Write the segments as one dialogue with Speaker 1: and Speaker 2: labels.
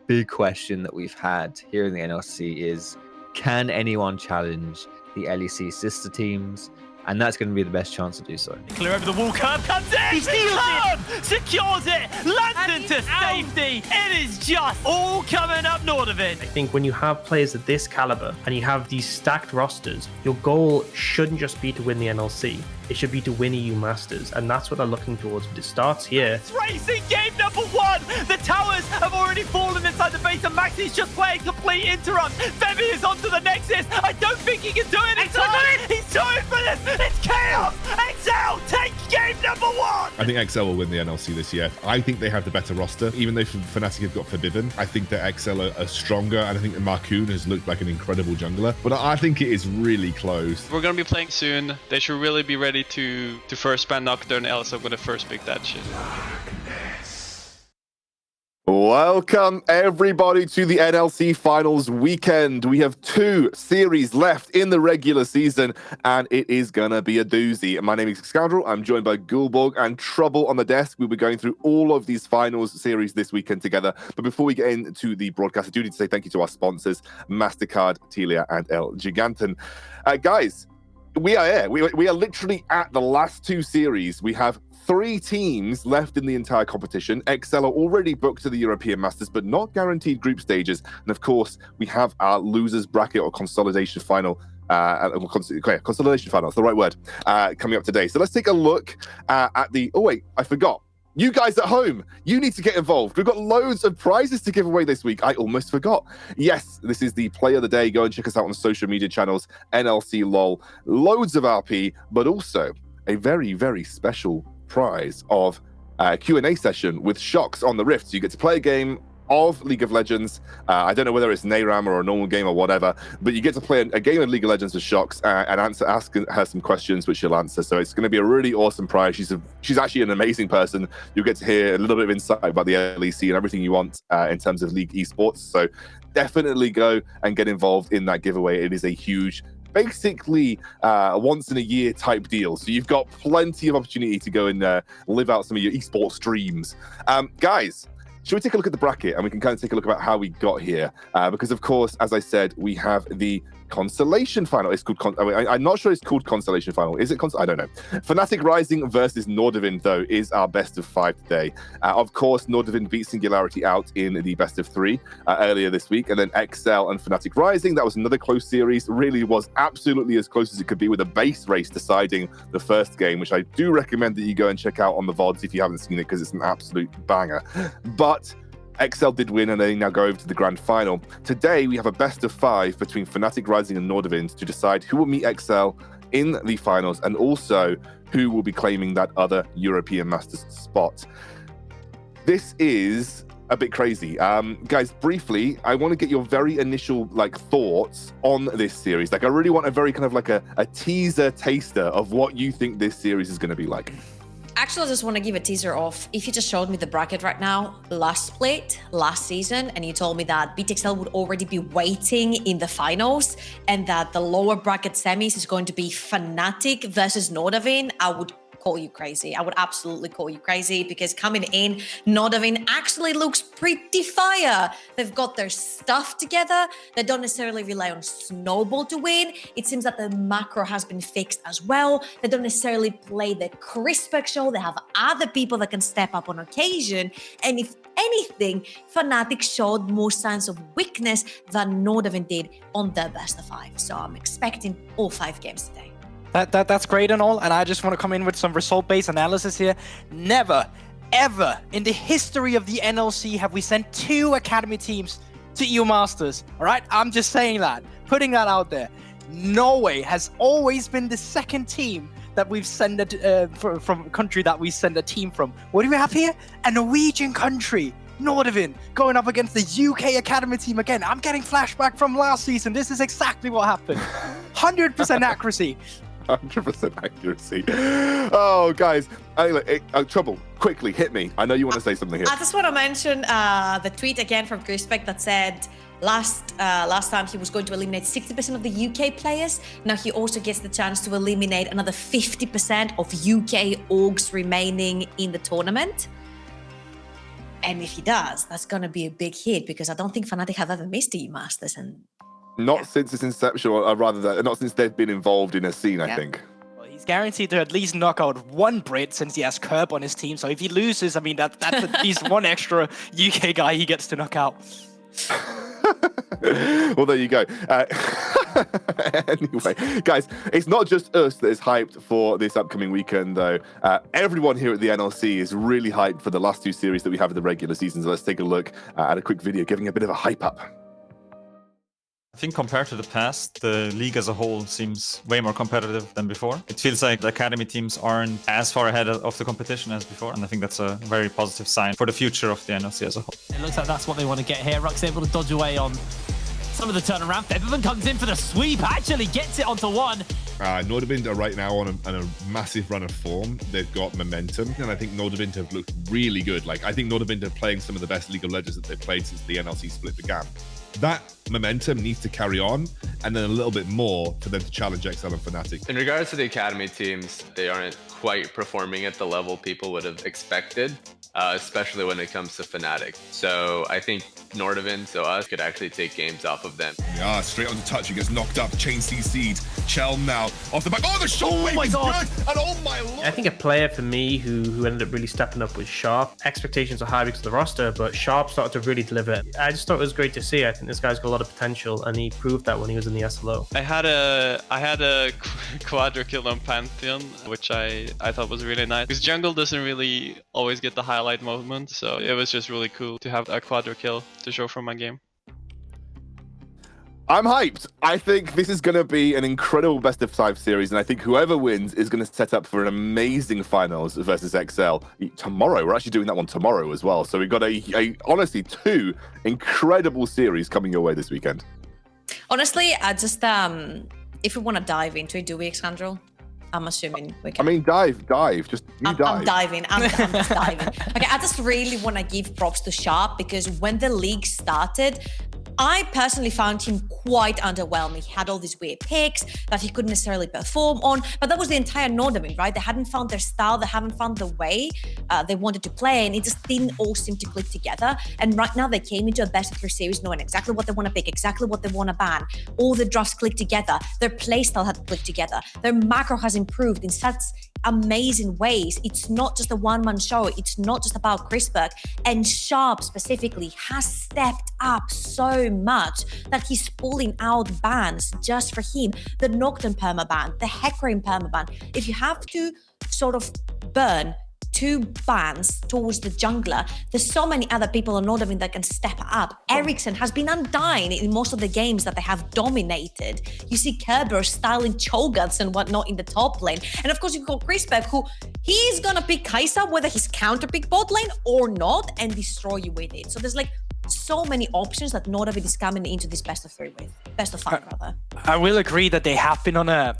Speaker 1: big question that we've had here in the NLC is, can anyone challenge the LEC sister teams? And that's going to be the best chance to do so.
Speaker 2: Clear over the wall, Curb comes in!
Speaker 3: He steals
Speaker 2: it! Secures it! Lands into safety! It is just all coming up Nordavind.
Speaker 3: I think when you have players of this caliber and you have these stacked rosters, your goal shouldn't just be to win the NLC. It should be to win EU Masters, and that's what they're looking towards. But it starts here.
Speaker 2: It's racing game number 1. The towers have already fallen inside the base, and Maxi's just playing complete interrupt. Femi is onto the Nexus. I don't think he can do it. He's too infinite. It's chaos. XL take game number 1.
Speaker 4: I think XL will win the NLC this year. I think they have the better roster. Even though Fnatic have got Forbidden, I think that XL are stronger, and I think that Marcoon has looked like an incredible jungler. But I think it is really close.
Speaker 5: We're going to be playing soon. They should really be ready to first ban Nocturne, else I'm going to first pick that shit.
Speaker 6: Welcome everybody to the NLC Finals weekend. We have 2 series left in the regular season, and it is gonna be a doozy. My name is Scoundrel. I'm joined by Gulborg and Trouble on the desk. We'll be going through all of these finals series this weekend together. But before we get into the broadcast, I do need to say thank you to our sponsors, MasterCard, Telia, and El Giganten. Guys, we are here. We are literally at the last 2 series. We have 3 teams left in the entire competition. XL are already booked to the European Masters, but not guaranteed group stages. And of course, we have our losers bracket or consolidation final. Consolidation final, that's the right word, coming up today. So let's take a look at the... Oh, wait, I forgot. You guys at home, you need to get involved. We've got loads of prizes to give away this week. I almost forgot. Yes, this is the play of the day. Go and check us out on social media channels, NLC LOL. Loads of RP, but also a very, very special prize of Q&A session with Shocks on the Rift. So you get to play a game of League of Legends. I don't know whether it's NARAM or a normal game or whatever, but you get to play a game of League of Legends with Shocks and ask her some questions which she'll answer. So it's going to be a really awesome prize. She's actually an amazing person. You'll get to hear a little bit of insight about the LEC and everything you want in terms of League esports. So definitely go and get involved in that giveaway. It is a huge, basically once in a year type deal. So you've got plenty of opportunity to go and live out some of your esports dreams. Guys, should we take a look at the bracket and we can kind of take a look about how we got here? Because, of course, as I said, we have the Constellation Final. It's called... I'm not sure it's called Constellation Final. Is it? I don't know. Fnatic Rising versus Nordavind, though, is our best of 5 today. Of course, Nordavind beat Singularity out in the best of 3 earlier this week. And then XL and Fnatic Rising, that was another close series. Really was absolutely as close as it could be, with a base race deciding the first game, which I do recommend that you go and check out on the VODs if you haven't seen it, because it's an absolute banger. But XL did win, and they now go over to the grand final. Today, we have a best of 5 between Fnatic Rising and Nordavind to decide who will meet XL in the finals, and also who will be claiming that other European Masters spot. This is a bit crazy. Guys, briefly, I want to get your very initial thoughts on this series. I really want a very kind of a teaser taster of what you think this series is going to be like.
Speaker 7: Actually, I just want to give a teaser of, if you just showed me the bracket right now, last split, last season, and you told me that BTXL would already be waiting in the finals and that the lower bracket semis is going to be Fnatic versus Nordavind, I would call you crazy. I would absolutely call you crazy, because coming in, Nordavind actually looks pretty fire. They've got their stuff together. They don't necessarily rely on Snowball to win. It seems that the macro has been fixed as well. They don't necessarily play the Crispec show. They have other people that can step up on occasion. And if anything, Fnatic showed more signs of weakness than Nordavind did on their best of 5. So I'm expecting all 5 games today.
Speaker 8: That's great and all, and I just want to come in with some result-based analysis here. Never, ever in the history of the NLC have we sent 2 academy teams to EU Masters, all right? I'm just saying that, putting that out there. Norway has always been the second team that we've sent from a country that we send a team from. What do we have here? A Norwegian country. Nordavind going up against the UK Academy team again. I'm getting flashback from last season. This is exactly what happened. 100% accuracy.
Speaker 6: 100% accuracy. Oh, guys. Trouble, quickly, hit me. I know you want to say something here.
Speaker 7: I just want to mention the tweet again from Crispec that said last time he was going to eliminate 60% of the UK players. Now he also gets the chance to eliminate another 50% of UK orgs remaining in the tournament. And if he does, that's going to be a big hit because I don't think Fnatic have ever missed the Masters. And
Speaker 6: Not since its inception, or rather, not since they've been involved in a scene, I think.
Speaker 8: Well, he's guaranteed to at least knock out one Brit since he has Curb on his team. So if he loses, I mean, that's at least one extra UK guy he gets to knock out.
Speaker 6: Well, there you go. Anyway, guys, it's not just us that is hyped for this upcoming weekend, though. Everyone here at the NLC is really hyped for the last 2 series that we have in the regular season. So let's take a look at a quick video giving a bit of a hype up.
Speaker 9: I think compared to the past, the league as a whole seems way more competitive than before. It feels like the academy teams aren't as far ahead of the competition as before, and I think that's a very positive sign for the future of the NLC as a whole.
Speaker 2: It looks like that's what they want to get here. Ruck's able to dodge away on some of the turnaround. Febiven comes in for the sweep, actually gets it onto one.
Speaker 4: Nordavind are right now on a massive run of form. They've got momentum, and I think Nordavind have looked really good. Like, I think Nordavind are playing some of the best League of Legends that they've played since the NLC split began. That momentum needs to carry on, and then a little bit more for them to challenge XL and Fnatic.
Speaker 10: In regards to the academy teams, they aren't quite performing at the level people would have expected, especially when it comes to Fnatic. So I think Nordavind, so us, could actually take games off of them.
Speaker 4: Yeah, straight on the touch. He gets knocked up. Chain CC'd. Chelm now off the back. Oh, the shockwave is good! And oh my lord!
Speaker 3: I think a player for me who ended up really stepping up was Sharp. Expectations are high because of the roster, but Sharp started to really deliver. I just thought it was great to see. I think this guy's got a lot of potential, and he proved that when he was in the SLO.
Speaker 5: I had a quadra kill on Pantheon, which I thought was really nice. Because jungle doesn't really always get the highlight moment, so it was just really cool to have a quadra kill to show from my game.
Speaker 6: I'm hyped. I think this is going to be an incredible best of 5 series, and I think whoever wins is going to set up for an amazing finals versus XL tomorrow. We're actually doing that one tomorrow as well. So we've got honestly 2 incredible series coming your way this weekend.
Speaker 7: honestly, I just if we want to dive into it, do we, Alexandro? I'm assuming we can.
Speaker 6: I mean, dive. Just dive.
Speaker 7: I'm diving. I'm just diving. Okay, I just really want to give props to Sharp because when the league started, I personally found him quite underwhelming. He had all these weird picks that he couldn't necessarily perform on, but that was the entire Nordavind, right? They hadn't found their style, they haven't found the way they wanted to play, and it just didn't all seem to click together. And right now they came into a best of 3 series knowing exactly what they want to pick, exactly what they want to ban. All the drafts clicked together. Their playstyle had clicked together. Their macro has improved in such amazing ways. It's not just a one-man show. It's not just about Chrisberg. And Sharp specifically has stepped up so much that he's pulling out bans just for him. The Nocturne permaban, the Hecarim permaban. If you have to sort of burn 2 bans towards the jungler, there's so many other people on Nordavind that can step up. Ericsson has been undying in most of the games that they have dominated. You see Kerber styling Cho'Gaths and whatnot in the top lane. And of course you've got Chrisberg, who he's gonna pick Kai'Sa whether he's counterpick bot lane or not and destroy you with it. So there's like so many options that Nordavind is coming into this best of 3 with. Best of 5 rather.
Speaker 8: I will agree that they have been on a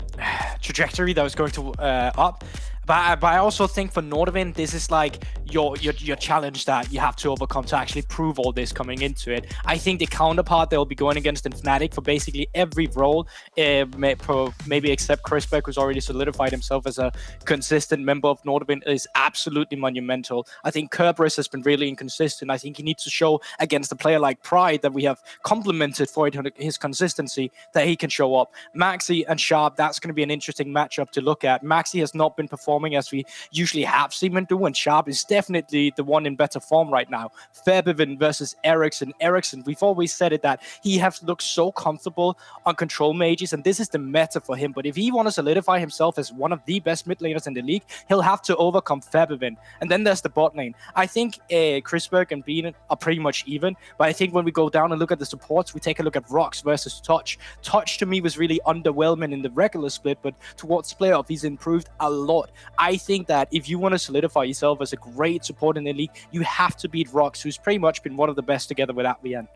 Speaker 8: trajectory that was going to up. But I also think for Nordavind, this is like your challenge that you have to overcome to actually prove all this coming into it. I think the counterpart they'll be going against in Fnatic for basically every role, maybe except Chrisberg, who's already solidified himself as a consistent member of Nordavind, is absolutely monumental. I think Kerberos has been really inconsistent. I think he needs to show against a player like Pride that we have complimented for his consistency, that he can show up. Maxi and Sharp, that's going to be an interesting matchup to look at. Maxi has not been performing as we usually have seen him do, and Sharp is definitely the one in better form right now. Febiven versus Ericsson. Ericsson, we've always said it that he has looked so comfortable on control mages, and this is the meta for him. But if he wants to solidify himself as one of the best mid laners in the league, he'll have to overcome Febiven. And then there's the bot lane. I think Chrisberg and Bean are pretty much even, but I think when we go down and look at the supports, we take a look at Rox versus Touch. Touch to me was really underwhelming in the regular split, but towards playoff, he's improved a lot. I think that if you want to solidify yourself as a great support in the league, you have to beat Rox, who's pretty much been one of the best together with Adrian.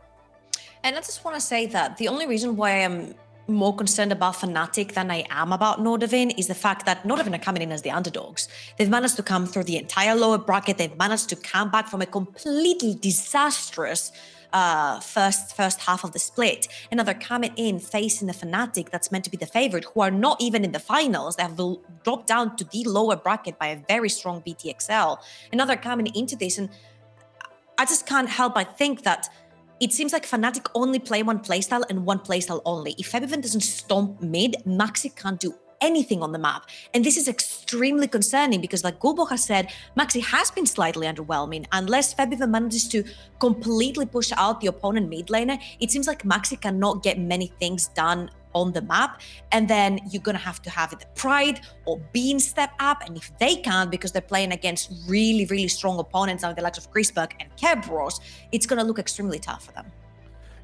Speaker 7: And I just want to say that the only reason why I'm more concerned about Fnatic than I am about Nordavind is the fact that Nordavind are coming in as the underdogs. They've managed to come through the entire lower bracket. They've managed to come back from a completely disastrous first half of the split, and now they're coming in facing the Fnatic that's meant to be the favorite, who are not even in the finals. They have dropped down to the lower bracket by a very strong BTXL, and now they're coming into this, and I just can't help but think that it seems like Fnatic only play one playstyle and one playstyle only. If Febiven doesn't stomp mid, Maxi can't do anything on the map. And this is extremely concerning because, like Gulbo has said, Maxi has been slightly underwhelming. Unless Febiven manages to completely push out the opponent mid laner, it seems like Maxi cannot get many things done on the map, and then you're gonna have to have the Pride or Bean step up, and if they can't because they're playing against really, really strong opponents like the likes of Grisberg and Kebros, it's gonna look extremely tough for them.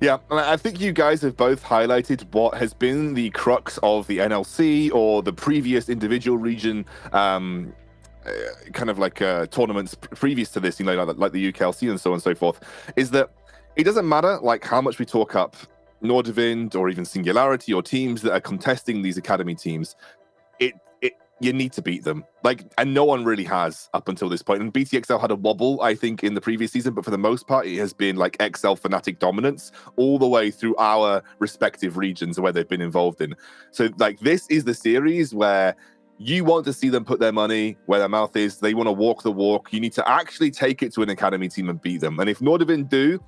Speaker 6: Yeah, and I think you guys have both highlighted what has been the crux of the NLC or the previous individual region kind of like tournaments previous to this, you know, like the UKLC and so on and so forth, is that it doesn't matter like how much we talk up Nordavind or even Singularity or teams that are contesting these academy teams, you need to beat them. Like, and no one really has up until this point. And BTXL had a wobble, I think, in the previous season, but for the most part, it has been like XL Fnatic dominance all the way through our respective regions where they've been involved in. So, like, this is the series where you want to see them put their money where their mouth is. They want to walk the walk. You need to actually take it to an academy team and beat them. And if Nordavind do,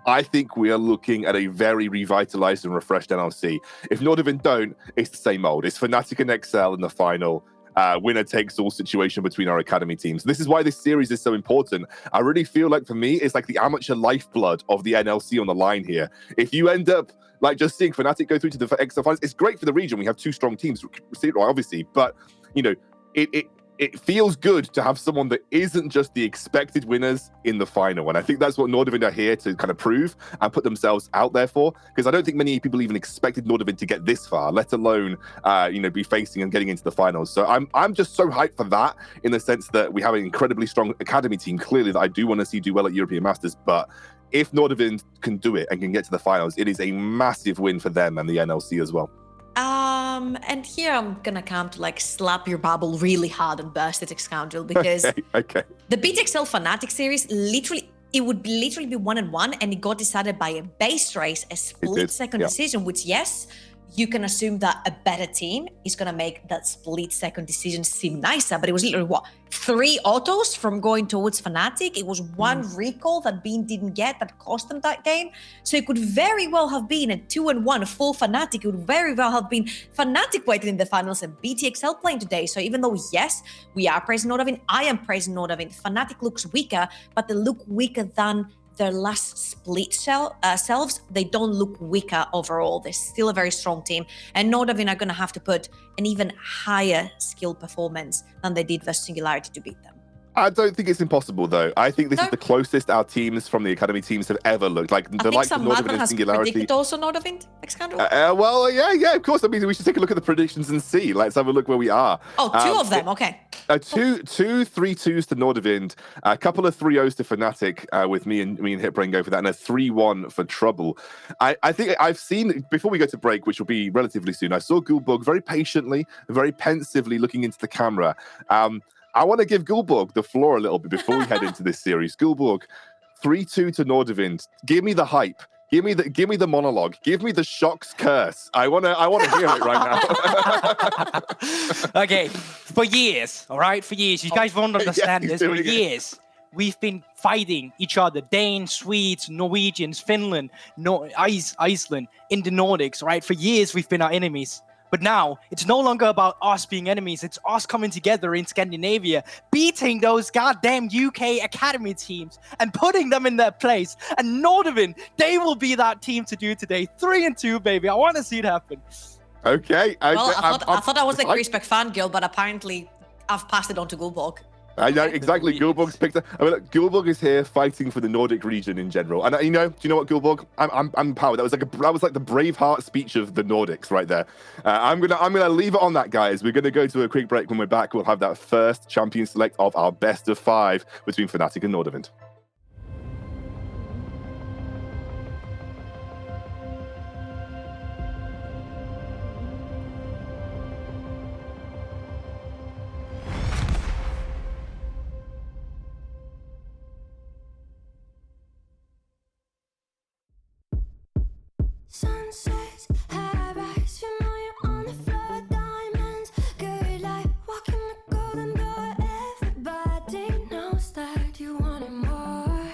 Speaker 6: I think we are looking at a very revitalized and refreshed NLC. If Nordavind don't, it's the same old. It's Fnatic and XL in the final. Winner takes all situation between our academy teams. This is why this series is so important. I really feel like, for me, it's like the amateur lifeblood of the NLC on the line here. If you end up like just seeing Fnatic go through to the XL finals, it's great for the region. We have two strong teams, obviously, but you know, it feels good to have someone that isn't just the expected winners in the final. And I think that's what Nordavind are here to kind of prove and put themselves out there for. Because I don't think many people even expected Nordavind to get this far, let alone, be facing and getting into the finals. So I'm just so hyped for that, in the sense that we have an incredibly strong academy team, clearly, that I do want to see do well at European Masters. But if Nordavind can do it and can get to the finals, it is a massive win for them and the NLC as well.
Speaker 7: And here I'm gonna come to like slap your bubble really hard and burst it, Scoundrel, because
Speaker 6: okay.
Speaker 7: The BTXL Fnatic series it would literally be 1-1, and it got decided by a base race, a split-second decision, which, yes, you can assume that a better team is going to make that split-second decision seem nicer, but it was literally, 3 autos from going towards Fnatic. It was 1 recall that Bean didn't get that cost them that game. So it could very well have been a 2-1 full Fnatic. It would very well have been Fnatic waiting in the finals and BTXL playing today. So even though, yes, we are praising Nordavind, I am praising Nordavind, Fnatic looks weaker, but they look weaker than their last split selves. They don't look weaker overall. They're still a very strong team. And Nordavind are going to have to put an even higher skill performance than they did versus Singularity to beat them.
Speaker 6: I don't think it's impossible, though. I think this is the closest our teams from the academy teams have ever looked. Like the likes of Nordavind and Singularity.
Speaker 7: Predicted also Nordavind, Xcandal?
Speaker 6: Well, yeah, of course. I mean, we should take a look at the predictions and see. Let's have a look where we are.
Speaker 7: Oh, 2 of them. Okay.
Speaker 6: 2 3-2s to Nordavind, a couple of 3-0s to Fnatic, with me and Hitbrain go for that, and a 3-1 for Trouble. I think I've seen, before we go to break, which will be relatively soon, I saw Gulborg very patiently, very pensively looking into the camera. I want to give Gulborg the floor a little bit before we head into this series. Gulborg, 3-2 to Nordavind. Give me the hype. Give me the monologue. Give me the Shock's curse. I wanna hear it right
Speaker 8: now. Okay, for years, all right, for years, you guys won't understand this. For years, we've been fighting each other. Danes, Swedes, Norwegians, Finland, Iceland, in the Nordics, right? For years, we've been our enemies. But now, it's no longer about us being enemies. It's us coming together in Scandinavia, beating those goddamn UK academy teams and putting them in their place. And Nordavind, they will be that team to do today. 3-2, baby. I want to see it happen.
Speaker 6: Okay.
Speaker 7: I thought I was a Grisbeck fangirl, but apparently I've passed it on to Gulborg.
Speaker 6: I know, exactly. Gulborg's picked up. I mean, look, Gulborg is here fighting for the Nordic region in general. And do you know what, Gulborg? I'm empowered. That was like the Braveheart speech of the Nordics right there. I'm gonna leave it on that, guys. We're gonna go to a quick break. When we're back, we'll have that first champion select of our best of 5 between Fnatic and Nordavind.
Speaker 11: Sunsets, high rise, you know you're on the floor, diamonds, good life, walking the golden door. Everybody knows that you wanted more.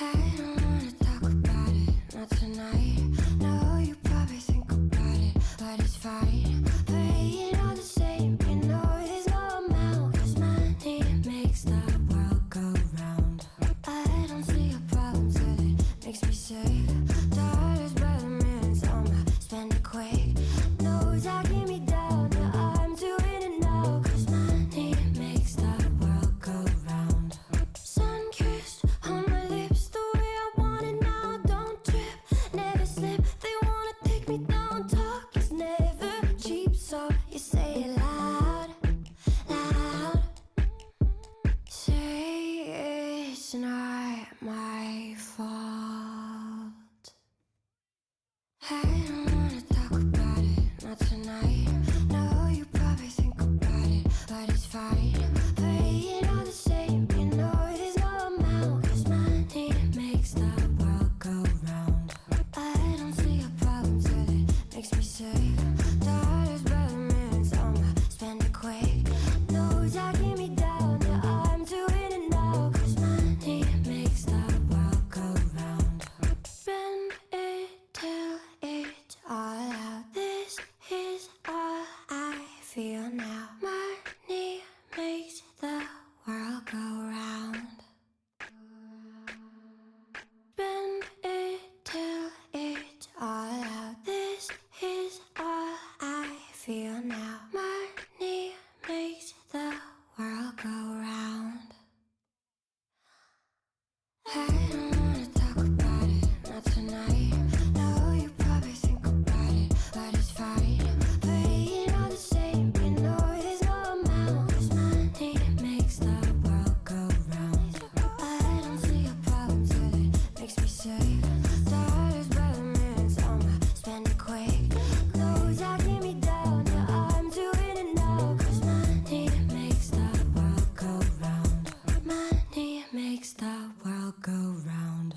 Speaker 11: I don't wanna talk about it, not tonight. No, you probably think about it, but it's fine. Playing all the same, you know there's no amount. 'Cause money makes the world go round. I don't see a problem till it makes me sick. Dollars by the minutes, I'ma spend it quick. Knows I keep me down, yeah, I'm doing it now. 'Cause money makes the world go round. Sun-kissed on my lips, the way I want it now. Don't trip, never slip. They wanna take me down. Talk is never cheap, so you say it loud, loud. Say it's not my fault. I don't wanna talk about it, not tonight. No, you probably think about it, but it's fine. Playing all the same, you know there's no amount. 'Cause money makes the world go round. I don't see a problem till it makes me sick. Dollars by the minutes, I'ma spend it quick. Knows I keep me down, yeah, I'm doing it now. 'Cause money makes the world go round. Spend it till it's all out. This is all I feel now. Money makes the world go round. Spend it till it's all out. This is all I feel now. Money makes the world go round. I don't wanna talk about it, not tonight. No, you probably think about it, but it's fine. Playing all the same, you know there's no amount. 'Cause money makes the world go round. I don't see a problem till it makes me sick. Dollars by the minutes, I'ma spend it quick. Knows I keep me down, yeah, I'm doing it now. 'Cause money makes the world go round. Money makes the world go round.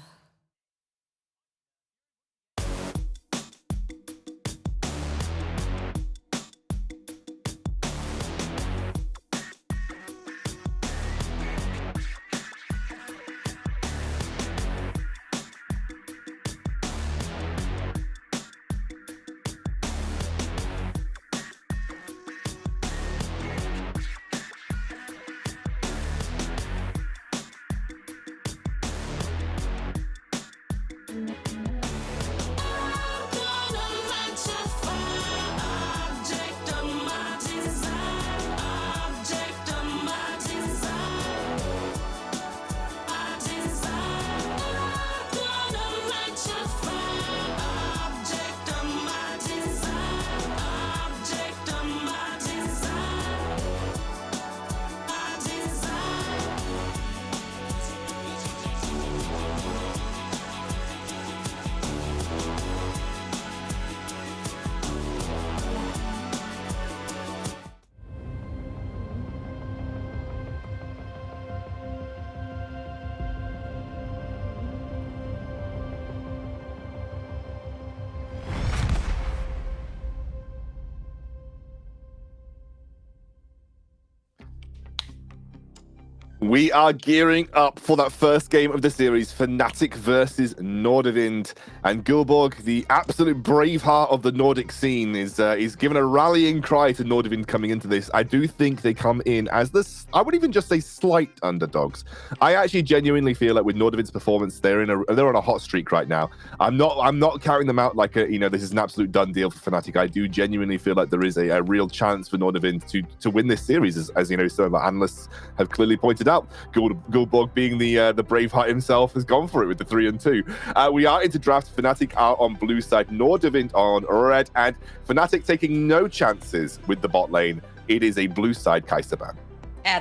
Speaker 6: We are gearing up for that first game of the series, Fnatic versus Nordavind. And Gulborg, the absolute braveheart of the Nordic scene, is given a rallying cry to Nordavind coming into this. I do think they come in as this, I would even just say slight underdogs. I actually genuinely feel like with Nordavind's performance, they're on a hot streak right now. I'm not counting them out like this is an absolute done deal for Fnatic. I do genuinely feel like there is a real chance for Nordavind to win this series, as you know, some of our analysts have clearly pointed out. Gulborg, being the braveheart himself, has gone for it with the 3-2. We are into draft. Fnatic are on blue side, Nordavind on red, and Fnatic taking no chances with the bot lane. It is a blue side Kai'Sa ban.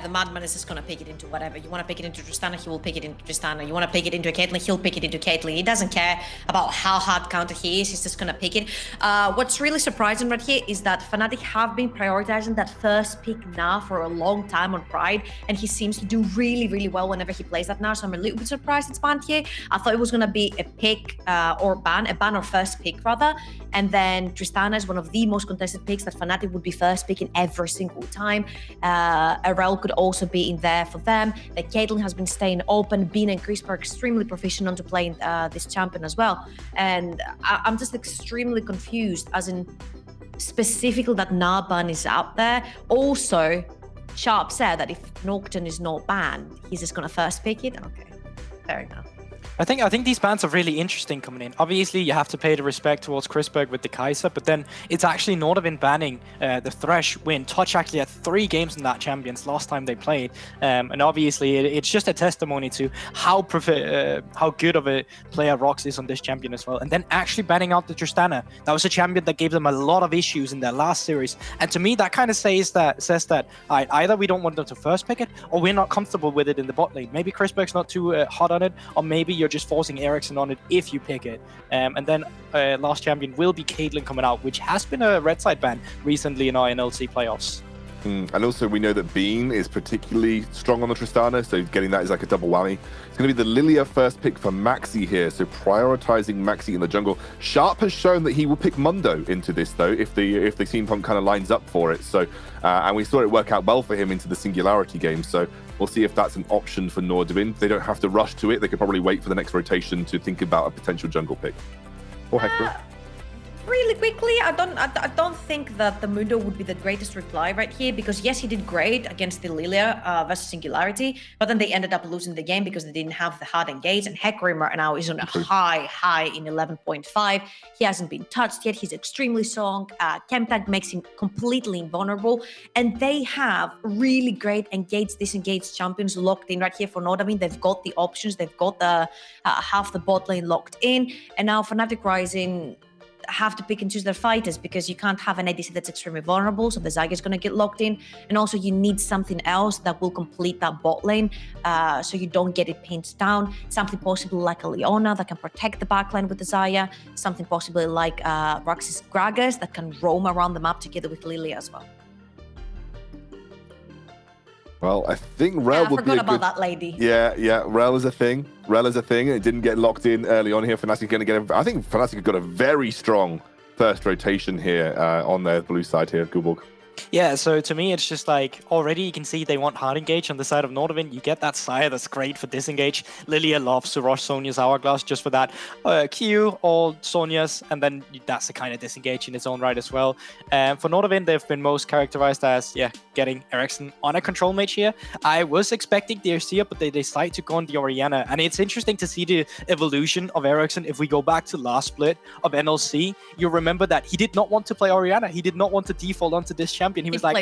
Speaker 7: The Madman is just going to pick it into whatever. You want to pick it into Tristana, he will pick it into Tristana. You want to pick it into a Caitlyn, he'll pick it into Caitlyn. He doesn't care about how hard counter he is, he's just going to pick it. What's really surprising right here is that Fnatic have been prioritizing that first pick now for a long time on Pride, and he seems to do really, really well whenever he plays that now, so I'm a little bit surprised it's banned here. I thought it was going to be a pick or ban, a ban or first pick rather, and then Tristana is one of the most contested picks that Fnatic would be first picking every single time. Aurel Rel could also be in there for them. That Caitlyn has been staying open. Bean and Chris are extremely proficient to playing this champion as well. And I'm just extremely confused, as in specifically that Narban is out there. Also, Sharp said that if Nocturne is not banned, he's just going to first pick it. Okay, fair enough.
Speaker 8: I think these bans are really interesting coming in. Obviously, you have to pay the respect towards Chrisberg with the Kaiser, but then it's actually Nordavind banning the Thresh when Touch actually had 3 games in that Champions last time they played. And obviously, it's just a testimony to how good of a player Rox is on this champion as well. And then actually banning out the Tristana. That was a champion that gave them a lot of issues in their last series. And to me, that kind of says that either we don't want them to first pick it, or we're not comfortable with it in the bot lane. Maybe Chrisberg's not too hot on it, or maybe you're just forcing Ericsson on it if you pick it. And then last champion will be Caitlyn coming out, which has been a red side ban recently in our NLC playoffs.
Speaker 6: And also we know that Bean is particularly strong on the Tristana, so getting that is like a double whammy. It's going to be the Lilia first pick for Maxi here, so prioritizing Maxi in the jungle. Sharp has shown that he will pick Mundo into this though, if the team pump kind of lines up for it. So and we saw it work out well for him into the Singularity game, so we'll see if that's an option for Nordavind. They don't have to rush to it. They could probably wait for the next rotation to think about a potential jungle pick. Or Hector.
Speaker 7: Really quickly, I don't think that the Mundo would be the greatest reply right here, because yes, he did great against the Lilia versus Singularity, but then they ended up losing the game because they didn't have the hard engage, and Hecarim right now is on a high in 11.5. He hasn't been touched yet. He's extremely strong. Chemtag makes him completely invulnerable, and they have really great engaged, disengaged champions locked in right here for Nordavind. They've got the options. They've got the half the bot lane locked in, and now Fnatic Rising have to pick and choose their fighters, because you can't have an ADC that's extremely vulnerable, so the Zyga is going to get locked in, and also you need something else that will complete that bot lane, so you don't get it pinned down. Something possibly like a Leona that can protect the backline with the Xayah, something possibly like Roxas Gragas that can roam around the map together with Lilia as well.
Speaker 6: Well, I think Rel would be a good...
Speaker 7: I forgot about that lady.
Speaker 6: Yeah, Rel is a thing. It didn't get locked in early on here. Fnatic going to get I think Fnatic got a very strong first rotation here on their blue side here, Guborg.
Speaker 8: Yeah, so to me, it's just like already you can see they want hard engage on the side of Nordavind. You get that Xayah that's great for disengage. Lilia loves to rush Sonya's Hourglass just for that. Q, all Sonya's, and then that's the kind of disengage in its own right as well. For Nordavind, they've been most characterized as, getting Ericsson on a control mage here. I was expecting the Arcia, but they decide to go on the Orianna. And it's interesting to see the evolution of Ericsson. If we go back to last split of NLC, you remember that he did not want to play Orianna. He did not want to default onto this champion. He was like,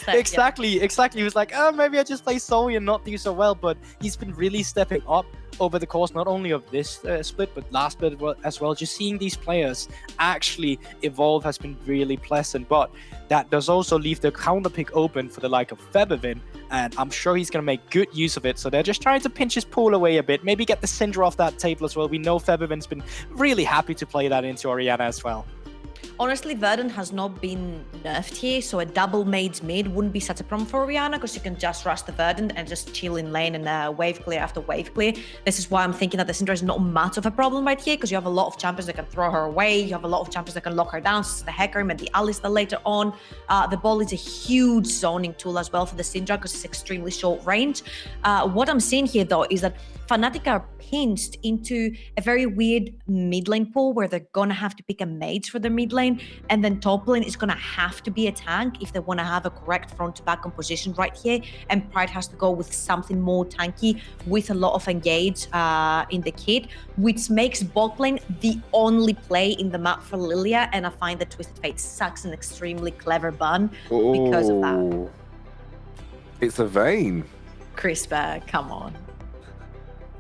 Speaker 8: exactly. He was like, maybe I just play Zoe and not do so well. But he's been really stepping up over the course not only of this split, but last split as well. Just seeing these players actually evolve has been really pleasant. But that does also leave the counter pick open for the like of Febiven, and I'm sure he's going to make good use of it. So they're just trying to pinch his pool away a bit, maybe get the Syndra off that table as well. We know Febiven's been really happy to play that into Orianna as well.
Speaker 7: Honestly, Verdant has not been nerfed here, so a double mage mid wouldn't be such a problem for Orianna, because you can just rush the Verdant and just chill in lane and wave clear after wave clear. This is why I'm thinking that the Syndra is not much of a problem right here, because you have a lot of champions that can throw her away. You have a lot of champions that can lock her down, such as the Hecarim and the Alistar later on. The ball is a huge zoning tool as well for the Syndra, because it's extremely short range. What I'm seeing here, though, is that Fnatic are pinched into a very weird mid lane pool where they're gonna have to pick a mage for their mid lane, and then top lane is gonna have to be a tank if they want to have a correct front to back composition right here, and Pride has to go with something more tanky with a lot of engage in the kit, which makes bot lane the only play in the map for Lilia, and I find that Twisted Fate sucks an extremely clever bun because of that.
Speaker 6: It's a Vayne.
Speaker 7: Crisper, come on.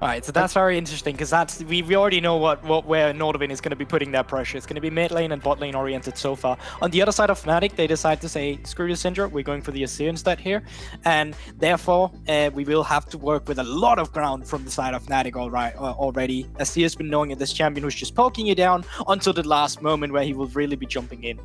Speaker 8: All right, so that's very interesting, because we already know where Nordavind is going to be putting that pressure. It's going to be mid lane and bot lane oriented so far. On the other side of Fnatic, they decide to say, screw the Syndra, we're going for the Asir instead here, and therefore we will have to work with a lot of ground from the side of Fnatic already. Asir's been knowing this champion who's just poking you down until the last moment where he will really be jumping in.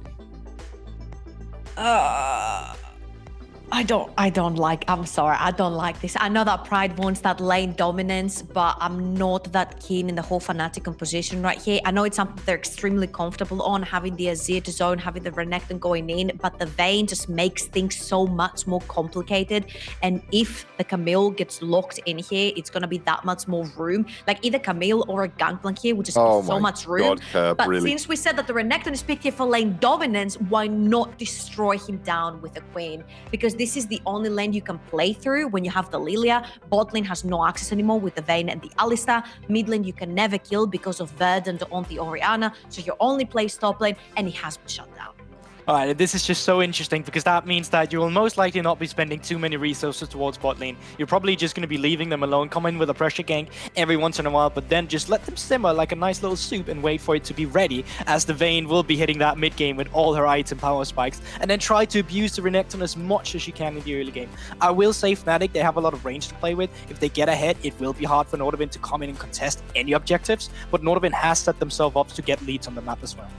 Speaker 7: I'm sorry, I don't like this. I know that Pride wants that lane dominance, but I'm not that keen in the whole Fnatic composition right here. I know it's something they're extremely comfortable on, having the Azir to zone, having the Renekton going in, but the Vayne just makes things so much more complicated. And if the Camille gets locked in here, it's gonna be that much more room. Like either Camille or a Gangplank here would just be so much room. But since we said that the Renekton is picked here for lane dominance, why not destroy him down with a Queen? Because this is the only lane you can play through when you have the Lilia. Bot lane has no access anymore with the Vayne and the Alistar. Mid lane you can never kill because of Verdant on the Orianna. So you only play top lane and he has been shut down.
Speaker 8: All right, this is just so interesting because that means that you will most likely not be spending too many resources towards bot lane. You're probably just going to be leaving them alone, come in with a pressure gank every once in a while, but then just let them simmer like a nice little soup and wait for it to be ready, as the Vayne will be hitting that mid game with all her item power spikes, and then try to abuse the Renekton as much as you can in the early game. I will say Fnatic, they have a lot of range to play with. If they get ahead, it will be hard for Nordavind to come in and contest any objectives, but Nordavind has set themselves up to get leads on the map as well.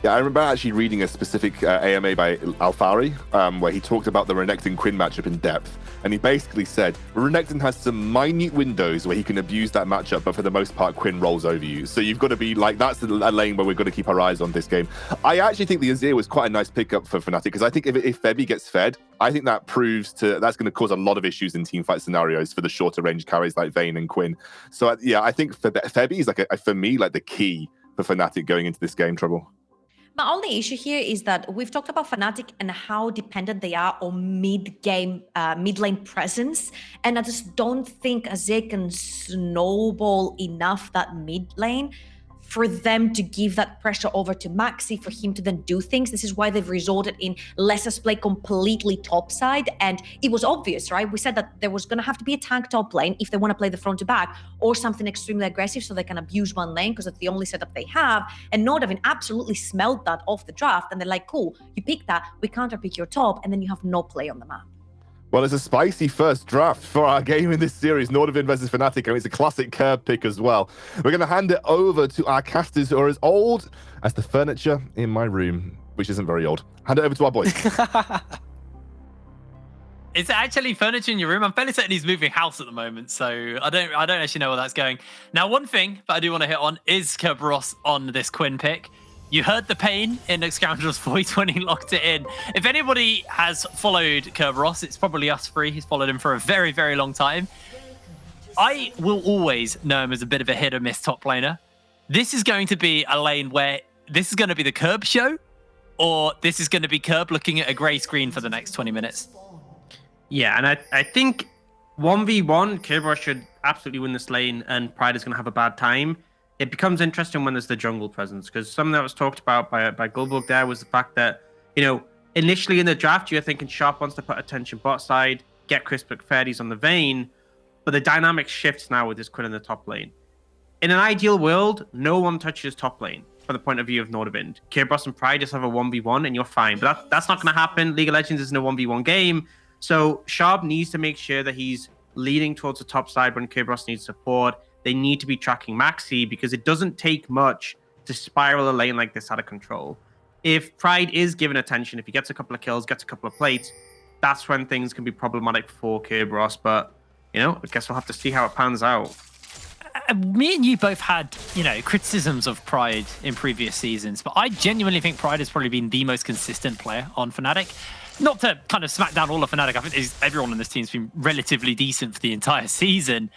Speaker 6: Yeah, I remember actually reading a specific AMA by Alfari, where he talked about the Renekton-Quinn matchup in depth. And he basically said, Renekton has some minute windows where he can abuse that matchup, but for the most part, Quinn rolls over you. So you've got to be like, that's a lane where we've got to keep our eyes on this game. I actually think the Azir was quite a nice pickup for Fnatic, because I think if Febby gets fed, I think that that's going to cause a lot of issues in teamfight scenarios for the shorter range carries like Vayne and Quinn. So yeah, I think Febby is for me, like the key for Fnatic going into this game, Trouble.
Speaker 7: My only issue here is that we've talked about Fnatic and how dependent they are on mid-game, mid-lane presence, and I just don't think Azir can snowball enough that mid-lane for them to give that pressure over to Maxi for him to then do things. This is why they've resorted in Lesser's play completely topside, and it was obvious, right? We said that there was going to have to be a tank top lane if they want to play the front to back, or something extremely aggressive so they can abuse one lane because it's the only setup they have. And Nordavind absolutely smelled that off the draft, and they're like, cool, you pick that, we counterpick your top, and then you have no play on the map.
Speaker 6: Well, it's a spicy first draft for our game in this series, Nordavind versus Fnatic, and it's a classic curb pick as well. We're going to hand it over to our casters who are as old as the furniture in my room, which isn't very old. Hand it over to our boys.
Speaker 2: Is it actually furniture in your room? I'm fairly certain he's moving house at the moment, so I don't actually know where that's going. Now, one thing that I do want to hit on is Kerberos on this Quinn pick. You heard the pain in Scoundrel's voice when he locked it in. If anybody has followed Kerberos, it's probably us three. He's followed him for a very, very long time. I will always know him as a bit of a hit or miss top laner. This is going to be a lane where this is going to be the Kerb show, or this is going to be Kerb looking at a grey screen for the next 20 minutes.
Speaker 3: Yeah, and I think 1v1, Kerberos should absolutely win this lane, and Pride is going to have a bad time. It becomes interesting when there's the jungle presence, because something that was talked about by Goldberg there was the fact that, initially in the draft, you're thinking Sharp wants to put attention bot side, get Chris McFaddy's on the Vayne, but the dynamic shifts now with this Quinn in the top lane. In an ideal world, no one touches top lane from the point of view of Nordavind. Kerberos and Pride just have a 1v1 and you're fine, but that's not going to happen. League of Legends isn't a 1v1 game, so Sharp needs to make sure that he's leading towards the top side when Kerberos needs support. They need to be tracking Maxi, because it doesn't take much to spiral a lane like this out of control. If Pride is given attention, if he gets a couple of kills, gets a couple of plates, that's when things can be problematic for Kerberos. But, I guess we'll have to see how it pans out.
Speaker 2: Me and you both had, criticisms of Pride in previous seasons, but I genuinely think Pride has probably been the most consistent player on Fnatic. Not to kind of smack down all of Fnatic, I think everyone on this team's been relatively decent for the entire season.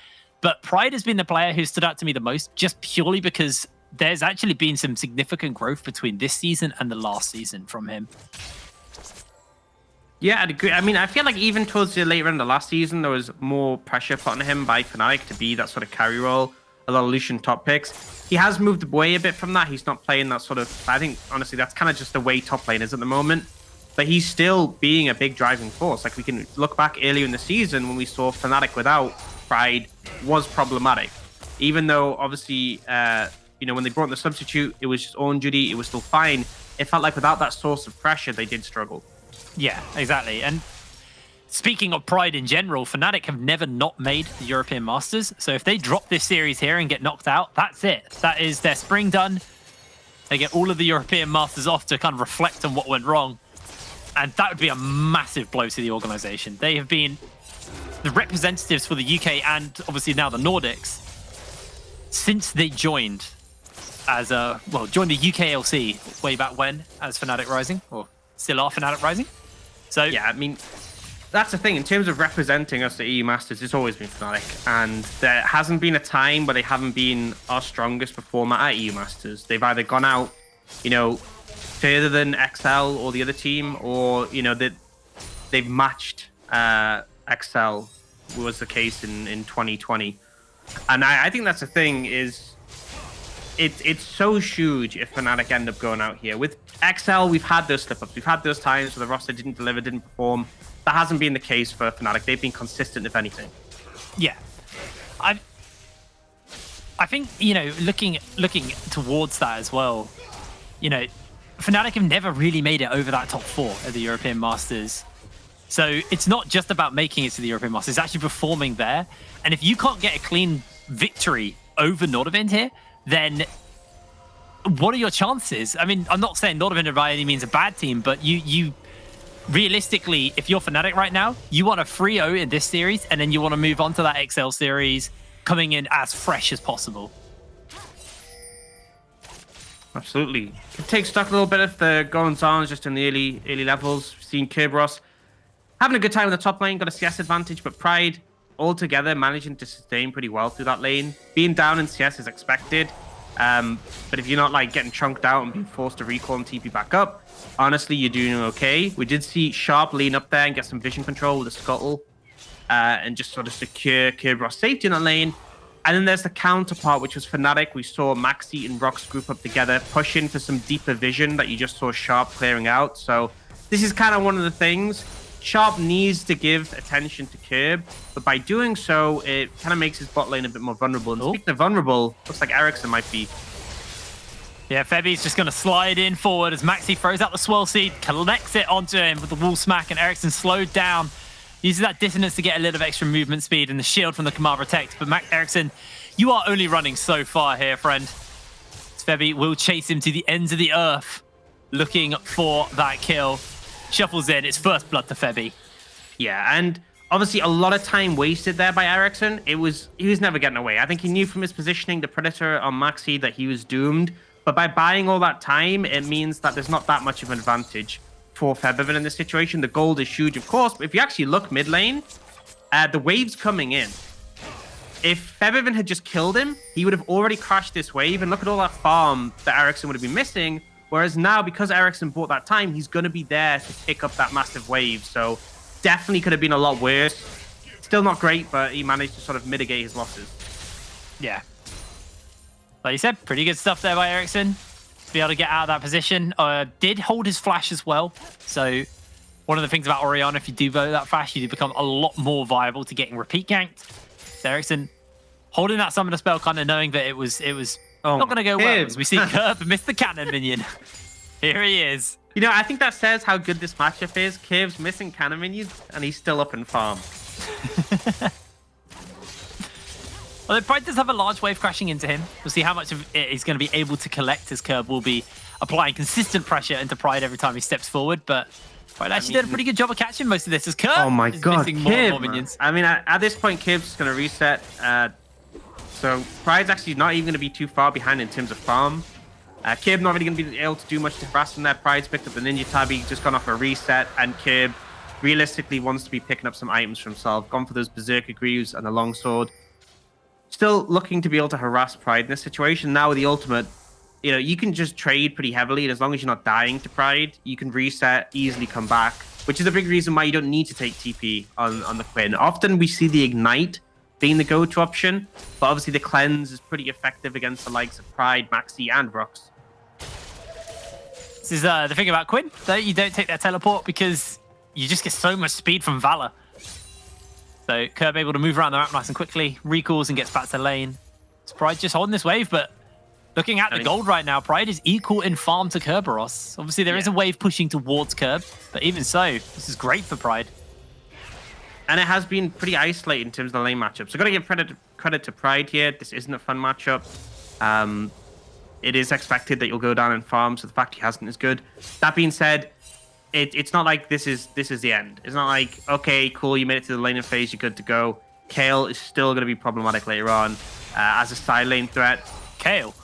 Speaker 2: But Pride has been the player who stood out to me the most, just purely because there's actually been some significant growth between this season and the last season from him.
Speaker 3: Yeah, I'd agree. I mean, I feel like even towards the later end of last season, there was more pressure put on him by Fnatic to be that sort of carry role, a lot of Lucian top picks. He has moved away a bit from that. He's not playing that sort of... I think, honestly, that's kind of just the way top lane is at the moment. But he's still being a big driving force. Like, we can look back earlier in the season when we saw Fnatic without Pride was problematic, even though obviously when they brought in the substitute, it was just on duty, it was still fine. It felt like without that source of pressure, they did struggle.
Speaker 2: Yeah, exactly. And speaking of Pride in general, Fnatic have never not made the European Masters, so if they drop this series here and get knocked out, that's it. That is their spring done. They get all of the European Masters off to kind of reflect on what went wrong. And that would be a massive blow to the organization. They have been the representatives for the UK and obviously now the Nordics since they joined as joined the UKLC way back when as Fnatic Rising, or still are Fnatic Rising. So
Speaker 3: yeah, I mean, that's the thing. In terms of representing us at EU Masters, it's always been Fnatic. And there hasn't been a time where they haven't been our strongest performer at EU Masters. They've either gone out, you know, further than XL or the other team, or, you know, that they've matched XL, was the case in 2020. And I think that's the thing is, it's so huge if Fnatic end up going out here. With XL, we've had those slip-ups. We've had those times where the roster didn't deliver, didn't perform. That hasn't been the case for Fnatic. They've been consistent, if anything.
Speaker 2: Yeah. I think, you know, looking towards that as well, you know, Fnatic have never really made it over that top 4 at the European Masters. So it's not just about making it to the European Masters, it's actually performing there. And if you can't get a clean victory over Nordavind here, then what are your chances? I mean, I'm not saying Nordavind are by any means a bad team, but you realistically, if you're Fnatic right now, you want a 3-0 in this series, and then you want to move on to that XL series coming in as fresh as possible.
Speaker 3: Absolutely. It takes stock a little bit of the goings-on just in the early levels. We've seen Kerberos having a good time in the top lane, got a CS advantage, but Pride altogether managing to sustain pretty well through that lane. Being down in CS is expected, but if you're not like getting chunked out and being forced to recall and TP back up, honestly, you're doing okay. We did see Sharp lean up there and get some vision control with a Scuttle and just sort of secure Kerberos safety in that lane. And then there's the counterpart, which was Fnatic. We saw Maxi and Rox group up together, push in for some deeper vision that you just saw Sharp clearing out. So this is kind of one of the things. Sharp needs to give attention to Kerb, but by doing so, it kind of makes his bot lane a bit more vulnerable. And speaking of vulnerable, looks like Ericsson might be.
Speaker 2: Yeah, Febi's just going to slide in forward as Maxi throws out the swirl seed, collects it onto him with the wall smack, and Ericsson slowed down. Uses that dissonance to get a little extra movement speed and the shield from the Command Protect. But Ericsson, you are only running so far here, friend. Febi will chase him to the ends of the earth, looking for that kill. Shuffles in, it's first blood to Febi.
Speaker 3: Yeah, and obviously a lot of time wasted there by Ericsson. He was never getting away. I think he knew from his positioning, the Predator on Maxi, that he was doomed. But by buying all that time, it means that there's not that much of an advantage for Febiven in this situation. The gold is huge, of course, but if you actually look mid lane, the wave's coming in. If Febiven had just killed him, he would have already crashed this wave, and look at all that farm that Ericsson would have been missing. Whereas now, because Ericsson bought that time, he's going to be there to pick up that massive wave. So definitely could have been a lot worse. Still not great, but he managed to sort of mitigate his losses.
Speaker 2: Yeah. Like you said, pretty good stuff there by Ericsson. To be able to get out of that position. Did hold his flash as well. So one of the things about Orianna, if you do vote that flash, you do become a lot more viable to getting repeat ganked. So Ericsson holding that summoner spell, kind of knowing that it was not going to go well, as we see Kerb miss the cannon minion. Here he is.
Speaker 3: You know, I think that says how good this matchup is. Kerb's missing cannon minions, and he's still up in farm.
Speaker 2: Well, Pride does have a large wave crashing into him. We'll see how much of it he's going to be able to collect, as Kerb will be applying consistent pressure into Pride every time he steps forward. But Pride actually did a pretty good job of catching most of this, as Kerb is missing more and more minions.
Speaker 3: I mean, at this point, Kerb's just going to reset. So Pride's actually not even going to be too far behind in terms of farm. Kerb not really going to be able to do much to harass from there. Pride's picked up the Ninja Tabi, just gone off a reset, and Kerb realistically wants to be picking up some items for himself. Gone for those Berserker Greaves and the Longsword. Still looking to be able to harass Pride in this situation. Now with the ultimate, you know, you can just trade pretty heavily, and as long as you're not dying to Pride, you can reset, easily come back, which is a big reason why you don't need to take TP on the Quinn. Often we see the Ignite being the go-to option, but obviously the Cleanse is pretty effective against the likes of Pride, Maxi, and Rox.
Speaker 2: This is the thing about Quinn, though. You don't take that teleport because you just get so much speed from Valor. So Kerb able to move around the map nice and quickly, recalls and gets back to lane. It's Pride just holding this wave, but looking at the gold right now, Pride is equal in farm to Kerberos. Obviously, there is a wave pushing towards Kerb, but even so, this is great for Pride.
Speaker 3: And it has been pretty isolated in terms of the lane matchup. So got to give credit to Pride here. This isn't a fun matchup. It is expected that you'll go down in farm, so the fact he hasn't is good. That being said, it's not like this is the end. It's not like, okay, cool, you made it to the laning phase, you're good to go. Kayle is still going to be problematic later on as a side lane threat.
Speaker 2: Kayle.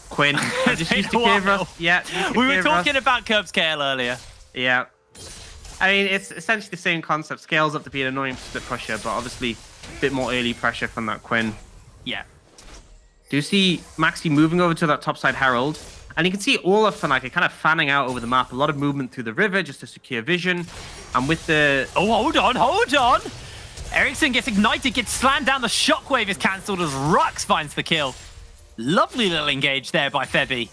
Speaker 3: Quinn, just used to Kivra. Yeah,
Speaker 2: we were talking about Curb's Kayle earlier.
Speaker 3: Yeah. I mean, it's essentially the same concept. Scales up to be an annoying split pusher, but obviously a bit more early pressure from that Quinn.
Speaker 2: Yeah.
Speaker 3: Do you see Maxi moving over to that topside Herald? And you can see all of Fnatic kind of fanning out over the map. A lot of movement through the river just to secure vision. And with the...
Speaker 2: Oh, hold on. Ericsson gets ignited, gets slammed down. The shockwave is cancelled as Rux finds the kill. Lovely little engage there by Febby.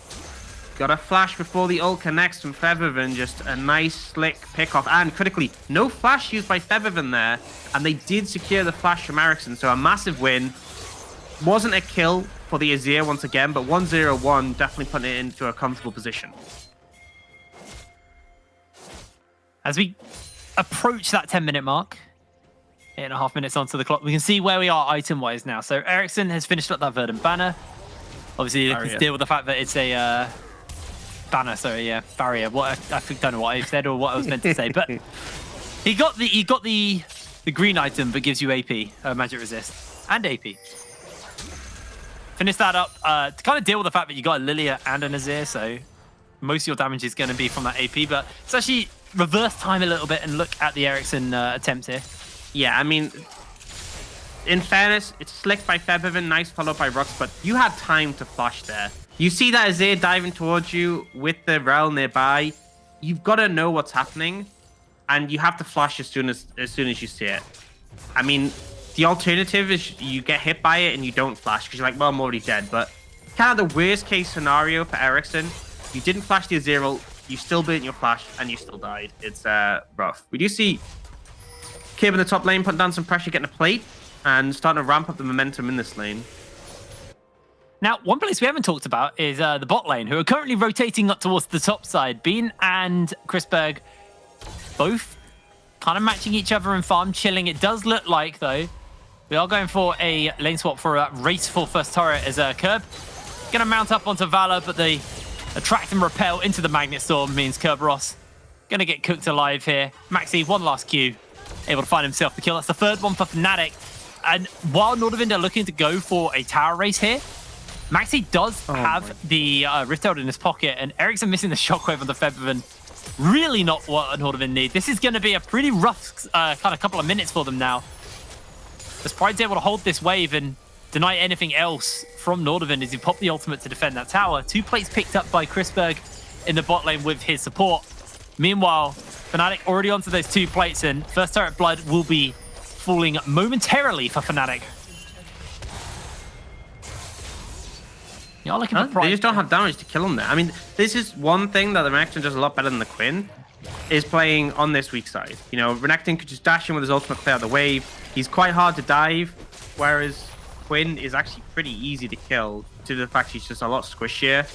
Speaker 3: Got a flash before the ult connects from Featherven. Just a nice, slick pick-off. And critically, no flash used by Featherven there. And they did secure the flash from Ericsson. So a massive win. Wasn't a kill for the Azir once again, but 1-0-1, definitely putting it into a comfortable position.
Speaker 2: As we approach that 10-minute mark, 8.5 minutes onto the clock, we can see where we are item-wise now. So Ericsson has finished up that Verdant banner. Obviously, you can deal with the fact that it's a banner, sorry, yeah, barrier. What I don't know what I said or what I was meant to say, but he got the green item that gives you AP, magic resist, and AP. Finish that up to kind of deal with the fact that you got a Lilia and an Azir, so most of your damage is going to be from that AP, but it's actually reverse time a little bit and look at the Ericsson attempt here.
Speaker 3: Yeah, I mean, in fairness, it's slick by Featherven, nice follow by Rux, but you had time to flash there. You see that Azir diving towards you with the Rel nearby. You've got to know what's happening, and you have to flash as soon as you see it. I mean, the alternative is you get hit by it and you don't flash because you're like, well, I'm already dead. But kind of the worst case scenario for Ericsson, you didn't flash the Azir ult, you still burnt your flash, and you still died. It's rough. We do see Kib in the top lane putting down some pressure, getting a plate, and starting to ramp up the momentum in this lane.
Speaker 2: Now, one place we haven't talked about is the bot lane, who are currently rotating up towards the top side. Bean and Chrisberg both kind of matching each other in farm, chilling. It does look like, though, we are going for a lane swap for a race for first turret as Curb. Going to mount up onto Valor, but the attract and repel into the Magnet Storm means Kerberos going to get cooked alive here. Maxi, one last Q, able to find himself the kill. That's the third one for Fnatic. And while Nordavind are looking to go for a tower race here, Maxi does have the Rift Herald in his pocket, and Ericsson missing the shockwave on the Featherven. Really not what Nordavind need. This is going to be a pretty rough kind of couple of minutes for them now. As Pride's able to hold this wave and deny anything else from Nordavind as he popped the ultimate to defend that tower. 2 plates picked up by Chrisberg in the bot lane with his support. Meanwhile, Fnatic already onto those 2 plates, and first turret blood will be falling momentarily for Fnatic. You're looking for Pride.
Speaker 3: They just don't have damage to kill him there. I mean, this is one thing that the Renekton does a lot better than the Quinn, is playing on this weak side. You know, Renekton could just dash in with his ultimate, clear out the wave. He's quite hard to dive, whereas Quinn is actually pretty easy to kill due to the fact he's just a lot squishier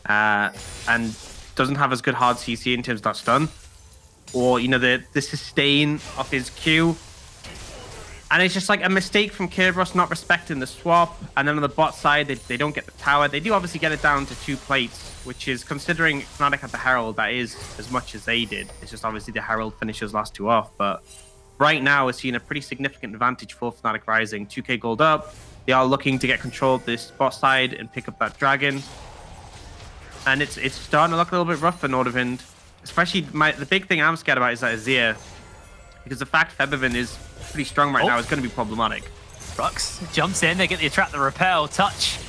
Speaker 3: and doesn't have as good hard CC in terms of that stun. Or, you know, the sustain of his Q. And it's just like a mistake from Kerberos not respecting the swap. And then on the bot side, they don't get the tower. They do obviously get it down to 2 plates, which is, considering Fnatic had the Herald, that is as much as they did. It's just obviously the Herald finishes last 2 off. But right now, we're seeing a pretty significant advantage for Fnatic Rising. 2k gold up. They are looking to get control of this bot side and pick up that dragon. And it's starting to look a little bit rough for Nordavind. Especially, the big thing I'm scared about is that Azir. Because the fact Featherven is pretty strong right now is going to be problematic.
Speaker 2: Rux jumps in, they get the attract, the repel, touch.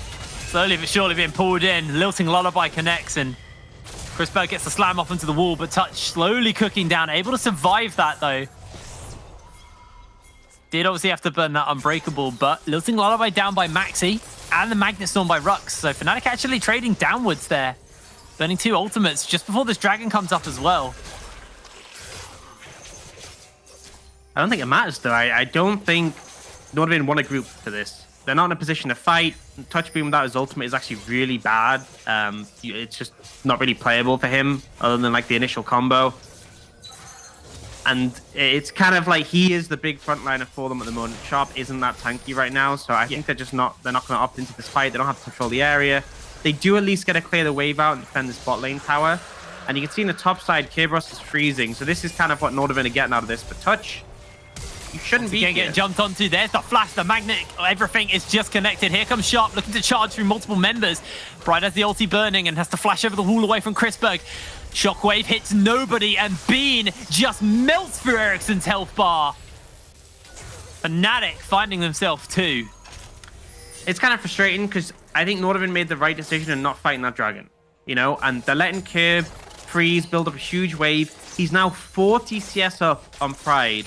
Speaker 2: Slowly but surely being pulled in. Lilting Lullaby connects, and Chrisberg gets the slam off into the wall, but touch slowly cooking down. Able to survive that, though. Did obviously have to burn that Unbreakable, but Lilting Lullaby down by Maxi, and the Magnet Storm by Rux. So Fnatic actually trading downwards there. Burning 2 ultimates just before this dragon comes up as well.
Speaker 3: I don't think it matters, though. I don't think Nordavind want a group for this. They're not in a position to fight. Touch Beam without his ultimate is actually really bad. It's just not really playable for him, other than like the initial combo. And it's kind of like he is the big frontliner for them at the moment. Sharp isn't that tanky right now, so I think they're not going to opt into this fight. They don't have to control the area. They do at least get to clear the wave out and defend this bot lane tower. And you can see in the top side, Kerberos is freezing. So this is kind of what Nordavind are getting out of this. But Touch, you shouldn't be
Speaker 2: getting jumped onto. There's the flash, the magnet, everything is just connected. Here comes Sharp looking to charge through multiple members. Pride has the ulti burning and has to flash over the wall away from Chrisberg. Shockwave hits nobody, and Bean just melts through Ericsson's health bar. Fnatic finding themselves too.
Speaker 3: It's kind of frustrating because I think Nordavind made the right decision in not fighting that dragon. You know, and they're letting Kerb freeze, build up a huge wave. He's now 40 CS up on Pride.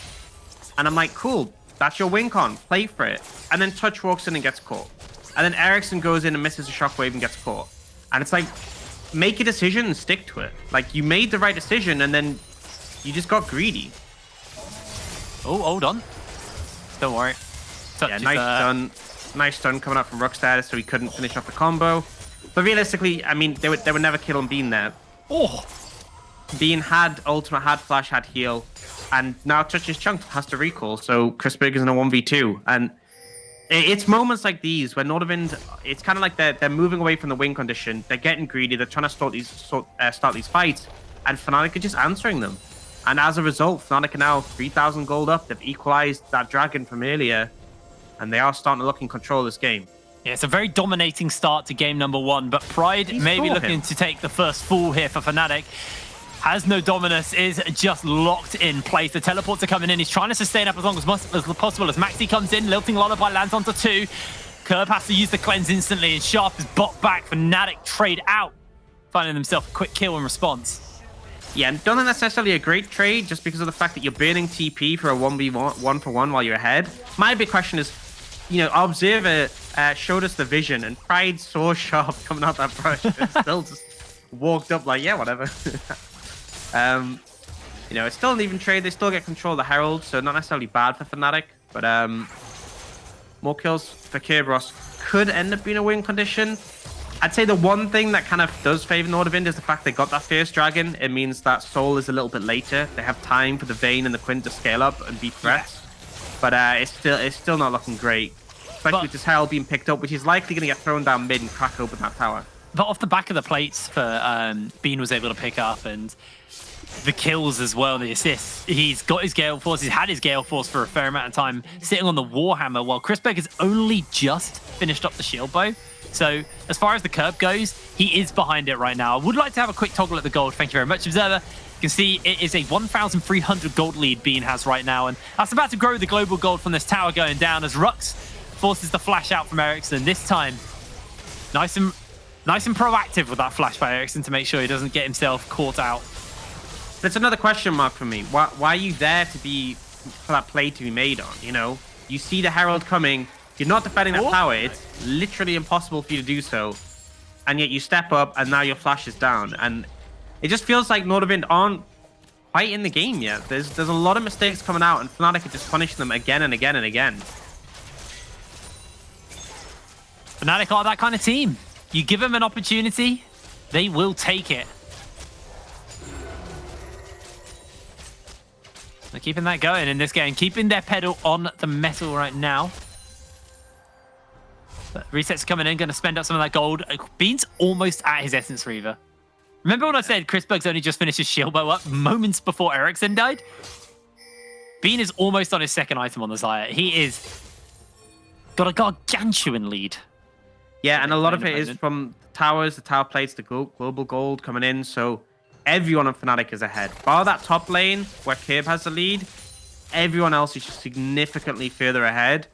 Speaker 3: And I'm like, cool, that's your win con. Play for it. And then Touch walks in and gets caught. And then Ericsson goes in and misses a shockwave and gets caught. And it's like, make a decision and stick to it. Like, you made the right decision and then you just got greedy.
Speaker 2: Oh, hold on. Don't worry. Touch
Speaker 3: yeah, nice stun. Nice stun coming up from Rockstar, so he couldn't finish off the combo. But realistically, I mean, they would never kill on Bean there.
Speaker 2: Oh!
Speaker 3: Bean had ultimate, had flash, had heal. And now Touch's Chunk has to recall, so Chrisberg is in a 1v2. And it's moments like these where Nordavind, it's kind of like they're moving away from the win condition. They're getting greedy. They're trying to start these fights. And Fnatic are just answering them. And as a result, Fnatic are now 3,000 gold up. They've equalized that dragon from earlier. And they are starting to look in control of this game.
Speaker 2: Yeah, it's a very dominating start to game number 1. But Pride may be looking to take the first fall here for Fnatic. Has no Dominus, is just locked in place. The teleports are coming in. He's trying to sustain up as long as possible as Maxi comes in. Lilting Lullaby lands onto 2. Curb has to use the cleanse instantly, and Sharp is bot back. Fnatic trade out, finding themselves a quick kill in response.
Speaker 3: Yeah, and don't think that's necessarily a great trade just because of the fact that you're burning TP for a 1v1 while you're ahead. My big question is, you know, Observer showed us the vision, and Pride saw Sharp coming out that brush and still just walked up like, yeah, whatever. You know, it's still an even trade. They still get control of the Herald, so not necessarily bad for Fnatic. But more kills for Kerberos could end up being a win condition. I'd say the one thing that kind of does favor Nordavind is the fact they got that first dragon. It means that Soul is a little bit later. They have time for the Vayne and the Quinn to scale up and be threats. But it's still not looking great, especially with this Herald being picked up, which is likely going to get thrown down mid and crack open that tower.
Speaker 2: But off the back of the plates for Bean was able to pick up, and the kills as well, the assists. He's got his Gale Force. He's had his Gale Force for a fair amount of time, sitting on the Warhammer, while Chrisberg has only just finished up the Shield Bow. So as far as the curb goes, he is behind it right now. I would like to have a quick toggle at the gold. Thank you very much, Observer. You can see it is a 1,300 gold lead Bean has right now, and that's about to grow the global gold from this tower going down as Rux forces the flash out from Ericsson. This time, nice and proactive with that flash by Ericsson to make sure he doesn't get himself caught out.
Speaker 3: That's another question mark for me. Why are you there for that play to be made on, you know? You see the Herald coming, you're not defending that tower, it's literally impossible for you to do so. And yet you step up and now your flash is down. And it just feels like Nordavind aren't quite in the game yet. There's a lot of mistakes coming out and Fnatic are just punishing them again and again and again.
Speaker 2: Fnatic are that kind of team. You give them an opportunity, they will take it. They're keeping that going in this game, keeping their pedal on the metal right now. But resets coming in, going to spend up some of that gold. Bean's almost at his Essence Reaver. Remember when I said Chrisberg's only just finished his shield bow up moments before Ericsson died? Bean is almost on his second item on the Xayah. He is got a gargantuan lead.
Speaker 3: Yeah, and a lot of it is from the towers, the tower plates, the global gold coming in. So everyone on Fnatic is ahead. Bar that top lane where Kerb has the lead, everyone else is just significantly further ahead.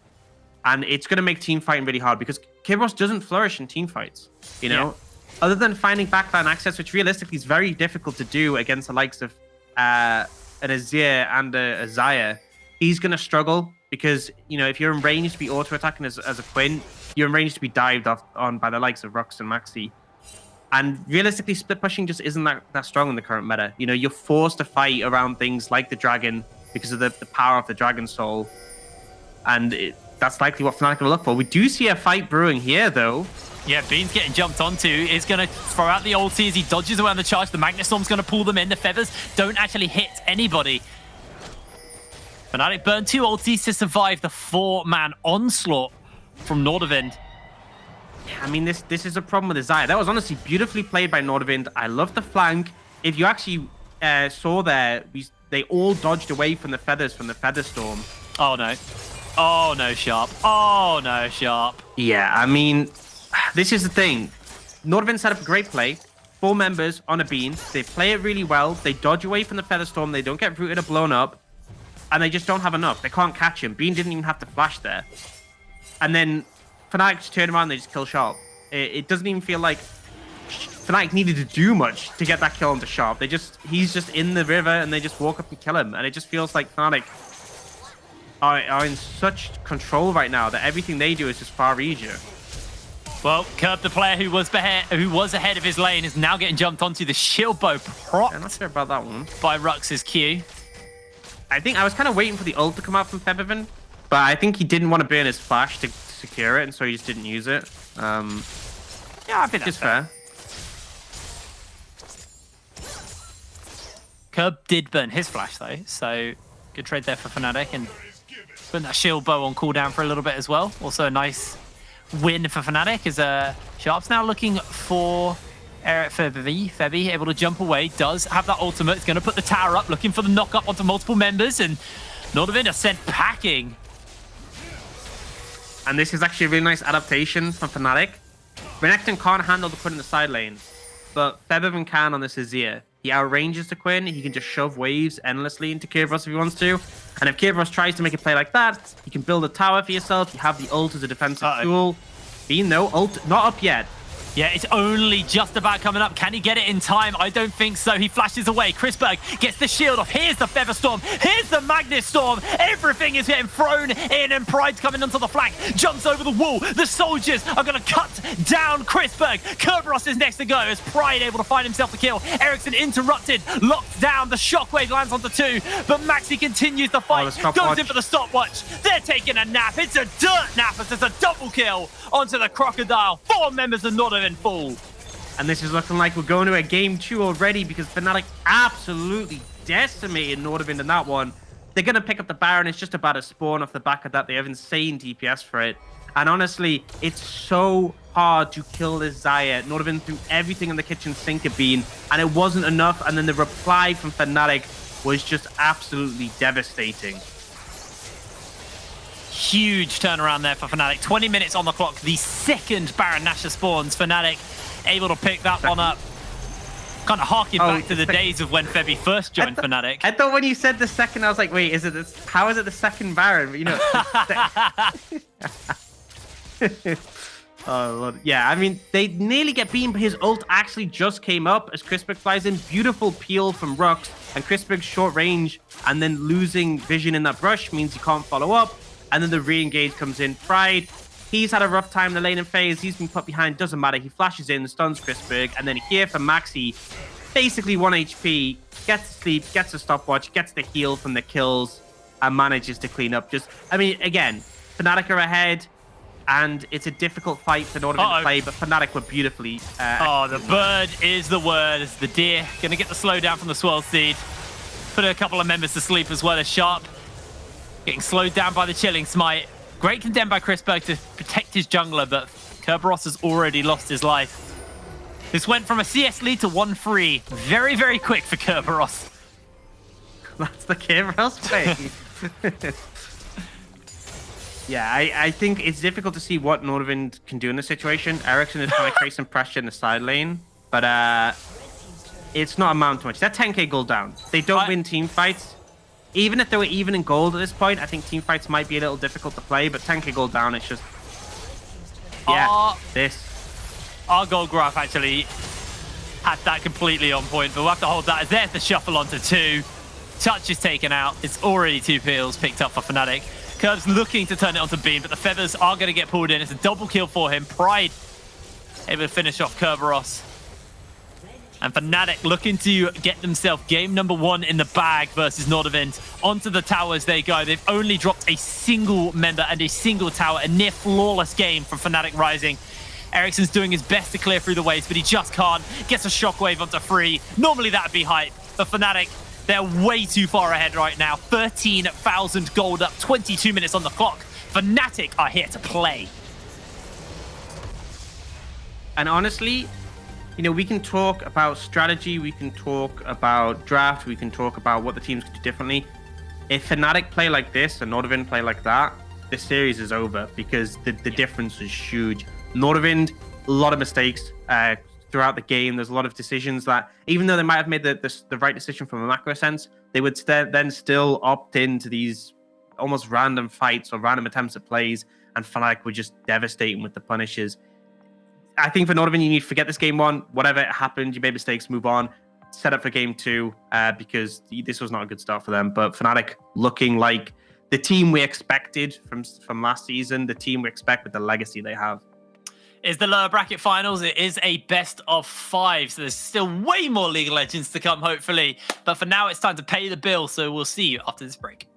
Speaker 3: And it's going to make team fighting really hard because Kerberos doesn't flourish in team fights, you know? Yeah. Other than finding backline access, which realistically is very difficult to do against the likes of an Azir and a Xayah, he's going to struggle because, you know, if you're in range to be auto-attacking as a Quinn, you're in range to be dived on by the likes of Rux and Maxi. And realistically, split pushing just isn't that strong in the current meta. You know, you're forced to fight around things like the dragon because of the power of the Dragon Soul. And that's likely what Fnatic will look for. We do see a fight brewing here, though.
Speaker 2: Yeah, Bean's getting jumped onto. Is going to throw out the ulti as he dodges away on the charge. The Magnet Storm's going to pull them in. The feathers don't actually hit anybody. Fnatic burned 2 ultis to survive the 4-man onslaught from Nordavind.
Speaker 3: Yeah, I mean, this is a problem with the Xayah. That was honestly beautifully played by Nordavind. I love the flank. if you actually saw there, they all dodged away from the feathers from the feather storm.
Speaker 2: Oh no. Oh no, Sharp. Oh no, Sharp.
Speaker 3: Yeah, I mean, this is the thing. Nordavind set up a great play. 4 members on a bean. They play it really well. They dodge away from the feather storm. They don't get rooted or blown up. And they just don't have enough. They can't catch him. Bean didn't even have to flash there. And then Fnatic just turn around and they just kill Sharp. It doesn't even feel like Fnatic needed to do much to get that kill onto Sharp. He's just in the river and they just walk up and kill him. And it just feels like Fnatic are in such control right now that everything they do is just far easier.
Speaker 2: Well, Curb, the player who was ahead of his lane, is now getting jumped onto the shield bow propped
Speaker 3: I'm not sure about that one.
Speaker 2: by Rux's Q.
Speaker 3: I think I was kind of waiting for the ult to come out from Febiven, but I think he didn't want to burn his flash to secure it, and so he just didn't use it.
Speaker 2: Yeah, I think that's
Speaker 3: fair.
Speaker 2: Curb did burn his flash though, so good trade there for Fnatic, and putting that shield bow on cooldown for a little bit as well. Also a nice win for Fnatic as Sharp's now looking for Febby, able to jump away, does have that ultimate. It's going to put the tower up, looking for the knock up onto multiple members, and Nordavind are sent packing.
Speaker 3: And this is actually a really nice adaptation from Fnatic. Renekton can't handle the Quinn in the side lane, but Febiven can on this Azir. He outranges the Quinn, he can just shove waves endlessly into Kerberos if he wants to. And if Kerberos tries to make a play like that, you can build a tower for yourself, you have the ult as a defensive tool. Bean though, ult not up yet.
Speaker 2: Yeah, it's only just about coming up. Can he get it in time? I don't think so. He flashes away. Chrisberg gets the shield off. Here's the Feather Storm. Here's the Magnus Storm. Everything is getting thrown in, and Pride's coming onto the flank. Jumps over the wall. The soldiers are going to cut down Chrisberg. Kerberos is next to go as Pride able to find himself the kill. Ericsson interrupted. Locked down. The shockwave lands onto 2. But Maxi continues the fight. Goes in for the stopwatch. They're taking a nap. It's a dirt nap as it's a double kill onto the Crocodile. 4 members of Nordavind fall.
Speaker 3: And this is looking like we're going to a game 2 already because Fnatic absolutely decimated Nordavind in that one. They're going to pick up the Baron. It's just about a spawn off the back of that. They have insane DPS for it. And honestly, it's so hard to kill this Xayah. Nordavind threw everything in the kitchen sink at Bean, and it wasn't enough. And then the reply from Fnatic was just absolutely devastating.
Speaker 2: Huge turnaround there for Fnatic. 20 minutes on the clock. The second Baron Nashor spawns. Fnatic able to pick that one up. Kind of harking back to the days of when Febby first joined Fnatic.
Speaker 3: I thought when you said the second, I was like, wait, is it this? How is it the second Baron? But, you know. Oh, Lord. Yeah, I mean, they nearly get beamed, but his ult actually just came up as Chrisberg flies in. Beautiful peel from Rux, and Chrisberg's short range, and then losing vision in that brush means he can't follow up. And then the re-engage comes in. Pride, he's had a rough time in the laning phase. He's been put behind. Doesn't matter. He flashes in, stuns Chrisberg. And then here for Maxi, basically 1 HP, gets to sleep, gets a stopwatch, gets the heal from the kills, and manages to clean up. I mean, again, Fnatic are ahead, and it's a difficult fight for Nordavind to play, but Fnatic were beautifully...
Speaker 2: the bird is the word. It's the deer. Going to get the slowdown from the Swirl Seed. Put a couple of members to sleep as well as Sharp. Getting slowed down by the Chilling Smite. Great condemned by Chrisberg to protect his jungler, but Kerberos has already lost his life. This went from a CS lead to 1-3. Very, very quick for Kerberos.
Speaker 3: That's the Kerberos play. Yeah, I think it's difficult to see what Nordavind can do in this situation. Ericsson is trying to create some pressure in the side lane, but it's not amount to much. They're 10k gold down. They don't win team fights. Even if they were even in gold at this point, I think team fights might be a little difficult to play, but 10k gold down, it's just... Yeah,
Speaker 2: Our gold graph actually had that completely on point, but we'll have to hold that as there's the shuffle onto 2. Touch is taken out. It's already 2 peels picked up for Fnatic. Curb's looking to turn it onto Beam, but the feathers are going to get pulled in. It's a double kill for him. Pride able to finish off Kerberos. And Fnatic looking to get themselves game number 1 in the bag versus Nordavind. Onto the towers they go. They've only dropped a single member and a single tower. A near flawless game from Fnatic Rising. Ericsson's doing his best to clear through the waves, but he just can't. Gets a shockwave onto 3. Normally that'd be hype. But Fnatic, they're way too far ahead right now. 13,000 gold up, 22 minutes on the clock. Fnatic are here to play.
Speaker 3: And honestly, you know, we can talk about strategy, we can talk about draft, we can talk about what the teams could do differently. If Fnatic play like this and Nordavind play like that, this series is over because the difference is huge. Nordavind, a lot of mistakes throughout the game. There's a lot of decisions that, even though they might have made the right decision from a macro sense, they would then still opt into these almost random fights or random attempts at plays, and Fnatic were just devastating with the punishes. I think for Nordavind, you need to forget this game one. Whatever happened, you made mistakes, move on. Set up for game two because this was not a good start for them. But Fnatic looking like the team we expected from last season, the team we expect with the legacy they have.
Speaker 2: Is the lower bracket finals. It is a best of 5, so there's still way more League of Legends to come, hopefully. But for now, it's time to pay the bill, so we'll see you after this break.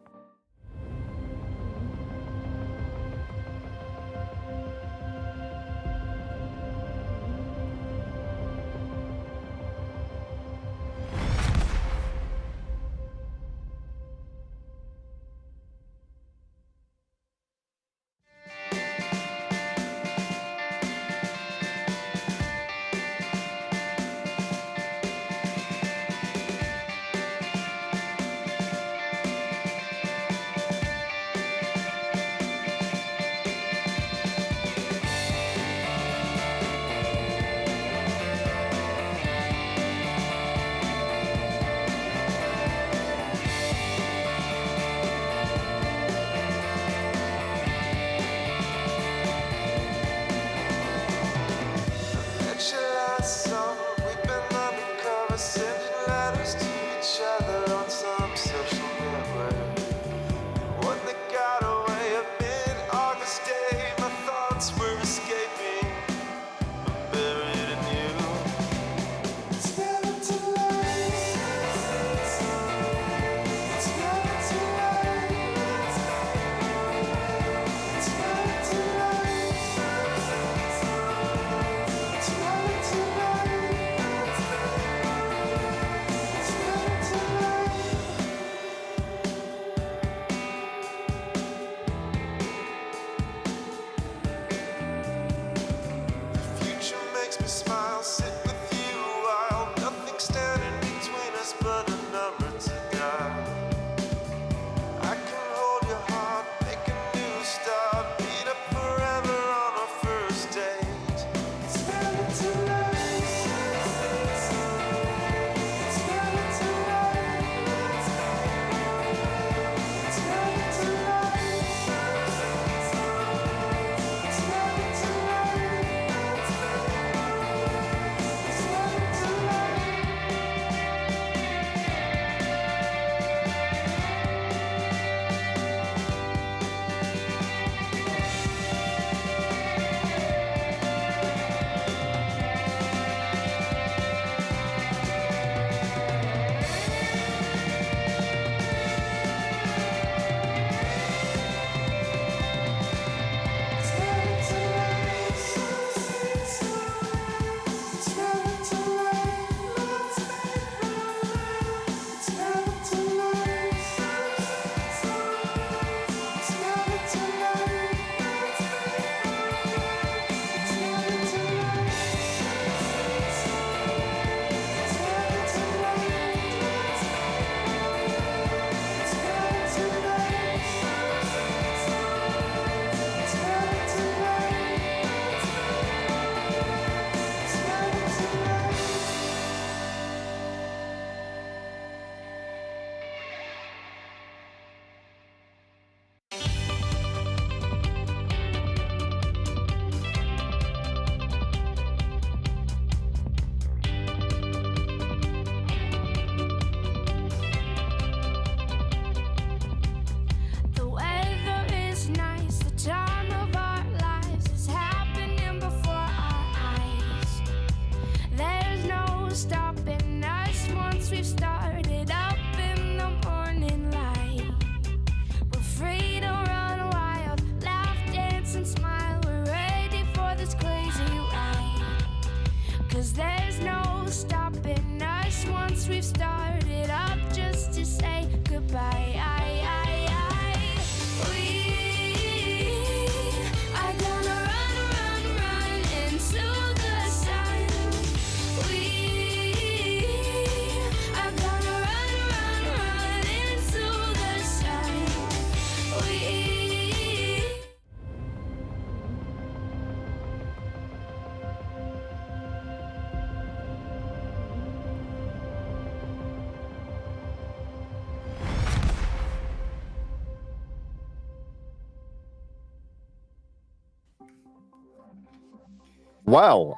Speaker 6: Well,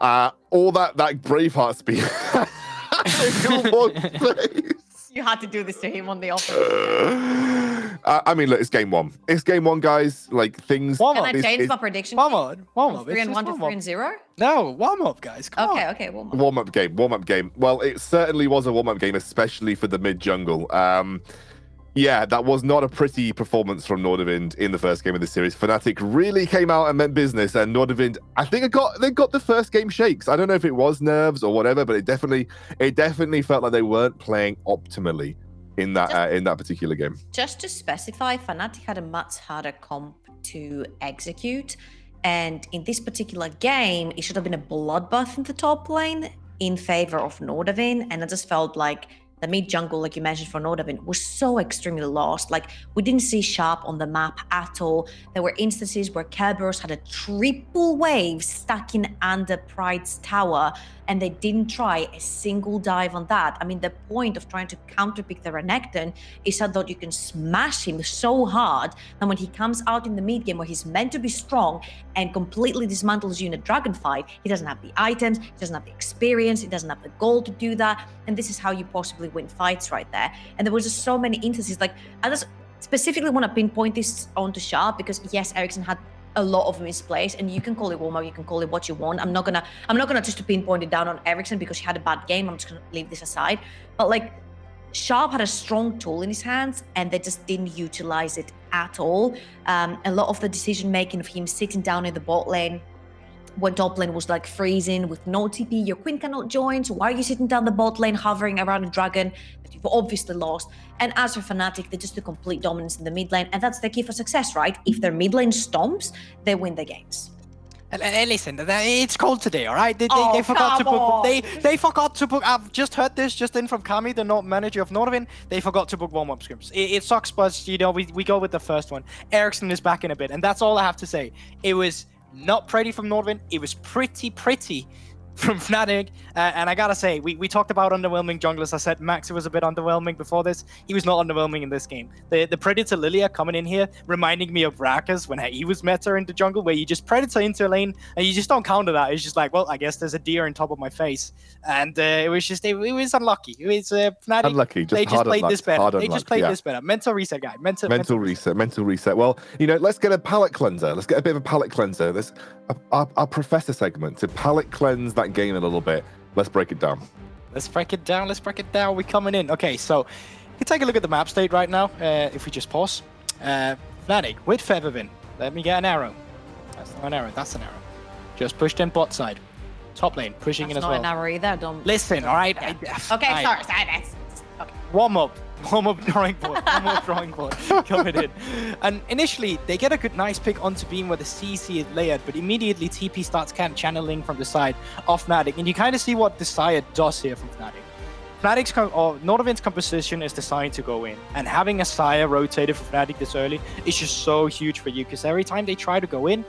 Speaker 6: all that Braveheart speech.
Speaker 7: You had to do this to him on the office.
Speaker 6: I mean, look, it's game one. It's game one, guys. Like things.
Speaker 8: Warm
Speaker 7: Can
Speaker 8: up.
Speaker 7: I change my prediction?
Speaker 8: Warm up. Warm up.
Speaker 7: 3-1 to 3-0?
Speaker 8: No, warm up, guys. Come on.
Speaker 7: Okay, warm up.
Speaker 6: Warm up game. Well, it certainly was a warm up game, especially for the mid jungle. Yeah, that was not a pretty performance from Nordavind in the first game of the series. Fnatic really came out and meant business, and Nordavind, I think they got the first game shakes. I don't know if it was nerves or whatever, but it definitely felt like they weren't playing optimally in that particular game.
Speaker 7: Just to specify, Fnatic had a much harder comp to execute, and in this particular game, it should have been a bloodbath in the top lane in favor of Nordavind, and I just felt like the mid jungle, like you mentioned for Nordavind, was so extremely lost. Like, we didn't see Sharp on the map at all. There were instances where Kerberos had a triple wave stuck in under Pride's tower, and they didn't try a single dive on that. I mean, the point of trying to counterpick the Renekton is that you can smash him so hard that when he comes out in the mid game where he's meant to be strong and completely dismantles you in a dragon fight, he doesn't have the items, he doesn't have the experience, he doesn't have the gold to do that. And this is how you possibly win fights right there. And there was just so many instances. Like, I just specifically want to pinpoint this onto Sharp because yes, Ericsson had a lot of misplays, and you can call it warm up, you can call it what you want. I'm not gonna just to pinpoint it down on Ericsson because he had a bad game. I'm just gonna leave this aside. But like, Sharp had a strong tool in his hands, and they just didn't utilize it at all. A lot of the decision making of him sitting down in the bot lane when top lane was like freezing with no TP, your queen cannot join, so why are you sitting down the bot lane hovering around a dragon that you've obviously lost? And as for Fnatic, they just do complete dominance in the mid lane, and that's the key for success, right? If their mid lane stomps, they win the games.
Speaker 8: And listen, it's cold today, all right? They forgot to book. They forgot to book. I've just heard this just in from Kami, the manager of Nordavind. They forgot to book warm-up scrims. It sucks, but you know we go with the first one. Ericsson is back in a bit, and that's all I have to say. It was not pretty from Nordavind. It was pretty from Fnatic. And I gotta say, we talked about underwhelming junglers. I said Maxi was a bit underwhelming before this. He was not underwhelming in this game. The Predator Lilia coming in here, reminding me of Rakas when he was meta in the jungle, where you just Predator into a lane and you just don't counter that. It's just like, well, I guess there's a deer on top of my face. And it was unlucky. It was Fnatic.
Speaker 6: Unlucky.
Speaker 8: They just played this better. They just played this better. Mental reset, guy. Mental
Speaker 6: reset. Well, you know, let's get a palate cleanser. Let's get a bit of a palate cleanser. Let's our professor segment to palate cleanse that game a little bit. Let's break it down.
Speaker 8: Let's break it down. We're coming in. Okay, so you can take a look at the map state right now. If we just pause. Fnatic with Feathervin. Let me get an arrow. That's not an arrow. That's an arrow. Just pushed in bot side. Top lane pushing in as well.
Speaker 7: That's not an arrow either. Don't
Speaker 8: listen. All right.
Speaker 7: Yeah.
Speaker 8: Okay.
Speaker 7: Sorry. That's okay.
Speaker 8: Warm up drawing board coming in. And initially, they get a nice pick onto beam where the CC is layered, but immediately TP starts kind of channeling from the side of Fnatic. And you kind of see what Desire does here from Fnatic. Nordavind's composition is designed to go in, and having a Sire rotated for Fnatic this early is just so huge for you, because every time they try to go in,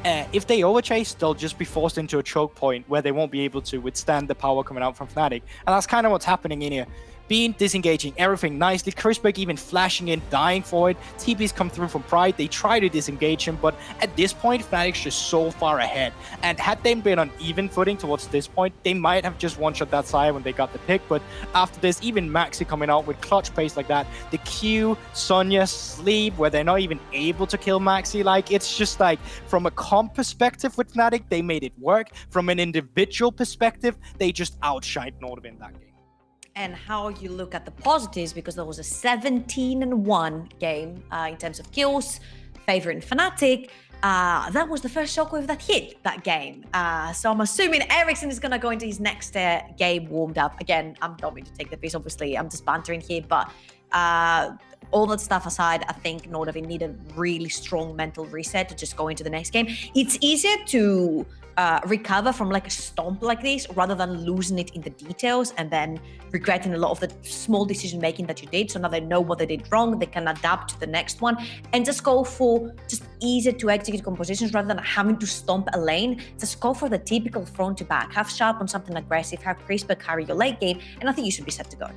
Speaker 8: if they overchase, they'll just be forced into a choke point where they won't be able to withstand the power coming out from Fnatic. And that's kind of what's happening in here. Being disengaging everything nicely, Chrisberg even flashing in, dying for it. TPs come through from Pride, they try to disengage him, but at this point, Fnatic's just so far ahead. And had they been on even footing towards this point, they might have just one-shot that Sire when they got the pick, but after this, even Maxi coming out with clutch pace like that, the Q, Sonya, Sleep, where they're not even able to kill Maxi, like, it's just like, from a comp perspective with Fnatic, they made it work. From an individual perspective, they just outshined Nordavind that game.
Speaker 7: And how you look at the positives, because there was a 17-1 game in terms of kills, favoring Fnatic. That was the first shockwave that hit that game. So I'm assuming Ericsson is going to go into his next game warmed up. Again, I'm not going to take the piece, obviously. I'm just bantering here. But all that stuff aside, I think Nordavind need a really strong mental reset to just go into the next game. It's easier to recover from like a stomp like this rather than losing it in the details and then regretting a lot of the small decision making that you did. So now they know what they did wrong, they can adapt to the next one and just go for just easier to execute compositions rather than having to stomp a lane. Just go for the typical front to back, have Sharp on something aggressive, have Crisper carry your late game, and I think you should be set to go.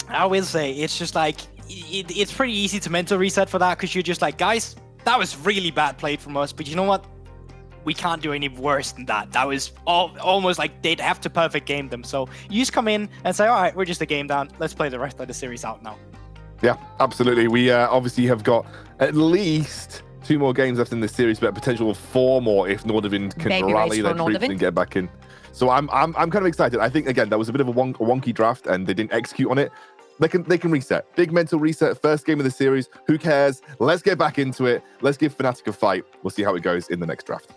Speaker 8: I will say it's just like it's pretty easy to mental reset for that, because you're just like, guys, that was really bad played from us, but you know what? we can't do any worse than that. That was almost like they'd have to perfect game them. So you just come in and say, all right, we're just a game down. Let's play the rest of the series out now.
Speaker 6: Yeah, absolutely. We obviously have got at least 2 more games left in this series, but a potential of 4 more if Nordavind can
Speaker 7: Baby
Speaker 6: rally
Speaker 7: race
Speaker 6: their
Speaker 7: for
Speaker 6: troops
Speaker 7: Nordavind.
Speaker 6: and get back in. So I'm kind of excited. I think again that was a bit of a wonky draft and they didn't execute on it. They can reset. Big mental reset. First game of the series. Who cares? Let's get back into it. Let's give Fnatic a fight. We'll see how it goes in the next draft.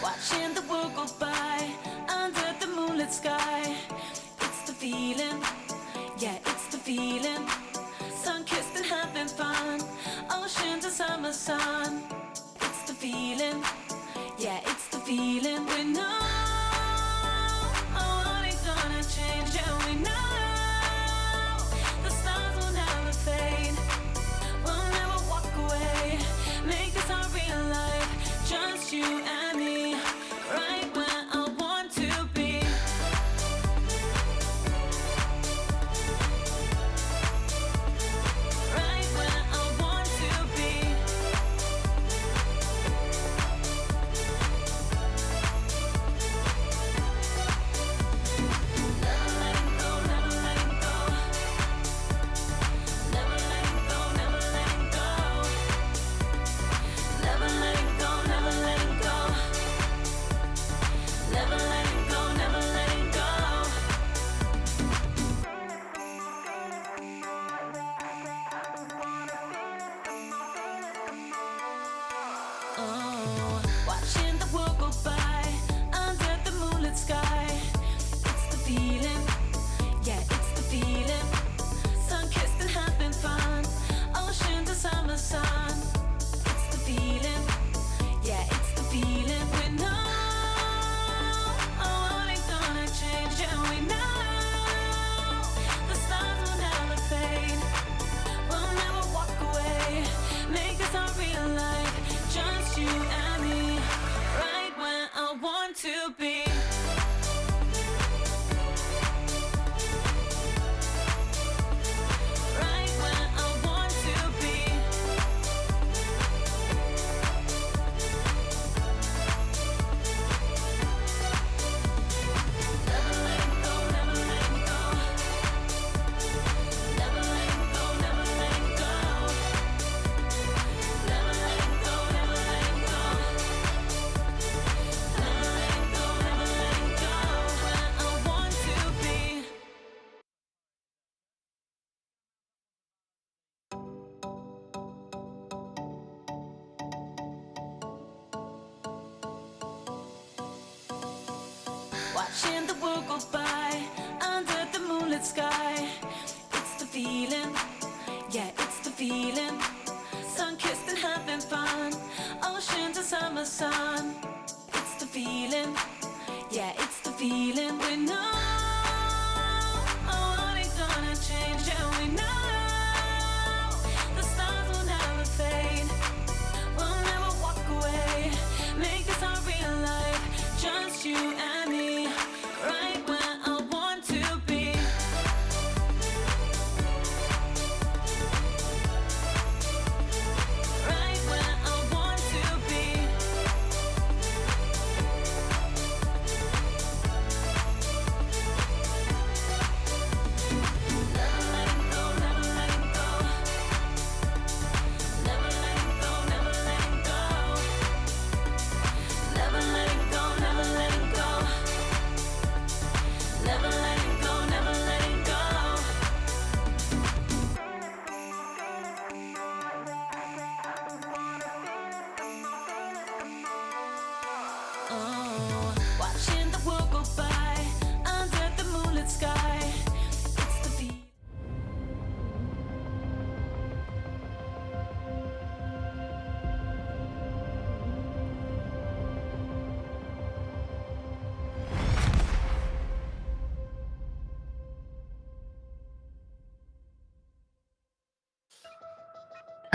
Speaker 11: Watching the world go by under the moonlit sky. It's the feeling, yeah, it's the feeling. Sun-kissed and having fun, oceans and summer sun. It's the feeling, yeah, it's the feeling. We know what ain't gonna change, and we know the stars will never fade. We'll never walk away, make this our real life, just you and me. Right where I want to be. Right where I want to be.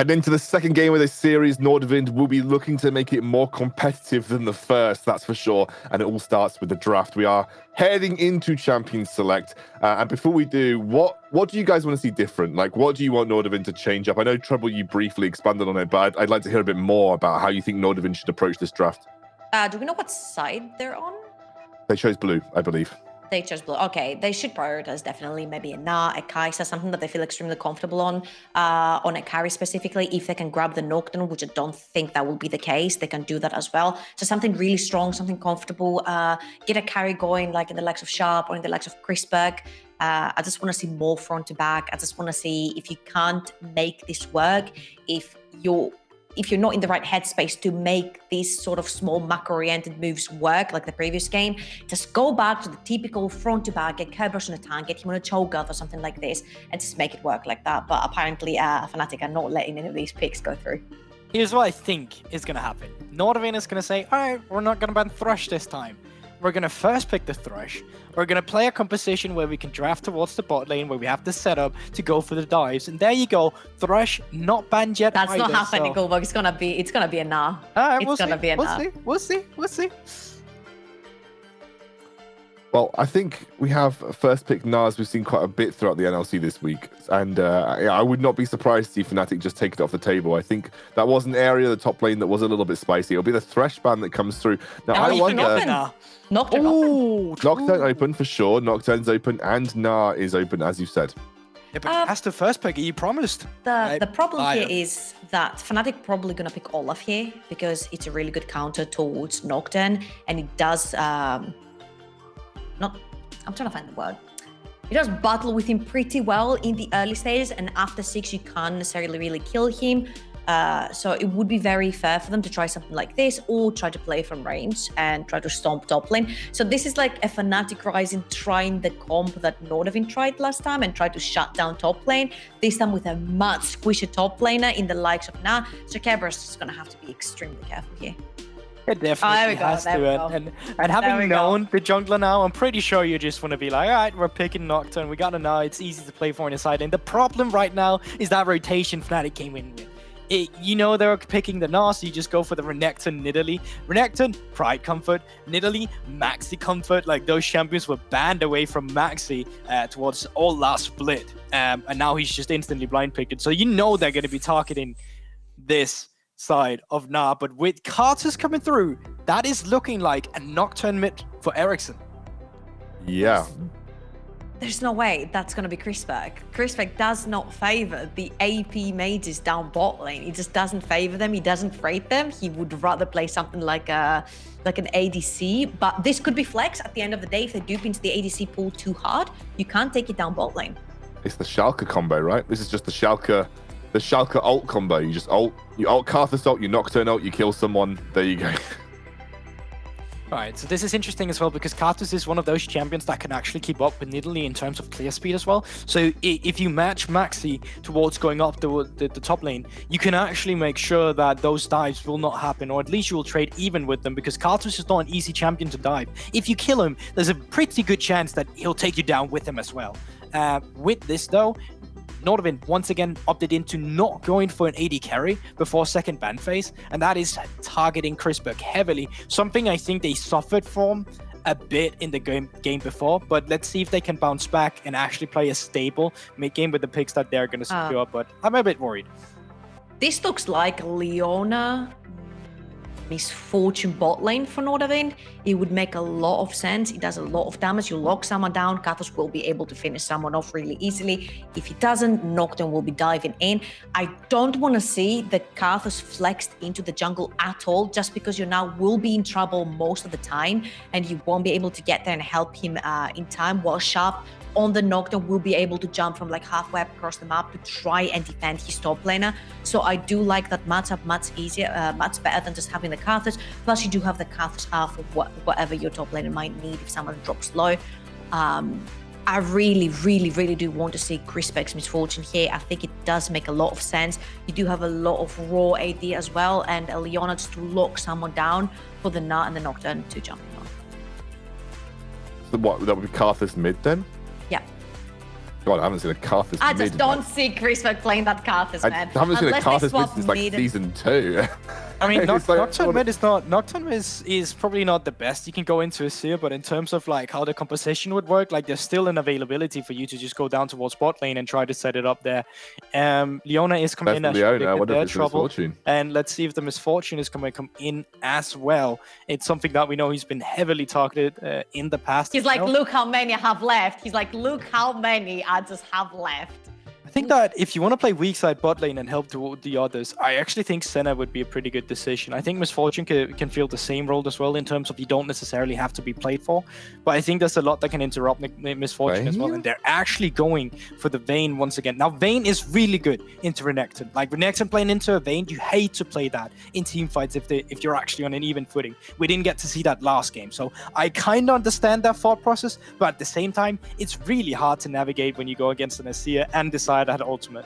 Speaker 6: Heading into the second game of this series, Nordavind will be looking to make it more competitive than the first, that's for sure. And it all starts with the draft. We are heading into Champion Select. And before we do, what do you guys want to see different? Like, what do you want Nordavind to change up? I know, Trouble, you briefly expanded on it, but I'd like to hear a bit more about how you think Nordavind should approach this draft.
Speaker 7: Do we know what side they're on?
Speaker 6: They chose blue, I believe.
Speaker 7: They chose blue. Okay, they should prioritize definitely maybe a Na, a Kai'Sa, something that they feel extremely comfortable on a carry specifically. If they can grab the Nocturne, which I don't think that will be the case, they can do that as well. So something really strong, something comfortable. Get a carry going like in the likes of Sharp or in the likes of Chrisberg. I just want to see more front to back. I just want to see if you can't make this work, if you're not in the right headspace to make these sort of small macro-oriented moves work like the previous game, just go back to the typical front to back, get Kerberos on a tank, get him on a cho'Gath or something like this, and just make it work like that. But apparently Fnatic are not letting any of these picks go through.
Speaker 8: Here's what I think is going to happen. Nordavind is going to say, all right, we're not going to ban Thresh this time. We're going to first pick the Thresh. We're going to play a composition where we can draft towards the bot lane, where we have the setup to go for the dives. And there you go. Thresh not banned yet.
Speaker 7: That's not happening, Goldberg. It's gonna be a nah.
Speaker 8: We'll see.
Speaker 6: Well, I think we have first pick Nas. We've seen quite a bit throughout the NLC this week. And I would not be surprised to see Fnatic just take it off the table. I think that was an area of the top lane that was a little bit spicy. It'll be the Thresh ban that comes through. Now, I wonder...
Speaker 7: Nocturne
Speaker 6: open for sure. Nocturne's open and Na is open, as you said.
Speaker 8: Yeah, but that's the first pick you promised.
Speaker 7: The problem here is that Fnatic probably going to pick Olaf here because it's a really good counter towards Nocturne, and it does... I'm trying to find the word. It does battle with him pretty well in the early stages, and after 6 you can't necessarily really kill him. So it would be very fair for them to try something like this, or try to play from range and try to stomp top lane. So this is like a Fnatic Rising trying the comp that Nordavind tried last time and tried to shut down top lane. This time with a much squishy top laner in the likes of Na. So Kerberos is going to have to be extremely careful here.
Speaker 8: It definitely has to. And having known the jungler now, I'm pretty sure you just want to be like, all right, we're picking Nocturne. We got to know it's easy to play for in the side lane. The problem right now is that rotation Fnatic came in with. You know they're picking the Nas, so you just go for the Renekton, Nidalee. Renekton, Pride Comfort. Nidalee, Maxi Comfort. Like, those champions were banned away from Maxi towards all last split. And now he's just instantly blind picked. So you know they're going to be targeting this side of Na. But with Karthus coming through, that is looking like a Nocturne mid for Ericsson.
Speaker 6: Yeah.
Speaker 7: There's no way that's going to be Chrisberg. Chrisberg does not favor the AP mages down bot lane. He just doesn't favor them. He doesn't rate them. He would rather play something like an ADC. But this could be flex at the end of the day if they dupe into the ADC pool too hard. You can't take it down bot lane.
Speaker 6: It's the Schalke combo, right? This is just the Schalke ult combo. You just ult Karthus ult, you Nocturne ult, you kill someone. There you go.
Speaker 8: Right, so this is interesting as well because Karthus is one of those champions that can actually keep up with Nidalee in terms of clear speed as well. So if you match Maxi towards going up the top lane, you can actually make sure that those dives will not happen, or at least you will trade even with them because Karthus is not an easy champion to dive. If you kill him, there's a pretty good chance that he'll take you down with him as well. With this though, Nordavind once again opted into not going for an AD carry before second ban phase, and that is targeting Chrisberg heavily, something I think they suffered from a bit in the game before, but let's see if they can bounce back and actually play a stable mid-game with the picks that they're going to secure, but I'm a bit worried.
Speaker 7: This looks like Leona Misfortune bot lane for Nordavind. It would make a lot of sense. It does a lot of damage. You lock someone down, Karthus will be able to finish someone off really easily. If he doesn't, Nocturne will be diving in. I don't want to see the Karthus flexed into the jungle at all, just because you now will be in trouble most of the time and you won't be able to get there and help him in time, while Sharp on the Nocturne will be able to jump from like halfway across the map to try and defend his top laner. So I do like that matchup much easier, much better than just having the Karthus. Plus you do have the Karthus half of whatever your top laner might need if someone drops low. I really do want to see Chrisberg's Misfortune here. I think it does make a lot of sense. You do have a lot of raw AD as well, and Leona just to lock someone down for the Nut and the Nocturne to jump on.
Speaker 6: So what, that would be Karthus mid then?
Speaker 7: Yeah.
Speaker 6: God, I haven't seen a Karthus
Speaker 7: I
Speaker 6: mid
Speaker 7: just
Speaker 6: in,
Speaker 7: don't
Speaker 6: like,
Speaker 7: see Chrisberg playing that Karthus,
Speaker 6: I
Speaker 7: man.
Speaker 6: haven't seen a
Speaker 7: Unless they
Speaker 6: Karthus
Speaker 7: swap
Speaker 6: mid since like
Speaker 7: mid.
Speaker 6: season 2.
Speaker 8: I mean,
Speaker 6: It's like,
Speaker 8: Nocturne mid is not. Nocturne is probably not the best you can go into a Seer, but in terms of like how the composition would work, like there's still an availability for you to just go down towards bot lane and try to set it up there. Leona is coming in as
Speaker 6: Leona. I wonder
Speaker 8: their
Speaker 6: if it's
Speaker 8: trouble,
Speaker 6: Misfortune.
Speaker 8: and let's see if the Misfortune is going to come in as well. It's something that we know he's been heavily targeted in the past.
Speaker 7: He's like, look how many I have left. He's like, look how many I just have left.
Speaker 8: I think that if you want to play weak side bot lane and help the others, I actually think Senna would be a pretty good decision. I think Misfortune can fill the same role as well in terms of you don't necessarily have to be played for. But I think there's a lot that can interrupt Misfortune as well. And they're actually going for the Vayne once again. Now, Vayne is really good into Renekton. Like, Renekton playing into a Vayne, you hate to play that in team fights if you're actually on an even footing. We didn't get to see that last game. So I kind of understand that thought process. But at the same time, it's really hard to navigate when you go against an Azir and decide at ultimate.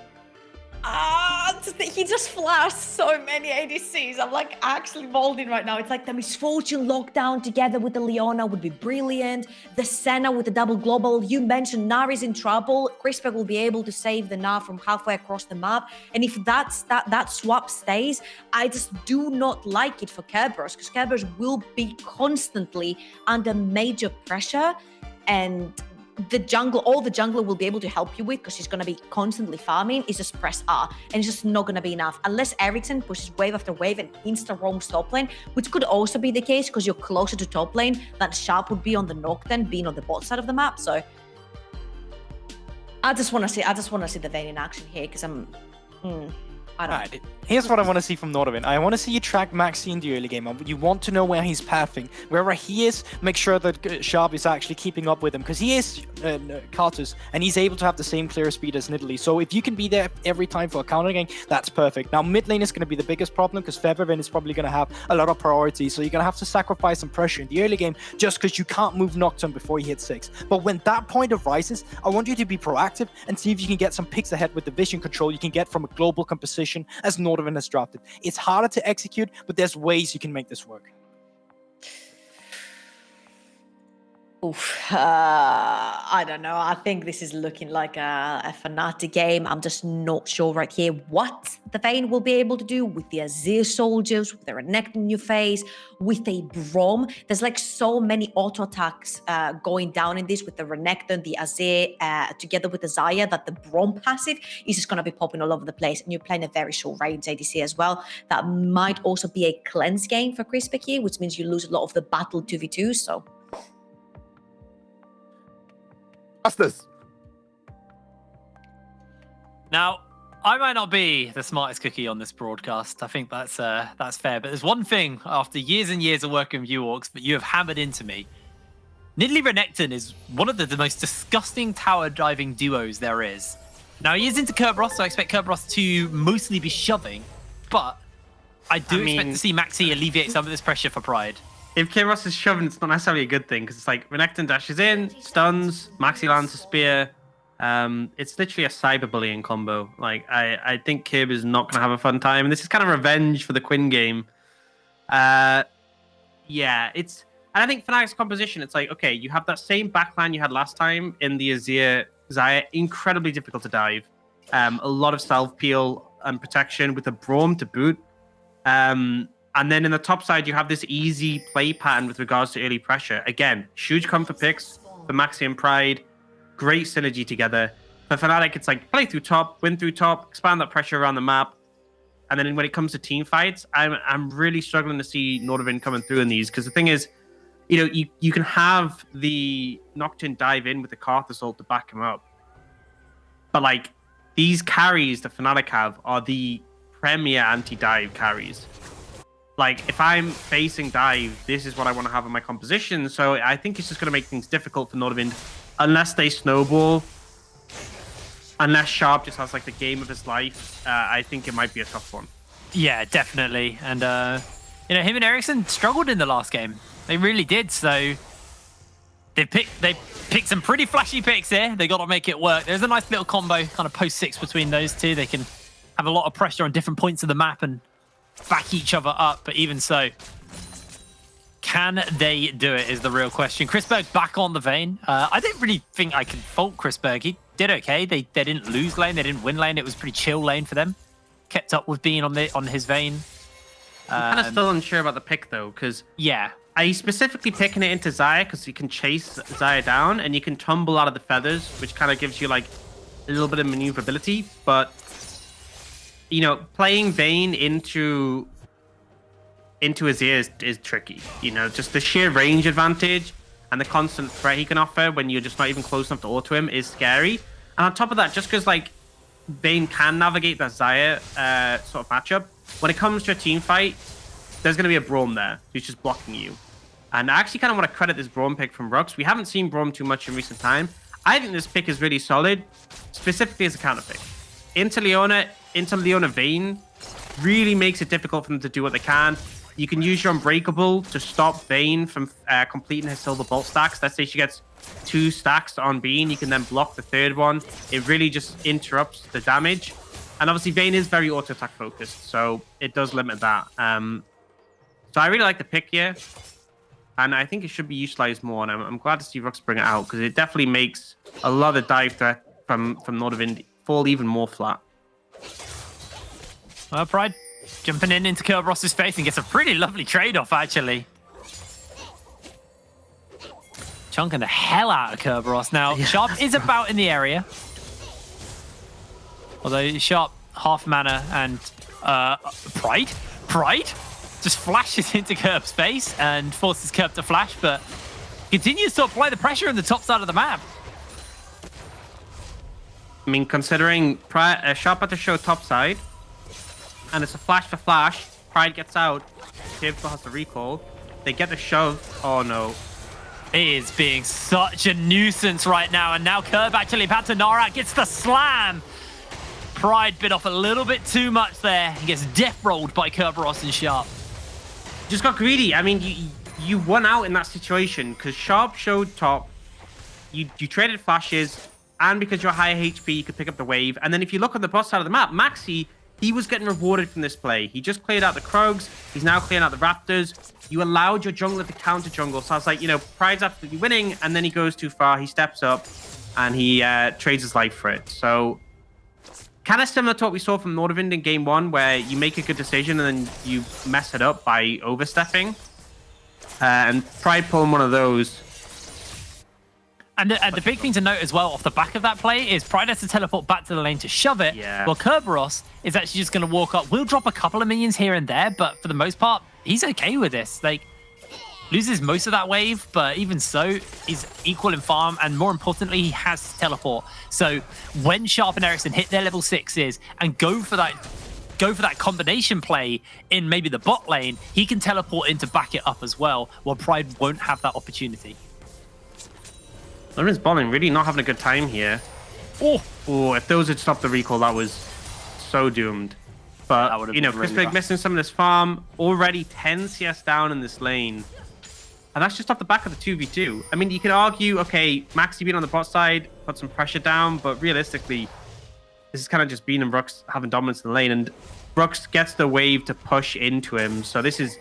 Speaker 7: He just flashed so many ADCs. I'm like actually molding right now. It's like the Misfortune lockdown together with the Leona would be brilliant. The Senna with the double global. You mentioned Nari's in trouble. Chrisberg will be able to save the Nar from halfway across the map. And if that swap stays, I just do not like it for Kerberos, because Kerberos will be constantly under major pressure, and all the jungler will be able to help you with, because she's going to be constantly farming, is just press R, and it's just not going to be enough unless Ericsson pushes wave after wave and insta roams top lane, which could also be the case because you're closer to top lane than Sharp would be on the Nocturne being on the bot side of the map. So I just want to see the Vayne in action here, because I don't know.
Speaker 8: Here's what I want to see from Nordavind. I want to see you track Maxi in the early game. You want to know where he's pathing. Wherever he is, make sure that Sharp is actually keeping up with him, because he is Karthus, and he's able to have the same clear speed as Nidalee. So if you can be there every time for a counter game, that's perfect. Now, mid lane is going to be the biggest problem, because Featherwind is probably going to have a lot of priority. So you're going to have to sacrifice some pressure in the early game just because you can't move Nocturne before he hits 6. But when that point arises, I want you to be proactive and see if you can get some picks ahead with the vision control you can get from a global composition as Nordavind has drafted. It's harder to execute, but there's ways you can make this work.
Speaker 7: I don't know. I think this is looking like a Fnatic game. I'm just not sure right here what the Vayne will be able to do with the Azir soldiers, with the Renekton in your face, with a Braum. There's like so many auto attacks going down in this with the Renekton, the Azir, together with the Xayah, that the Braum passive is just going to be popping all over the place. And you're playing a very short range ADC as well. That might also be a cleanse game for Chrisberg here, which means you lose a lot of the battle 2v2. So
Speaker 6: Masters.
Speaker 2: Now, I might not be the smartest cookie on this broadcast. I think that's fair. But there's one thing, after years and years of working with you, Orcs, that you have hammered into me. Nidalee Renekton is one of the most disgusting tower diving duos there is. Now, he is into Kerberos, so I expect Kerberos to mostly be shoving. But I expect to see Maxi alleviate some of this pressure for Pride.
Speaker 3: If Kerberos is shoving, it's not necessarily a good thing, because it's like Renekton dashes in, stuns, Maxi lands a spear. It's literally a cyberbullying combo. Like, I think Kib is not going to have a fun time, and this is kind of revenge for the Quinn game. Yeah, and I think Fnatic's composition, it's like, okay, you have that same backline you had last time in the Azir Xayah, incredibly difficult to dive. A lot of self-peel and protection with the Braum to boot. And then in the top side, you have this easy play pattern with regards to early pressure. Again, huge comfort picks for Maxi and Pride. Great synergy together. For Fnatic, it's like play through top, win through top, expand that pressure around the map. And then when it comes to team fights, I'm really struggling to see Nordavind coming through in these. Because the thing is, you can have the Nocturne dive in with the Karthus ult to back him up. But like, these carries that Fnatic have are the premier anti-dive carries. Like, if I'm facing dive, this is what I want to have in my composition. So I think it's just going to make things difficult for Nordavind, unless they snowball. Unless Sharp just has like the game of his life, I think it might be a tough one.
Speaker 2: Yeah, definitely. And him and Ericsson struggled in the last game. They really did. So they picked some pretty flashy picks here. They got to make it work. There's a nice little combo, kind of post 6 between those two. They can have a lot of pressure on different points of the map and back each other up, but even so, can they do it is the real question. Chrisberg back on the Vayne. I don't really think I can fault Chrisberg. He did okay. They didn't lose lane, they didn't win lane. It was pretty chill lane for them. Kept up with being on his vein.
Speaker 3: I'm kind of still unsure about the pick though, because
Speaker 2: yeah,
Speaker 3: are you specifically picking it into Xayah because you can chase Xayah down and you can tumble out of the feathers, which kind of gives you like a little bit of maneuverability. But you know, playing Vayne into his ear is tricky. You know, just the sheer range advantage and the constant threat he can offer when you're just not even close enough to auto him is scary. And on top of that, just because like Vayne can navigate that Xayah sort of matchup, when it comes to a team fight, there's going to be a Braum there who's just blocking you. And I actually kind of want to credit this Braum pick from Rux. We haven't seen Braum too much in recent time. I think this pick is really solid, specifically as a counter pick. Into Leona Vayne really makes it difficult for them to do what they can. You can use your Unbreakable to stop Vayne from completing her Silver Bolt stacks. Let's say she gets 2 stacks on Bean, you can then block the 3rd one. It really just interrupts the damage. And obviously Vayne is very auto-attack focused, so it does limit that. So I really like the pick here. And I think it should be utilized more. And I'm glad to see Rux bring it out, because it definitely makes a lot of dive threat from Nordavind fall even more flat.
Speaker 2: Well, Pride jumping into Kerberos's face and gets a pretty lovely trade-off, actually. Chunking the hell out of Kerberos. Now, yeah. Sharp is about in the area. Although Sharp, half mana, and Pride just flashes into Kerb's face and forces Kerb to flash, but continues to apply the pressure on the top side of the map.
Speaker 3: I mean, considering Sharp had to show top side, and it's a flash for flash, Pride gets out, Kerb still has to recall, they get the shove. Oh no.
Speaker 2: It is being such a nuisance right now, and now Kerb actually about to Nara gets the slam. Pride bit off a little bit too much there. He gets death rolled by Kerberos and Sharp.
Speaker 3: Just got greedy. I mean, you won out in that situation because Sharp showed top. You traded flashes, and because you're higher HP, you could pick up the wave. And then if you look on the bot side of the map, Maxi, he was getting rewarded from this play. He just cleared out the Krugs. He's now clearing out the Raptors. You allowed your jungler to counter jungle. So I was like, you know, Pride's absolutely winning, and then he goes too far. He steps up, and he trades his life for it. So kind of similar to what we saw from Nordavind in game 1, where you make a good decision and then you mess it up by overstepping. And Pride pulling one of those.
Speaker 2: And the big thing to note as well off the back of that play is Pride has to teleport back to the lane to shove it.
Speaker 3: Yeah.
Speaker 2: Well, Kerberos is actually just going to walk up. We'll drop a couple of minions here and there, but for the most part, he's okay with this. Like, loses most of that wave, but even so, he's equal in farm, and more importantly, he has teleport. So when Sharp and Ericsson hit their level 6s and go for that combination play in maybe the bot lane, he can teleport in to back it up as well, while Pride won't have that opportunity.
Speaker 3: Nordavin's bowling really not having a good time here. Oh, if those had stopped the recall, that was so doomed. But, you know, Crispig missing some of this farm, already 10 CS down in this lane. And that's just off the back of the 2v2. I mean, you could argue, okay, Maxi being on the bot side, put some pressure down, but realistically, this is kind of just Bean and Brooks having dominance in the lane, and Brooks gets the wave to push into him. So this is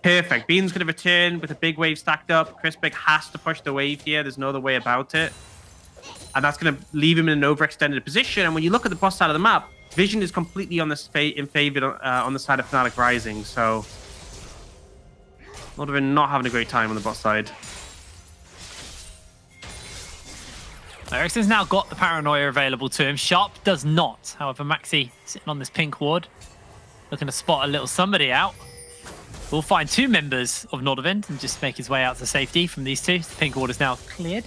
Speaker 3: perfect. Bean's going to return with a big wave stacked up. Crispig has to push the wave here. There's no other way about it. And that's going to leave him in an overextended position. And when you look at the bot side of the map, Vision is completely on this in favor on the side of Fnatic Rising. So Nordavind not having a great time on the bot side.
Speaker 2: Ericsson's now got the Paranoia available to him. Sharp does not. However, Maxi sitting on this pink ward, looking to spot a little somebody out. We'll find 2 members of Nordavind and just make his way out to safety from these 2. The pink ward is now cleared.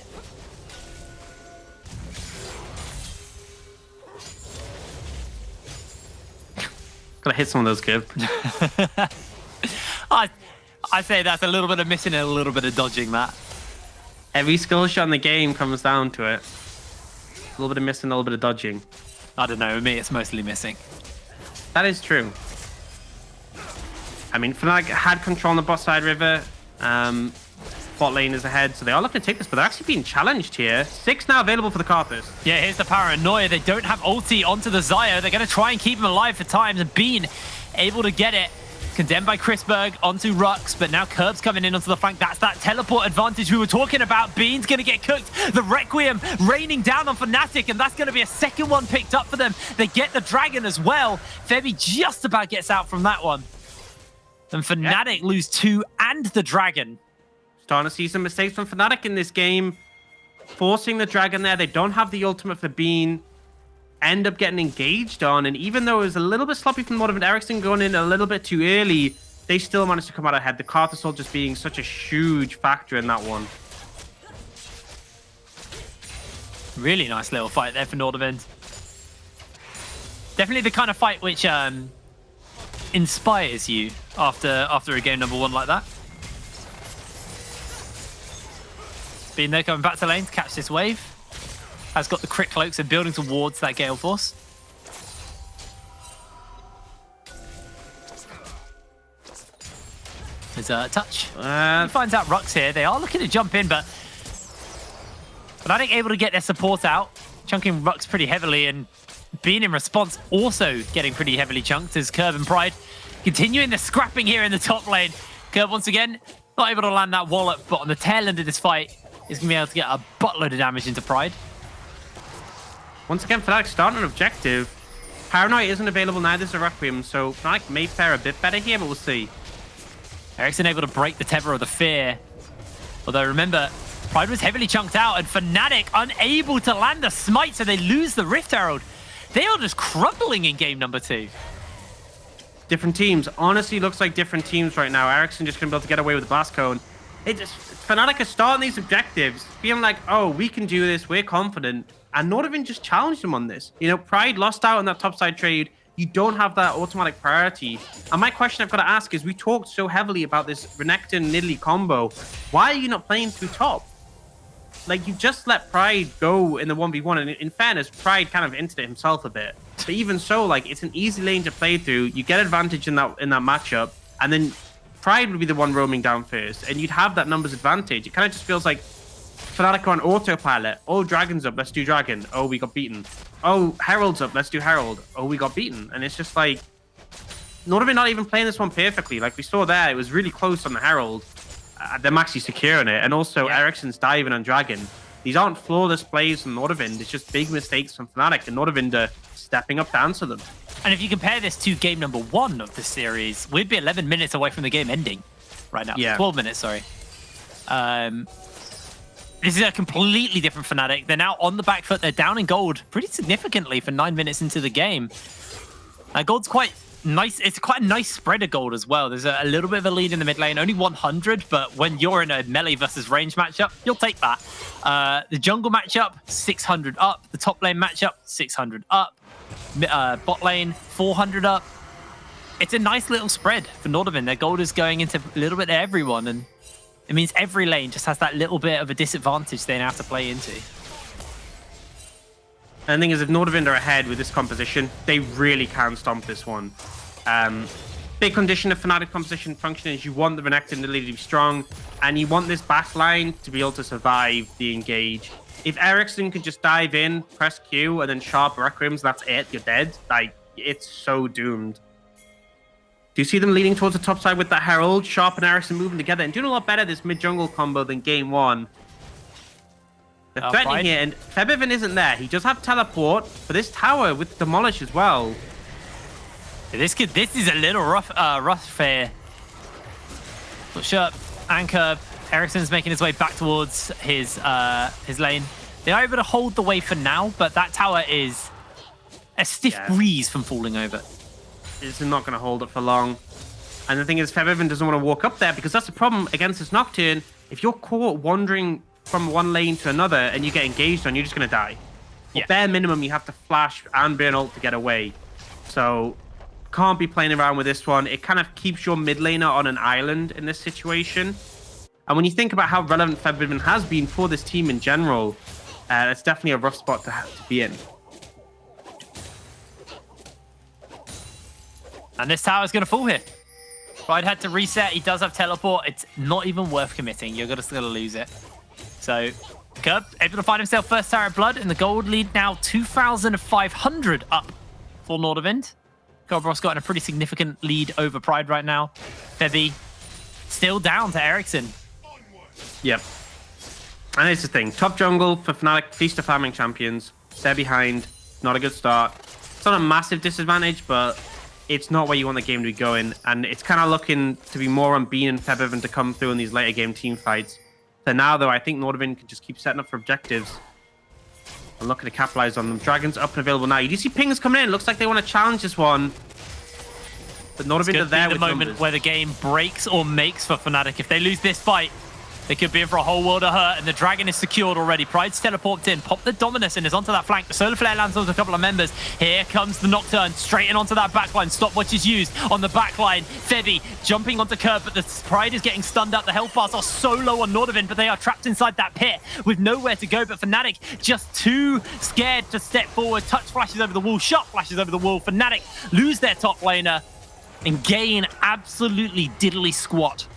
Speaker 3: Gotta hit some of those, Gib.
Speaker 2: I say that's a little bit of missing and a little bit of dodging that.
Speaker 3: Every skill shot in the game comes down to it. A little bit of missing, a little bit of dodging.
Speaker 2: I don't know, with me it's mostly missing.
Speaker 3: That is true. I mean, Fnatic had control on the bot side river. Bot lane is ahead, so they are looking to take this, but they're actually being challenged here. 6 now available for the Carthus.
Speaker 2: Yeah, here's the Paranoia. They don't have ulti onto the Xayah. They're going to try and keep him alive for times, and Bean able to get it. Condemned by Chrisberg onto Rux, but now Curb's coming in onto the flank. That's that teleport advantage we were talking about. Bean's going to get cooked. The Requiem raining down on Fnatic, and that's going to be a second one picked up for them. They get the Dragon as well. Febby just about gets out from that one. And Fnatic lose 2 and the Dragon.
Speaker 3: Starting to see some mistakes from Fnatic in this game. Forcing the Dragon there. They don't have the ultimate for Bean. End up getting engaged on, and even though it was a little bit sloppy from Nordavind Ericsson going in a little bit too early, they still managed to come out ahead. The Karthus assault just being such a huge factor in that one.
Speaker 2: Really nice little fight there for Nordavind. Definitely the kind of fight which inspires you after a game number 1 like that. Being there coming back to lane to catch this wave. Has got the crit cloaks and building towards that Gale Force. There's a touch. He finds out Rux here. They are looking to jump in, but Fnatic able to get their support out, chunking Rux pretty heavily, and Bean in response also getting pretty heavily chunked as Curb and Pride continuing the scrapping here in the top lane. Curb once again not able to land that wallop, but on the tail end of this fight is going to be able to get a buttload of damage into Pride.
Speaker 3: Once again, Fnatic starting an objective. Paranoid isn't available, neither is a Requiem, so Fnatic may fare a bit better here, but we'll see.
Speaker 2: Ericsson able to break the tether of the fear. Although remember, Pride was heavily chunked out, and Fnatic unable to land the smite, so they lose the Rift Herald. They are just crumbling in game number 2.
Speaker 3: Different teams. Honestly, looks like different teams right now. Ericsson just going to be able to get away with the Blast Cone. Fnatic are starting these objectives, feeling like, oh, we can do this, we're confident. And Nordavind just challenged him on this. You know, Pride lost out on that topside trade. You don't have that automatic priority. And my question I've got to ask is, we talked so heavily about this Renekton Nidalee combo. Why are you not playing through top? Like, you just let Pride go in the 1v1. And in fairness, Pride kind of entered it himself a bit. But even so, like, it's an easy lane to play through. You get advantage in that matchup. And then Pride would be the one roaming down first. And you'd have that numbers advantage. It kind of just feels like Fnatic on autopilot. Oh, Dragon's up, let's do Dragon. Oh, we got beaten. Oh, Herald's up, let's do Herald. Oh, we got beaten. And it's just like, Nordavind not even playing this one perfectly. Like we saw there, it was really close on the Herald. Them actually securing it. And also Ericsson's diving on Dragon. These aren't flawless plays from Nordavind. It's just big mistakes from Fnatic. And Nordavind are stepping up to answer them.
Speaker 2: And if you compare this to game number 1 of the series, we'd be 11 minutes away from the game ending right now.
Speaker 3: Yeah.
Speaker 2: 12 minutes, sorry. This is a completely different Fnatic. They're now on the back foot. They're down in gold pretty significantly for 9 minutes into the game. Gold's quite nice. It's quite a nice spread of gold as well. There's a little bit of a lead in the mid lane, only 100, but when you're in a melee versus range matchup, you'll take that. The jungle matchup, 600 up. The top lane matchup, 600 up. Bot lane, 400 up. It's a nice little spread for Nordavind. Their gold is going into a little bit of everyone, and it means every lane just has that little bit of a disadvantage they now have to play into.
Speaker 3: And the thing is, if Nordavind are ahead with this composition, they really can stomp this one. Big condition of Fnatic composition function is you want the Renekton to be strong, and you want this backline to be able to survive the engage. If Ericsson could just dive in, press Q, and then sharp Requiems, that's it, you're dead. Like, it's so doomed. Do you see them leading towards the top side with that Herald? Sharp and Ericsson moving together and doing a lot better this mid-jungle combo than game 1. They're threatening here, and Febiven isn't there. He does have teleport for this tower with Demolish as well.
Speaker 2: This is a little rough here. But Sharp, Anchor, Ericsson's making his way back towards his lane. They are able to hold the way for now, but that tower is a stiff breeze from falling over.
Speaker 3: It's not going to hold it for long. And the thing is, Febiven doesn't want to walk up there because that's the problem against this Nocturne. If you're caught wandering from one lane to another and you get engaged on, you're just going to die. Well, bare minimum, you have to flash and burn ult to get away. So, can't be playing around with this one. It kind of keeps your mid laner on an island in this situation. And when you think about how relevant Febiven has been for this team in general, it's definitely a rough spot to be in.
Speaker 2: And this tower's going to fall here. Pride had to reset. He does have teleport. It's not even worth committing. You're just going to lose it. So, Curb able to find himself first tower of blood, and the gold lead now 2,500 up for Nordavind. Goldbro's got a pretty significant lead over Pride right now. Febby still down to Ericsson.
Speaker 3: Yep. And it's the thing. Top jungle for Fnatic, Feast of Farming Champions. They're behind. Not a good start. It's not a massive disadvantage, but it's not where you want the game to be going. And it's kind of looking to be more on Bean and Febiven to come through in these later game team fights. So now, though, I think Nordavind can just keep setting up for objectives. I'm looking to capitalize on them. Dragon's up and available now. You do see pings coming in. Looks like they want to challenge this one. But Nordavind are there with
Speaker 2: the moment
Speaker 3: numbers.
Speaker 2: where the game breaks or makes for Fnatic. If they lose this fight, they could be in for a whole world of hurt, and the Dragon is secured already. Pride's teleported in, popped the Dominus and is onto that flank. The Solar Flare lands onto a couple of members. Here comes the Nocturne, straight in onto that backline. Stopwatch is used on the backline. Febby jumping onto Curb, but the Pride is getting stunned out. The health bars are so low on Nordavind, but they are trapped inside that pit with nowhere to go. But Fnatic just too scared to step forward. Touch flashes over the wall, shot flashes over the wall. Fnatic lose their top laner and gain absolutely diddly squat.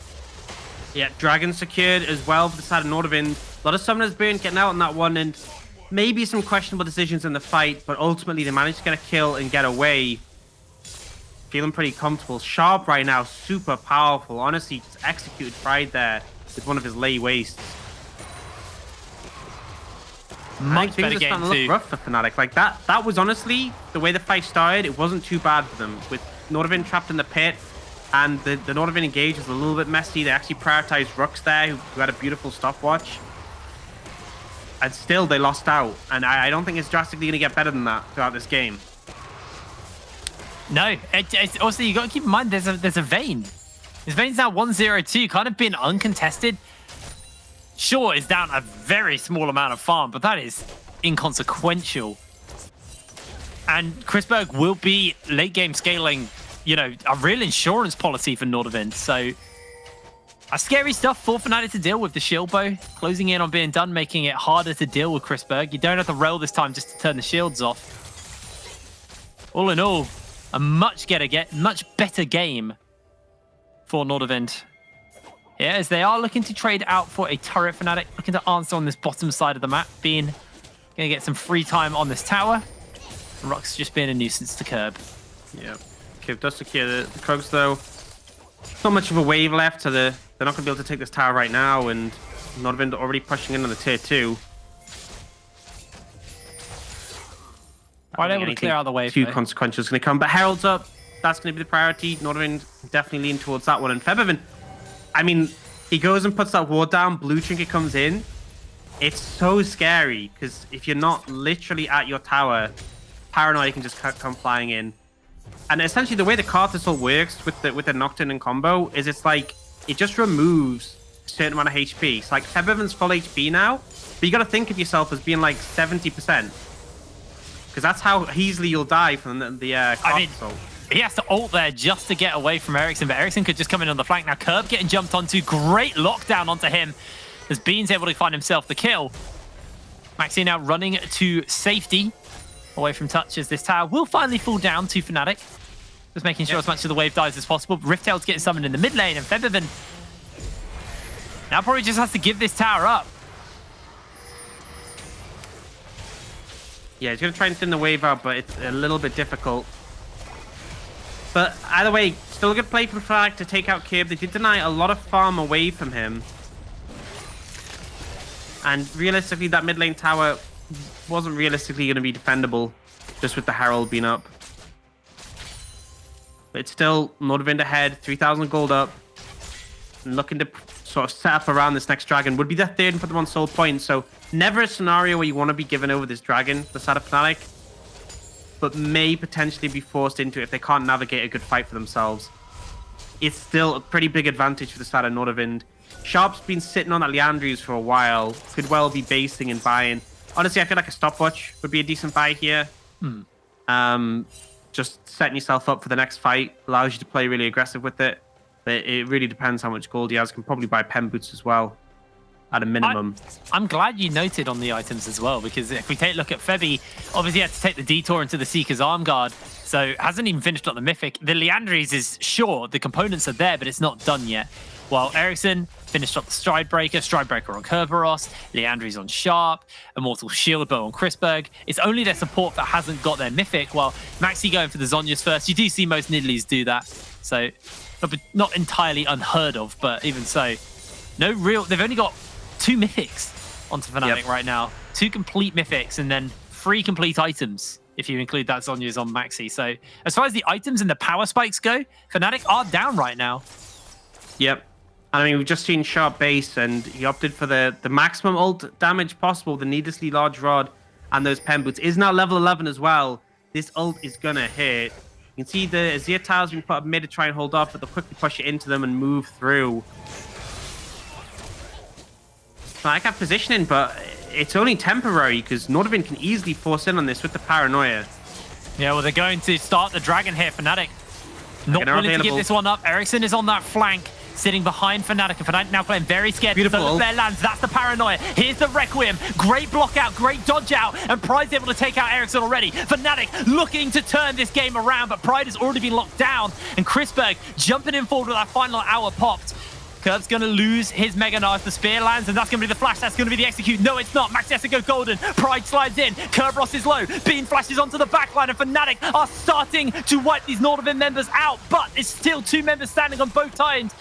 Speaker 3: Yeah, Dragon secured as well for the side of Nordavind. A lot of summoners burn getting out on that one, and maybe some questionable decisions in the fight, but ultimately they managed to get a kill and get away. Feeling pretty comfortable. Sharp right now, super powerful. Honestly, just executed Pride there with one of his lay wastes.
Speaker 2: Much better
Speaker 3: things are
Speaker 2: game
Speaker 3: starting to
Speaker 2: too.
Speaker 3: look rough for Fnatic. Like that was honestly, the way the fight started, it wasn't too bad for them. With Nordavind trapped in the pit, and the Nordavind engage was a little bit messy. They actually prioritized Rux there, who had a beautiful stopwatch. And still, they lost out. And I don't think it's drastically going to get better than that throughout this game.
Speaker 2: No, also you got to keep in mind there's a Vayne. His Vayne's now 1-0-2, kind of been uncontested. Sure, it's down a very small amount of farm, but that is inconsequential. And Chrisberg will be late game scaling, you know, a real insurance policy for Nordavind. So, scary stuff for Fnatic to deal with. The shield bow closing in on being done, making it harder to deal with Chrisberg. You don't have to rail this time just to turn the shields off. All in all, a much better game for Nordavind. Yeah, as they are looking to trade out for a turret. Fnatic looking to answer on this bottom side of the map, gonna get some free time on this tower. Rux just being a nuisance to Curb.
Speaker 3: Yeah. Kib does secure the Krugs, though. Not much of a wave left, so they're not going to be able to take this tower right now, and Nordavind already pushing in on the tier 2.
Speaker 2: Quite able to clear out the wave.
Speaker 3: Too consequential is going to come, but Herald's up. That's going to be the priority. Nordavind definitely lean towards that one, and Febiven, I mean, he goes and puts that ward down. Blue Trinket comes in. It's so scary, because if you're not literally at your tower, Paranoid can just come flying in. And essentially, the way the Cartisol works with the Nocturne and combo is it's like, it just removes a certain amount of HP. It's like, Febiven's full HP now, but you got to think of yourself as being like 70%. Because that's how easily you'll die from the Cartisol.
Speaker 2: He has to ult there just to get away from Ericsson, but Ericsson could just come in on the flank. Now, Curb getting jumped onto. Great lockdown onto him as Bean's able to find himself the kill. Maxi now running to safety away from touch as this tower will finally fall down to Fnatic. Just making sure as much of the wave dies as possible. Riftail's getting summoned in the mid lane, and Febiven now probably just has to give this tower up.
Speaker 3: Yeah, he's going to try and thin the wave out, but it's a little bit difficult. But either way, still a good play from Fnatic to take out Kib. They did deny a lot of farm away from him. And realistically, that mid lane tower wasn't realistically going to be defendable just with the Herald being up. But it's still Nordavind ahead, 3,000 gold up. And looking to sort of set up around this next dragon. Would be the third and put them on soul points. So never a scenario where you want to be given over this dragon, the side of Fnatic. But may potentially be forced into it if they can't navigate a good fight for themselves. It's still a pretty big advantage for the side of Nordavind. Sharp's been sitting on that Leandrius for a while. Could well be basing and buying. Honestly, I feel like a stopwatch would be a decent buy here. Just setting yourself up for the next fight allows you to play really aggressive with it. But it really depends how much gold he has. Can probably buy pen boots as well. At a minimum.
Speaker 2: I'm glad you noted on the items as well, because if we take a look at Febby, obviously he had to take the detour into the Seeker's Arm Guard, so hasn't even finished up the Mythic. The Leandries is, sure, the components are there, but it's not done yet. while Ericsson finished up the Stridebreaker on Kerberos, Leandri's on Sharp, Immortal Shieldbow on Chrisberg. It's only their support that hasn't got their Mythic, while Maxi going for the Zhonya's first. You do see most Nidalees do that, so not entirely unheard of, but even so, no real... They've only got 2 Mythics onto Fnatic right now. 2 complete Mythics, and then 3 complete items, if you include that Zhonya's on Maxi. So as far as the items and the power spikes go, Fnatic are down right now.
Speaker 3: Yep. I mean, we've just seen Sharp base, and he opted for the maximum ult damage possible, the needlessly large rod, and those pen boots. Is now level 11 as well. This ult is going to hit. You can see the Azir tiles being put up mid to try and hold off, but they'll quickly push it into them and move through. I have positioning, but it's only temporary, because Nordavind can easily force in on this with the paranoia.
Speaker 2: Yeah, well, they're going to start the dragon here. Fnatic not willing to give this one up. Ericsson is on that flank, sitting behind Fnatic, and Fnatic now playing very scared.
Speaker 3: Beautiful.
Speaker 2: Their lands, that's the paranoia. Here's the Requiem. Great block out, great dodge out, and Pride's able to take out Ericsson already. Fnatic looking to turn this game around, but Pride has already been locked down, and Chrisberg jumping in forward with that final hour popped. Curb's going to lose his Mega Knife. The spear lands, and that's going to be the flash. That's going to be the execute. No, it's not. Maxi has to go golden. Pride slides in. Kerberos is low. Bean flashes onto the backline, and Fnatic are starting to wipe these Nordavind members out. But it's still 2 members standing on both sides,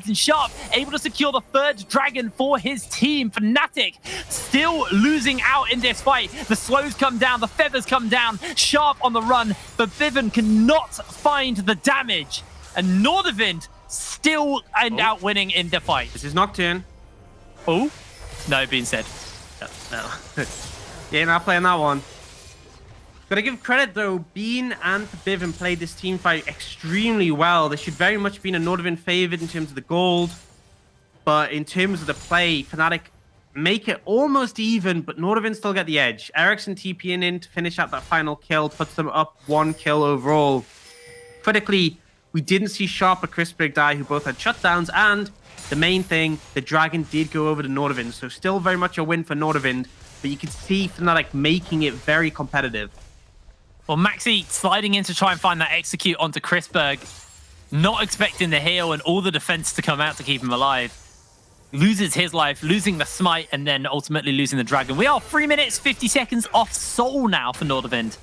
Speaker 2: and Sharp able to secure the 3rd dragon for his team. Fnatic still losing out in this fight. The slows come down. The feathers come down. Sharp on the run, but Viven cannot find the damage. And Nordavind still out winning in the fight.
Speaker 3: This is Nocturne.
Speaker 2: Oh, no, being said.
Speaker 3: No. Yeah, not playing that one. Gotta give credit though, Bean and Viven played this team fight extremely well. They should very much been a Nordavind favorite in terms of the gold, but in terms of the play, Fnatic make it almost even, but Nordavind still get the edge. Ericsson TPing in to finish out that final kill, puts them up 1 kill overall. Critically, we didn't see Sharp or Chrisberg die, who both had shutdowns, and the main thing, the Dragon did go over to Nordavind, so still very much a win for Nordavind, but you can see Fnatic making it very competitive.
Speaker 2: Well, Maxi sliding in to try and find that execute onto Chrisberg, not expecting the heal and all the defense to come out to keep him alive. Loses his life, losing the smite, and then ultimately losing the Dragon. We are 3 minutes, 50 seconds off Soul now for Nordavind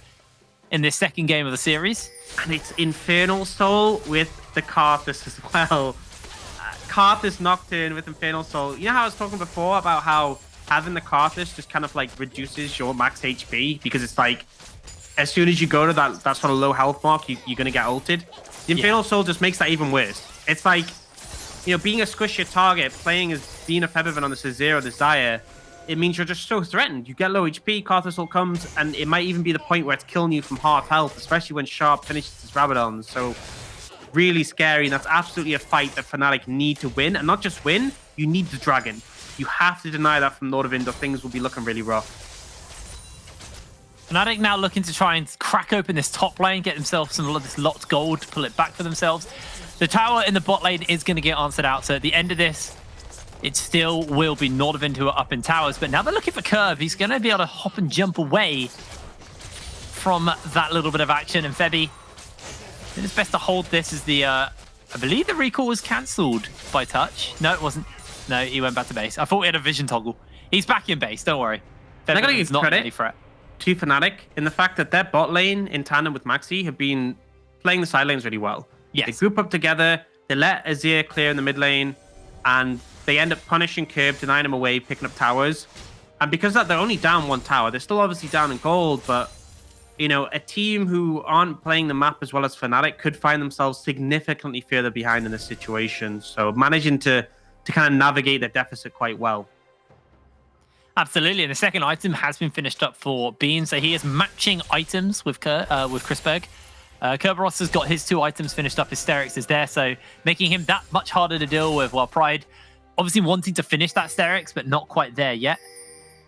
Speaker 2: in this 2nd game of the series.
Speaker 3: And it's Infernal Soul with the Karthus as well. Karthus Nocturne with Infernal Soul. You know how I was talking before about how having the Karthus just kind of like reduces your max HP? Because it's like, as soon as you go to that sort of low health mark, you're going to get ulted. The Infernal Soul just makes that even worse. It's like, you know, being a squishier target, playing as Dina Featherman on the Azir or the Zaya, it means you're just so threatened. You get low HP, Karthus ult comes, and it might even be the point where it's killing you from half health, especially when Sharp finishes his Rabadon. So really scary, and that's absolutely a fight that Fnatic need to win. And not just win, you need the Dragon. You have to deny that from Nordavind, or things will be looking really rough.
Speaker 2: Fnatic now looking to try and crack open this top lane, get themselves some of this locked gold, pull it back for themselves. The tower in the bot lane is going to get answered out, so at the end of this, it still will be Nordavind who are up in towers, but now they're looking for Curve. He's going to be able to hop and jump away from that little bit of action. And Febby, I think it's best to hold this as the, I believe the recall was cancelled by touch. No, it wasn't. No, he went back to base. I thought we had a vision toggle. He's back in base, don't worry.
Speaker 3: I gotta give
Speaker 2: not
Speaker 3: credit
Speaker 2: any threat
Speaker 3: to Fnatic in the fact that their bot lane in tandem with Maxi have been playing the side lanes really well.
Speaker 2: Yes.
Speaker 3: They group up together, they let Azir clear in the mid lane, and they end up punishing Curb, denying him away, picking up towers. And because of that, they're only down 1 tower. They're still obviously down in gold, but, you know, a team who aren't playing the map as well as Fnatic could find themselves significantly further behind in this situation. So managing to kind of navigate their deficit quite well.
Speaker 2: Absolutely, and the 2nd item has been finished up for Bean, so he is matching items with Chrisberg. Kerberos has got his 2 items finished up. Hysterics is there, so making him that much harder to deal with, while Pride obviously wanting to finish that Hysterics, but not quite there yet.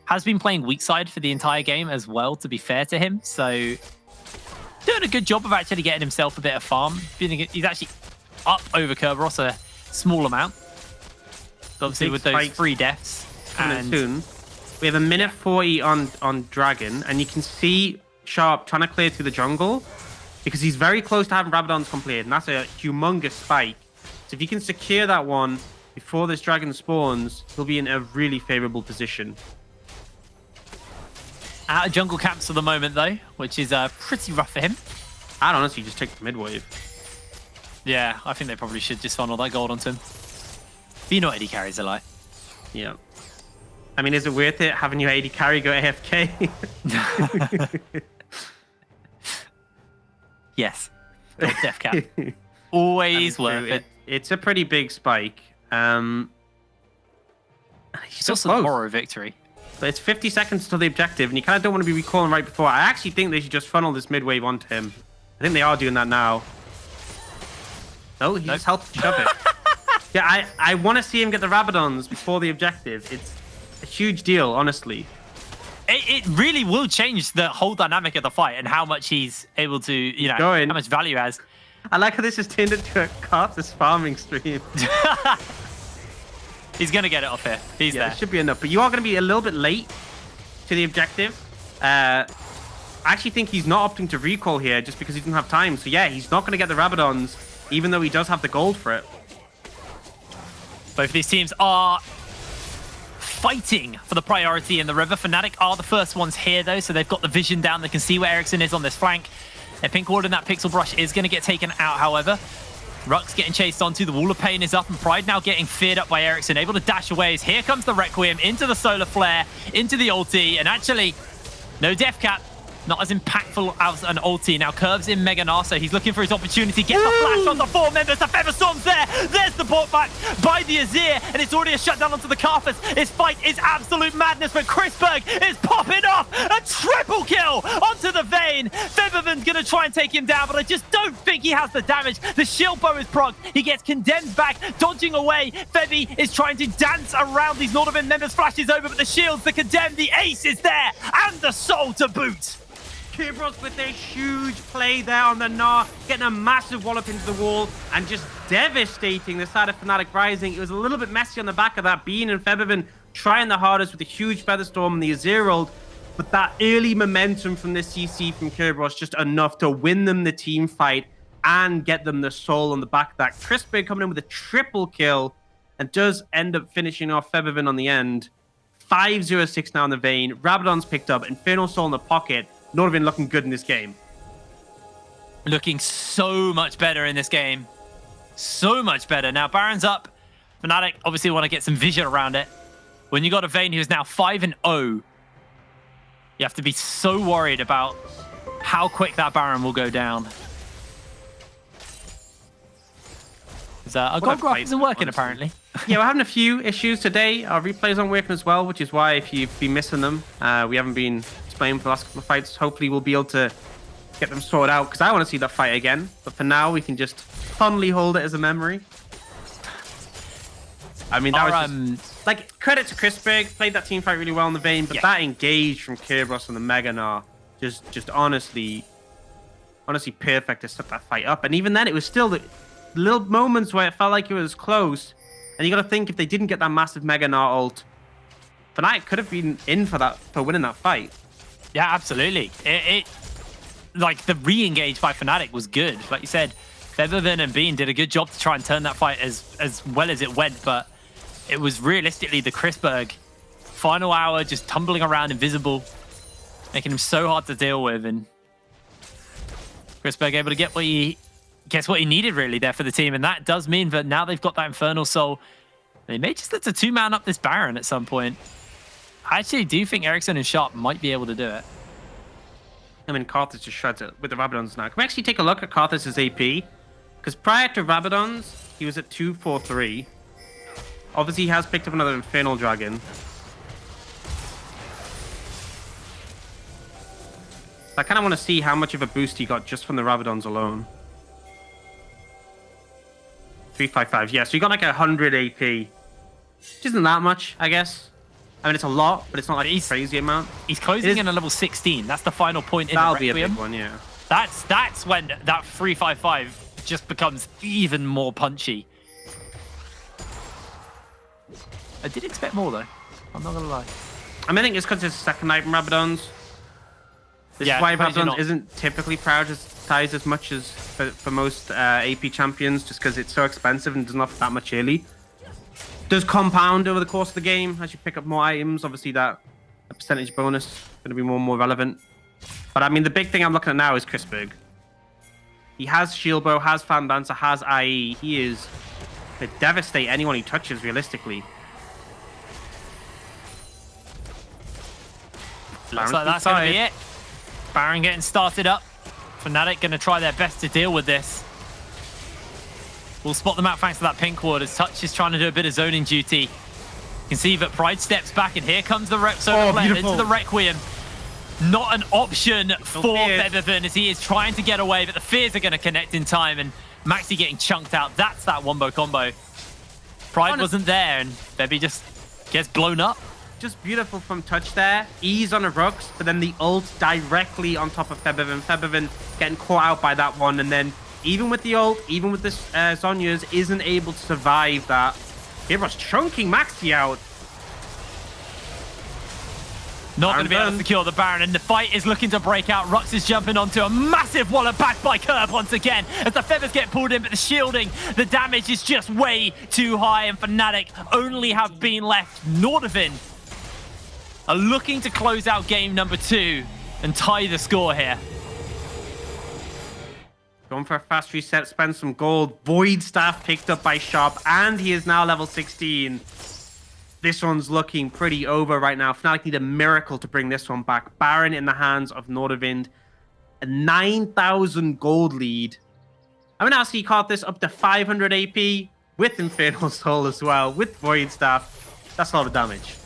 Speaker 2: Has been playing weak side for the entire game as well, to be fair to him, so doing a good job of actually getting himself a bit of farm. He's actually up over Kerberos a small amount. Obviously with those 3 deaths.
Speaker 3: And soon. We have a minute 40 on Dragon, and you can see Sharp trying to clear through the jungle because he's very close to having Rabadon's completed, and that's a humongous spike. So if he can secure that one before this dragon spawns, he'll be in a really favorable position.
Speaker 2: Out of jungle camps for the moment, though, which is pretty rough for him.
Speaker 3: I'd honestly just take the mid wave.
Speaker 2: Yeah, I think they probably should just funnel that gold onto him. But you know AD carries a lot.
Speaker 3: Yeah. I mean, is it worth it having your AD carry go AFK?
Speaker 2: Yes. Def cap. Always worth it.
Speaker 3: It's a pretty big spike.
Speaker 2: It's
Speaker 3: so
Speaker 2: also
Speaker 3: close.
Speaker 2: the Moro victory.
Speaker 3: But it's 50 seconds to the objective, and you kind of don't want to be recalling right before. I actually think they should just funnel this mid wave onto him. I think they are doing that now. No, he just helped shove it. Yeah, I want to see him get the Rabadons before the objective. It's a huge deal, honestly.
Speaker 2: It really will change the whole dynamic of the fight and how much he's able to, you know, how much value he has.
Speaker 3: I like how this has turned into a Karthus farming stream.
Speaker 2: He's going to get it off here. He's there.
Speaker 3: It should be enough. But you are going to be a little bit late to the objective. I actually think he's not opting to recall here just because he doesn't have time. So yeah, he's not going to get the Rabadons, even though he does have the gold for it.
Speaker 2: Both of these teams are fighting for the priority in the river. Fnatic are the first ones here, though, so they've got the vision down. They can see where Ericsson is on this flank. Their pink ward and that pixel brush is going to get taken out, however. Rux getting chased onto. The wall of pain is up, and Pride now getting feared up by Ericsson, able to dash away. As here comes the Requiem into the solar flare, into the ulti, and actually, no death cap. Not as impactful as an ulti. Now Curve's in Mega Gnar, so he's looking for his opportunity. Gets the flash on the 4 members. The Featherstorm's there. There's the bot back by the Azir, and it's already a shutdown onto the Karthus. His fight is absolute madness, but Chrisberg is popping off a triple kill onto the Vayne. Featherman's going to try and take him down, but I just don't think he has the damage. The shield bow is procced. He gets condemned back, dodging away. Febby is trying to dance around these Nordavind members. Flashes over, but the shields, the condemned, the ace is there, and the soul to boot.
Speaker 3: Kerberos with their huge play there on the Gnar, getting a massive wallop into the wall and just devastating the side of Fnatic Rising. It was a little bit messy on the back of that. Bean and Featherman trying the hardest with the huge Featherstorm and the Azir ult, but that early momentum from this CC from Kerberos just enough to win them the team fight and get them the soul on the back of that. Crispy coming in with a triple kill and does end up finishing off Featherman on the end. 5-0-6 now in the Vayne. Rabadon's picked up, Infernal Soul in the pocket. Nordavind looking good in this game.
Speaker 2: Looking so much better in this game. So much better. Now, Baron's up. Fnatic obviously want to get some vision around it. When you got a Vayne who's now 5-0, you have to be so worried about how quick that Baron will go down. Our gold graph isn't working, apparently.
Speaker 3: Yeah, we're having a few issues today. Our replays aren't working as well, which is why if you've been missing them, we haven't been playing for the last couple of fights. Hopefully we'll be able to get them sorted out, because I want to see that fight again. But for now, we can just fondly hold it as a memory. I mean, that was just, like, credit to Chrisberg, played that team fight really well in the Vayne, but that engage from Kerberos and the Mega Gnar, just honestly perfect to set that fight up. And even then, it was still the little moments where it felt like it was close. And you got to think, if they didn't get that massive Mega Gnar ult, Fnatic could have been in for winning that fight.
Speaker 2: Yeah, absolutely. Like, the re-engage by Fnatic was good. Like you said, Featherman and Bean did a good job to try and turn that fight as well as it went, but it was realistically the Chrisberg final hour just tumbling around invisible, making him so hard to deal with, and Chrisberg able to get what he needed really there for the team, and that does mean that now they've got that Infernal Soul. They may just let the 2-man up this Baron at some point. I actually do think Ericsson and Sharp might be able to do it.
Speaker 3: I mean, Karthus just shreds it with the Rabadons now. Can we actually take a look at Karthus' AP? Because prior to Rabadons, he was at 243. Obviously, he has picked up another Infernal Dragon. I kind of want to see how much of a boost he got just from the Rabadons alone. 355, yeah, so you got like 100 AP. Which isn't that much, I guess. I mean, it's a lot, but it's not like a crazy amount.
Speaker 2: He's closing in a level 16. That's the final point in the Requiem.
Speaker 3: That'll be a big one, yeah.
Speaker 2: That's when that 355 just becomes even more punchy. I did expect more, though. I'm not going to lie.
Speaker 3: I mean, I think it's because it's second night from Rabadons. This is why Rabadons isn't typically prioritized ties as much as for most AP champions, just because it's so expensive and doesn't offer that much early. Does compound over the course of the game as you pick up more items. Obviously, that percentage bonus is going to be more and more relevant. But I mean, the big thing I'm looking at now is Chrisberg. He has shield bow, has fan dancer, has IE. He is to devastate anyone he touches realistically.
Speaker 2: Looks like that's going to be it. Baron getting started up. Fnatic going to try their best to deal with this. We'll spot them out thanks to that pink ward as Touch is trying to do a bit of zoning duty. You can see that Pride steps back, and here comes the into the Requiem. Not an option for Featherfin as he is trying to get away, but the fears are going to connect in time, and Maxi getting chunked out. That's that wombo combo. Pride wasn't there, and Febby just gets blown up.
Speaker 3: Just beautiful from Touch there. Ease on a Rux, but then the ult directly on top of Featherfin. Featherfin getting caught out by that one, and then even with the ult, even with the Zhonya's, isn't able to survive that. Hero's chunking Maxi out.
Speaker 2: Not going to be able to secure the Baron, and the fight is looking to break out. Rux is jumping onto a massive wallop backed by Curb once again as the feathers get pulled in, but the shielding, the damage is just way too high, and Fnatic only have been left. Nordavind are looking to close out game number 2 and tie the score here.
Speaker 3: Going for a fast reset, spend some gold. Void Staff picked up by Sharp, and he is now level 16. This one's looking pretty over right now. Fnatic need a miracle to bring this one back. Baron in the hands of Nordavind. A 9,000 gold lead. I mean, NLC caught this up to 500 AP with Infernal Soul as well, with Void Staff. That's a lot of damage.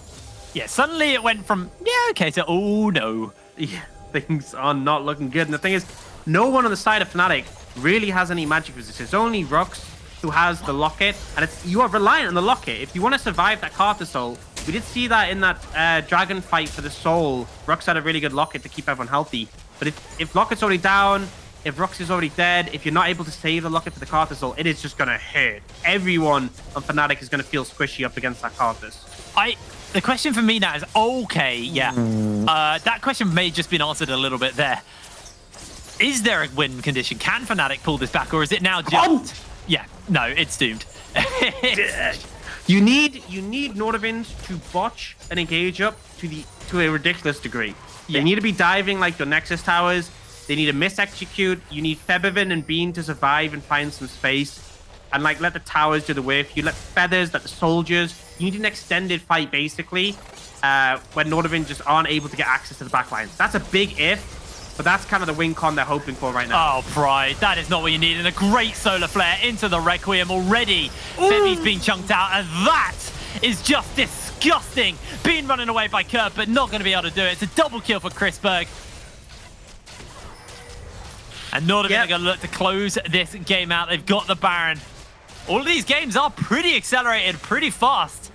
Speaker 2: Yeah, suddenly it went from, yeah, okay, to, oh no.
Speaker 3: Yeah, things are not looking good. And the thing is, no one on the side of Fnatic really has any magic resistance. It's only Rux who has the locket, and you are reliant on the locket. If you want to survive that Carter Soul, we did see that in that dragon fight for the soul. Rux had a really good locket to keep everyone healthy. But if locket's already down, if Rux is already dead, if you're not able to save the locket for the Carter Soul, it is just going to hurt. Everyone on Fnatic is going to feel squishy up against that Carthus.
Speaker 2: The question for me now is, okay, yeah. That question may have just been answered a little bit there. Is there a win condition? Can Fnatic pull this back, or is it now just... Yeah, no, it's doomed.
Speaker 3: You need Nordavind to botch and engage up to a ridiculous degree. They need to be diving like your Nexus towers. They need to mis-execute. You need Featherfin and Bean to survive and find some space. And like let the towers do the work. You let Feathers, let the soldiers. You need an extended fight basically when Nordavind just aren't able to get access to the backlines. That's a big if. But that's kind of the win con they're hoping for right now.
Speaker 2: Oh, Pride. That is not what you need. And a great solar flare into the Requiem already. Febby's being chunked out, and that is just disgusting. Being running away by Kurt, but not going to be able to do it. It's a double kill for Chrisberg. And Nordavind are going to look to close this game out. They've got the Baron. All of these games are pretty accelerated, pretty fast.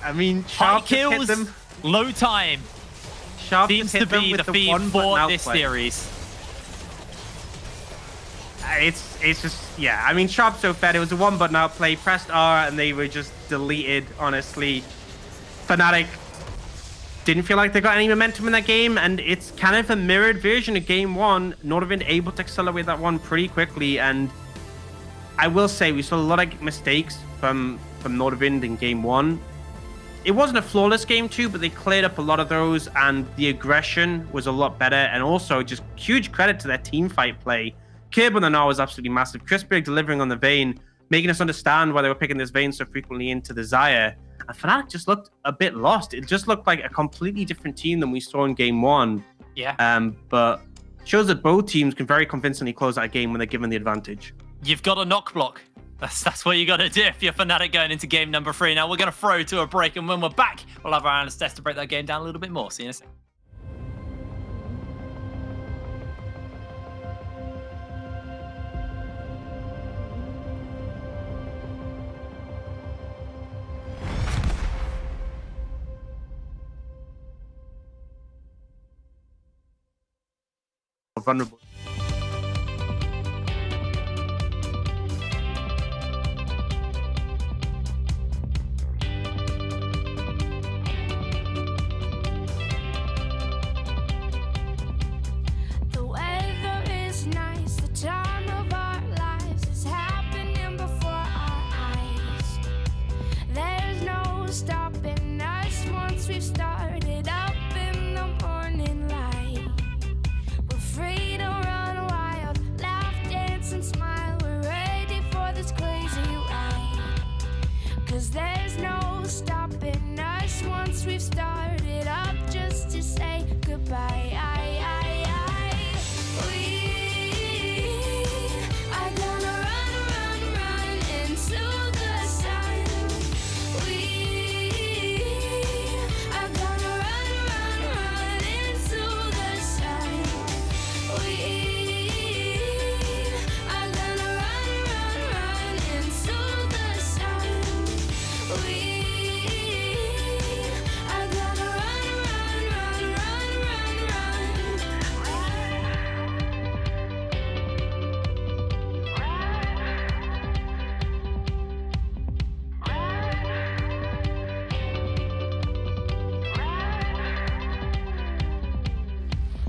Speaker 3: I mean,
Speaker 2: high kills, low time.
Speaker 3: Sharp
Speaker 2: seems to be the theme for this series.
Speaker 3: It's just, yeah. I mean, Sharp's so fed. It was a one-button outplay. Pressed R, and they were just deleted, honestly. Fnatic didn't feel like they got any momentum in that game, and it's kind of a mirrored version of Game 1. Nordavind able to accelerate that one pretty quickly, and I will say we saw a lot of mistakes from Nordavind in Game 1. It wasn't a flawless Game 2, but they cleared up a lot of those, and the aggression was a lot better, and also just huge credit to their team fight play. Curb on the Gnar was absolutely massive. Chrisberg delivering on the Vayne, making us understand why they were picking this Vayne so frequently into the Xayah. And Fnatic just looked a bit lost. It just looked like a completely different team than we saw in Game 1.
Speaker 2: Yeah.
Speaker 3: But shows that both teams can very convincingly close that game when they're given the advantage.
Speaker 2: You've got a knock block. That's what you got to do if you're Fnatic going into game number 3. Now we're going to throw to a break, and when we're back, we'll have our analyst test to break that game down a little bit more. See you in a second.
Speaker 3: Vulnerable.
Speaker 11: The weather is nice. stopping us once we've started up just to say goodbye. We are gonna run into the sun. We are gonna run into the sun. We are gonna run into the sun. We are gonna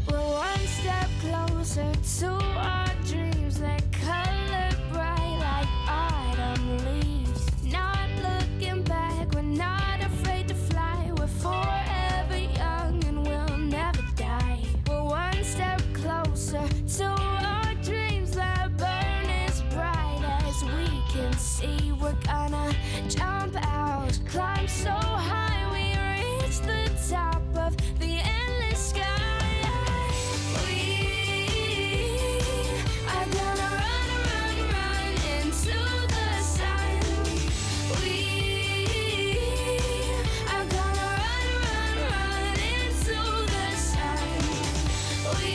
Speaker 11: We're one step closer to our dreams that color bright like autumn leaves. Not looking back, we're not afraid to fly. We're forever young and we'll never die. We're one step closer to our dreams that burn as bright as we can see. We're gonna jump out, climb so high we reach the top of the endless sky. We are gonna run into the sun. We are gonna run into the sun. We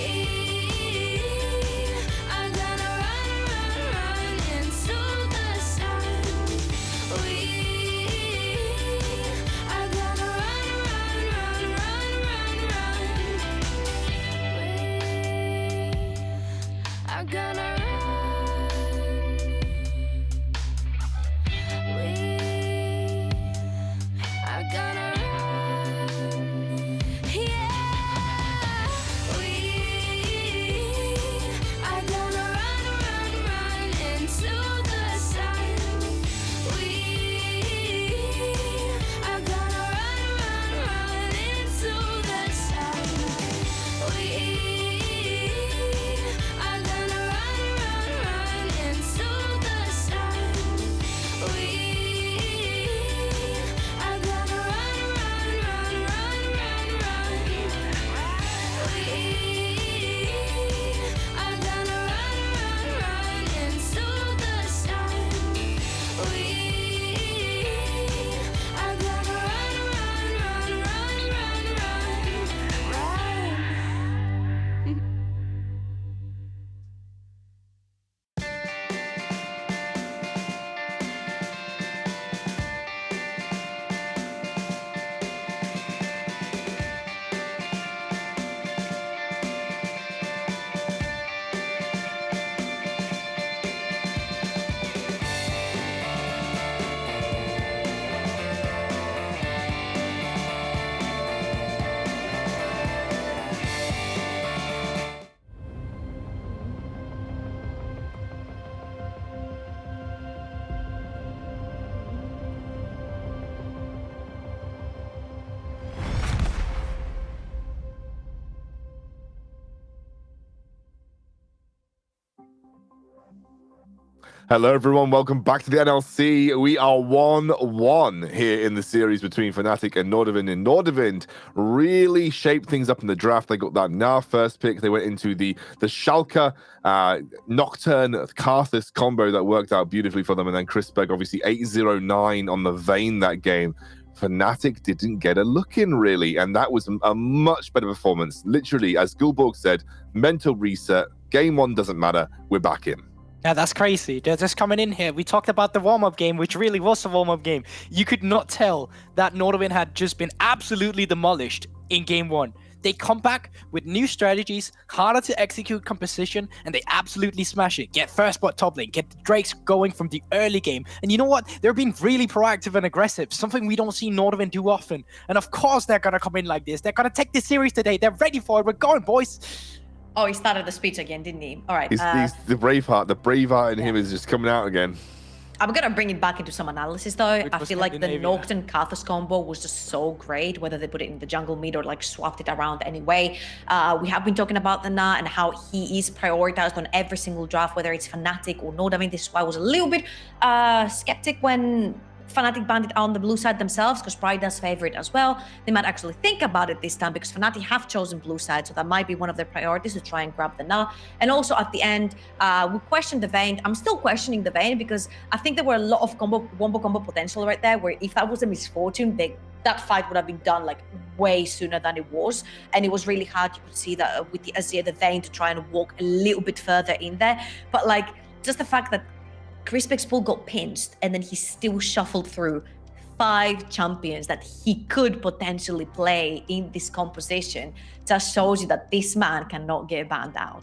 Speaker 11: are gonna run into the sun. We are gonna We are gonna We are gonna yeah. We are gonna run into the sun. We are gonna run into the sun. We are gonna run into the sun. We are gonna We are gonna run into the sun. We are gonna run.
Speaker 6: Hello, everyone. Welcome back to the NLC. We are 1-1 here in the series between Fnatic and Nordavind. And Nordavind really shaped things up in the draft. They got that now first pick. They went into the Schalke Nocturne Karthus combo that worked out beautifully for them. And then Chris Berg, obviously 8-0-9 on the Vayne that game. Fnatic didn't get a look in, really. And that was a much better performance. Literally, as Gulborg said, mental reset. Game one doesn't matter. We're back in.
Speaker 8: Yeah, that's crazy. They're just coming in here. We talked about the warm-up game, which really was a warm-up game. You could not tell that Nordavind had just been absolutely demolished in game one. They come back with new strategies, harder to execute composition, and they absolutely smash it. Get first spot top lane, get the Drakes going from the early game. And you know what? They're being really proactive and aggressive, something we don't see Nordavind do often. And of course they're gonna come in like this. They're gonna take this series today. They're ready for it. We're going, boys.
Speaker 7: Oh, he started the speech again, didn't he? All right.
Speaker 6: He's the Braveheart in him is just coming out again.
Speaker 7: I'm going to bring it back into some analysis, though. I feel like the Nocturne Karthus combo was just so great, whether they put it in the jungle mid or like swapped it around anyway. We have been talking about the Na and how he is prioritized on every single draft, whether it's Fnatic or Nordavind. This is why I was a little bit skeptic when Fnatic banned it on the blue side themselves because Pride does favor it as well. They might actually think about it this time because Fnatic have chosen blue side, so that might be one of their priorities to try and grab the Na. And also at the end, we questioned the Vayne. I'm still questioning the Vayne because I think there were a lot of wombo combo potential right there, where if that was a misfortune, that fight would have been done like way sooner than it was. And it was really hard. You could see that with the Azir, the Vayne to try and walk a little bit further in there. But like, just the fact that Crispex's pool got pinched and then he still shuffled through 5 champions that he could potentially play in this composition just shows you that this man cannot get banned out.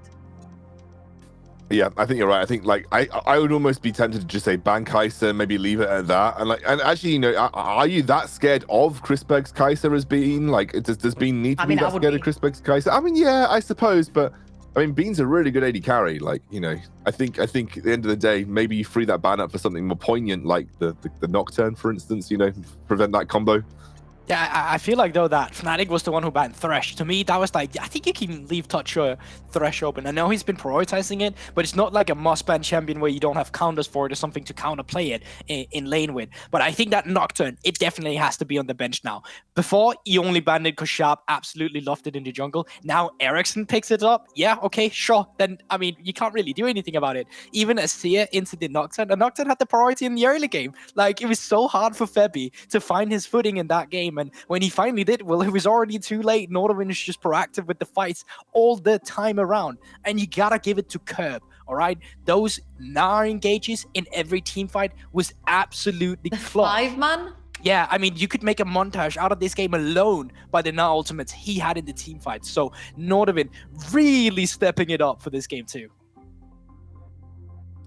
Speaker 6: Yeah, I think you're right. I think like I would almost be tempted to just say ban Kai'Sa, maybe leave it at that. And actually, you know, are you that scared of Crispex's Kai'Sa as Bean? Like, does Bean need to be that scared of Crispex's Kai'Sa? I mean, yeah, I suppose, but I mean, Bean's a really good AD carry. Like, you know, I think at the end of the day, maybe you free that ban up for something more poignant, like the Nocturne, for instance. You know, prevent that combo.
Speaker 8: Yeah, I feel like though that Fnatic was the one who banned Thresh. To me, that was like, I think you can leave Thresh open. I know he's been prioritizing it, but it's not like a must-ban champion where you don't have counters for it or something to counterplay it in lane with. But I think that Nocturne, it definitely has to be on the bench now. Before, you only banned it because Sharp absolutely loved it in the jungle. Now Ericsson picks it up. Yeah, okay, sure. Then, I mean, you can't really do anything about it. Even Azir into the Nocturne, and Nocturne had the priority in the early game. Like, it was so hard for Febby to find his footing in that game. And when he finally did, well, it was already too late. Nordavind is just proactive with the fights all the time around. And you gotta give it to Curb, all right? Those Gnar engages in every team fight was absolutely clutch.
Speaker 7: 5-man?
Speaker 8: Yeah, I mean, you could make a montage out of this game alone by the Gnar ultimates he had in the team fight. So Nordavind really stepping it up for this game too.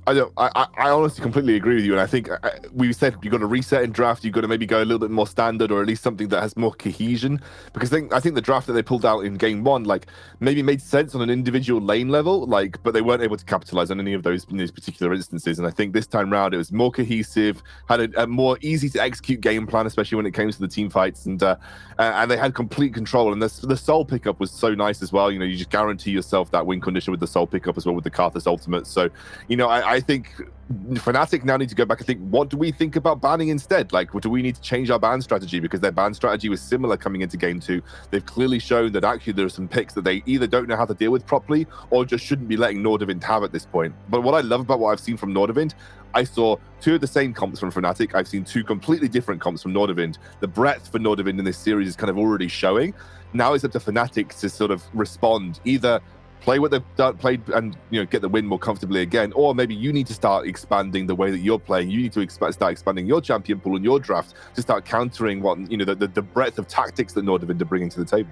Speaker 6: I honestly completely agree with you, and I think we said you've got to reset in draft. You've got to maybe go a little bit more standard, or at least something that has more cohesion. Because I think the draft that they pulled out in game 1, like, maybe made sense on an individual lane level, like, but they weren't able to capitalize on any of those in these particular instances. And I think this time round it was more cohesive, had a more easy to execute game plan, especially when it came to the team fights, and they had complete control. And the soul pickup was so nice as well. You know, you just guarantee yourself that win condition with the soul pickup as well with the Karthus ultimate. So, you know, I think Fnatic now need to go back and think, what do we think about banning instead? Like, do we need to change our ban strategy? Because their ban strategy was similar coming into game 2. They've clearly shown that actually there are some picks that they either don't know how to deal with properly or just shouldn't be letting Nordavind have at this point. But what I love about what I've seen from Nordavind, I saw 2 of the same comps from Fnatic. I've seen 2 completely different comps from Nordavind. The breadth for Nordavind in this series is kind of already showing. Now it's up to Fnatic to sort of respond, either play what they've played and, you know, get the win more comfortably again, or maybe you need to start expanding the way that you're playing. You need to start expanding your champion pool and your draft to start countering what, you know, the breadth of tactics that Nordavind are bringing to the table.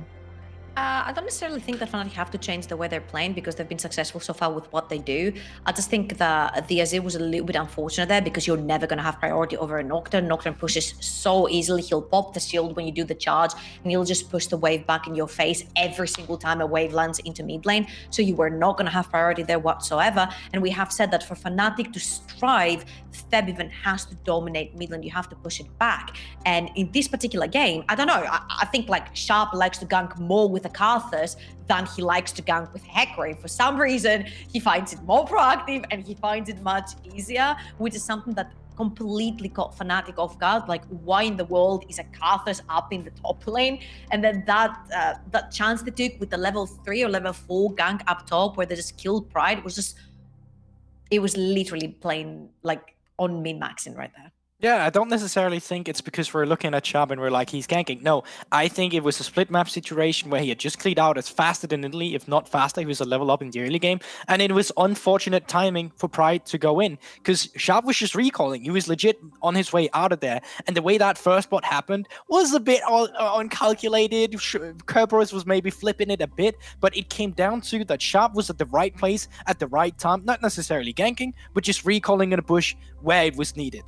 Speaker 7: I don't necessarily think that Fnatic have to change the way they're playing because they've been successful so far with what they do. I just think that the Azir was a little bit unfortunate there because you're never going to have priority over a Nocturne. Nocturne pushes so easily. He'll pop the shield when you do the charge and he'll just push the wave back in your face every single time a wave lands into mid lane. So you were not going to have priority there whatsoever. And we have said that for Fnatic to strive, Feb even has to dominate mid lane. You have to push it back. And in this particular game, I don't know. I think like Sharp likes to gank more with a Karthus than he likes to gank with Hecarim. For some reason, he finds it more proactive and he finds it much easier, which is something that completely caught Fnatic off guard. Like, why in the world is a Karthus up in the top lane? And then that chance they took with the level 3 or level 4 gank up top where they just killed Pride it was literally playing like on min-maxing right there.
Speaker 8: Yeah, I don't necessarily think it's because we're looking at Chubb and we're like, he's ganking. No, I think it was a split map situation where he had just cleared out as faster than Italy, if not faster. He was a level up in the early game. And it was unfortunate timing for Pride to go in because Chubb was just recalling. He was legit on his way out of there. And the way that first bot happened was a bit uncalculated. Kerberos was maybe flipping it a bit, but it came down to that Chubb was at the right place at the right time. Not necessarily ganking, but just recalling in a bush where it was needed.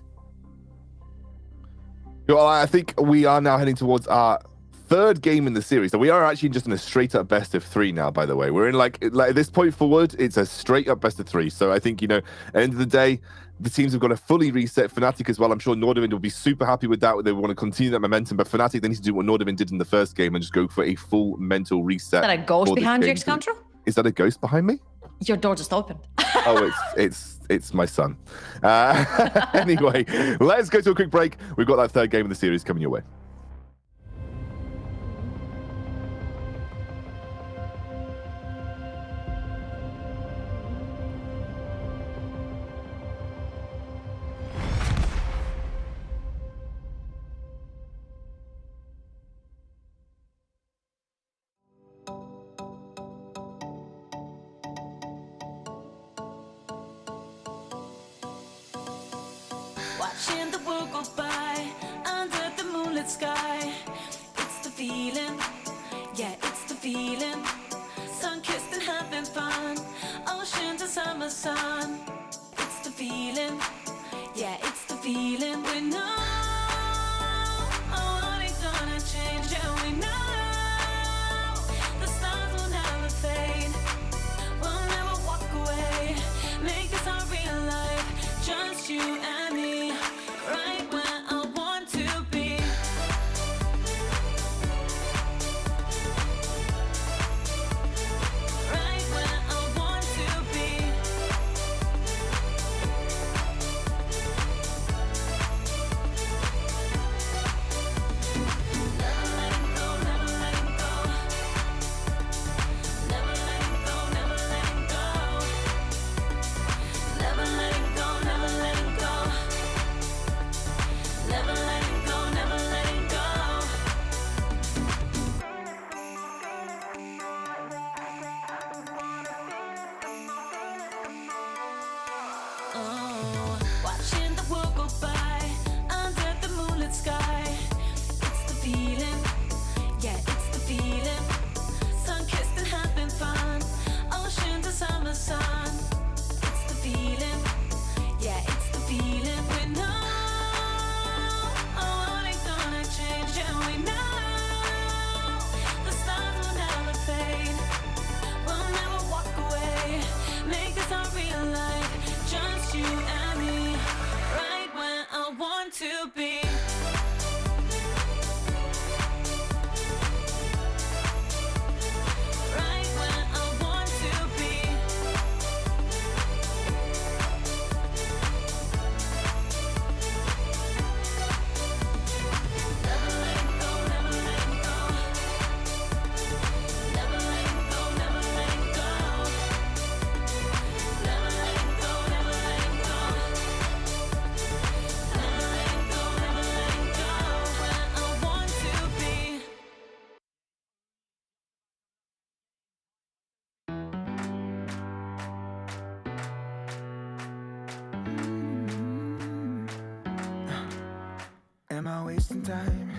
Speaker 6: Well, I think we are now heading towards our 3rd game in the series. So we are actually just in a straight up best of 3 now, by the way. We're in like at this point forward, it's a straight up best of 3. So I think, you know, at the end of the day, the teams have got to fully reset. Fnatic as well. I'm sure Nordavind will be super happy with that. They want to continue that momentum. But Fnatic, they need to do what Nordavind did in the first game and just go for a full mental reset.
Speaker 7: Is that a ghost behind you, Excantro?
Speaker 6: Is that a ghost behind me?
Speaker 7: Your door just opened.
Speaker 6: Oh, it's my son. Anyway, let's go to a quick break. We've got that third game of the series coming your way.
Speaker 11: Watching the world go by under the moonlit sky. It's the feeling, yeah, it's the feeling. Sun-kissed and having fun, ocean to summer sun. It's the feeling, yeah, it's the feeling. We know all ain't gonna change, yeah, we know the stars will never fade. We'll never walk away, make this our real life, just you and me. Right where I want to be. Right where I want to be. Never letting go, never letting go. Never letting go, never letting go. Never letting go, never letting go. Never letting go, never letting go. Oh, watching the world go by under the moonlit sky. It's the feeling, yeah, it's the feeling. Sun-kissed and having fun, ocean to summer sun. It's the feeling, yeah, it's the feeling. We know all ain't gonna change, yeah, we know the stars will never fade. We'll never walk away, make this our real life, just you and me, right where I want to be. Right where I want to be. Never letting go, never letting go. Never letting go, never letting go. Never letting go, never letting go. Never letting go, never letting go. Where I want to be.
Speaker 12: Am I wasting time?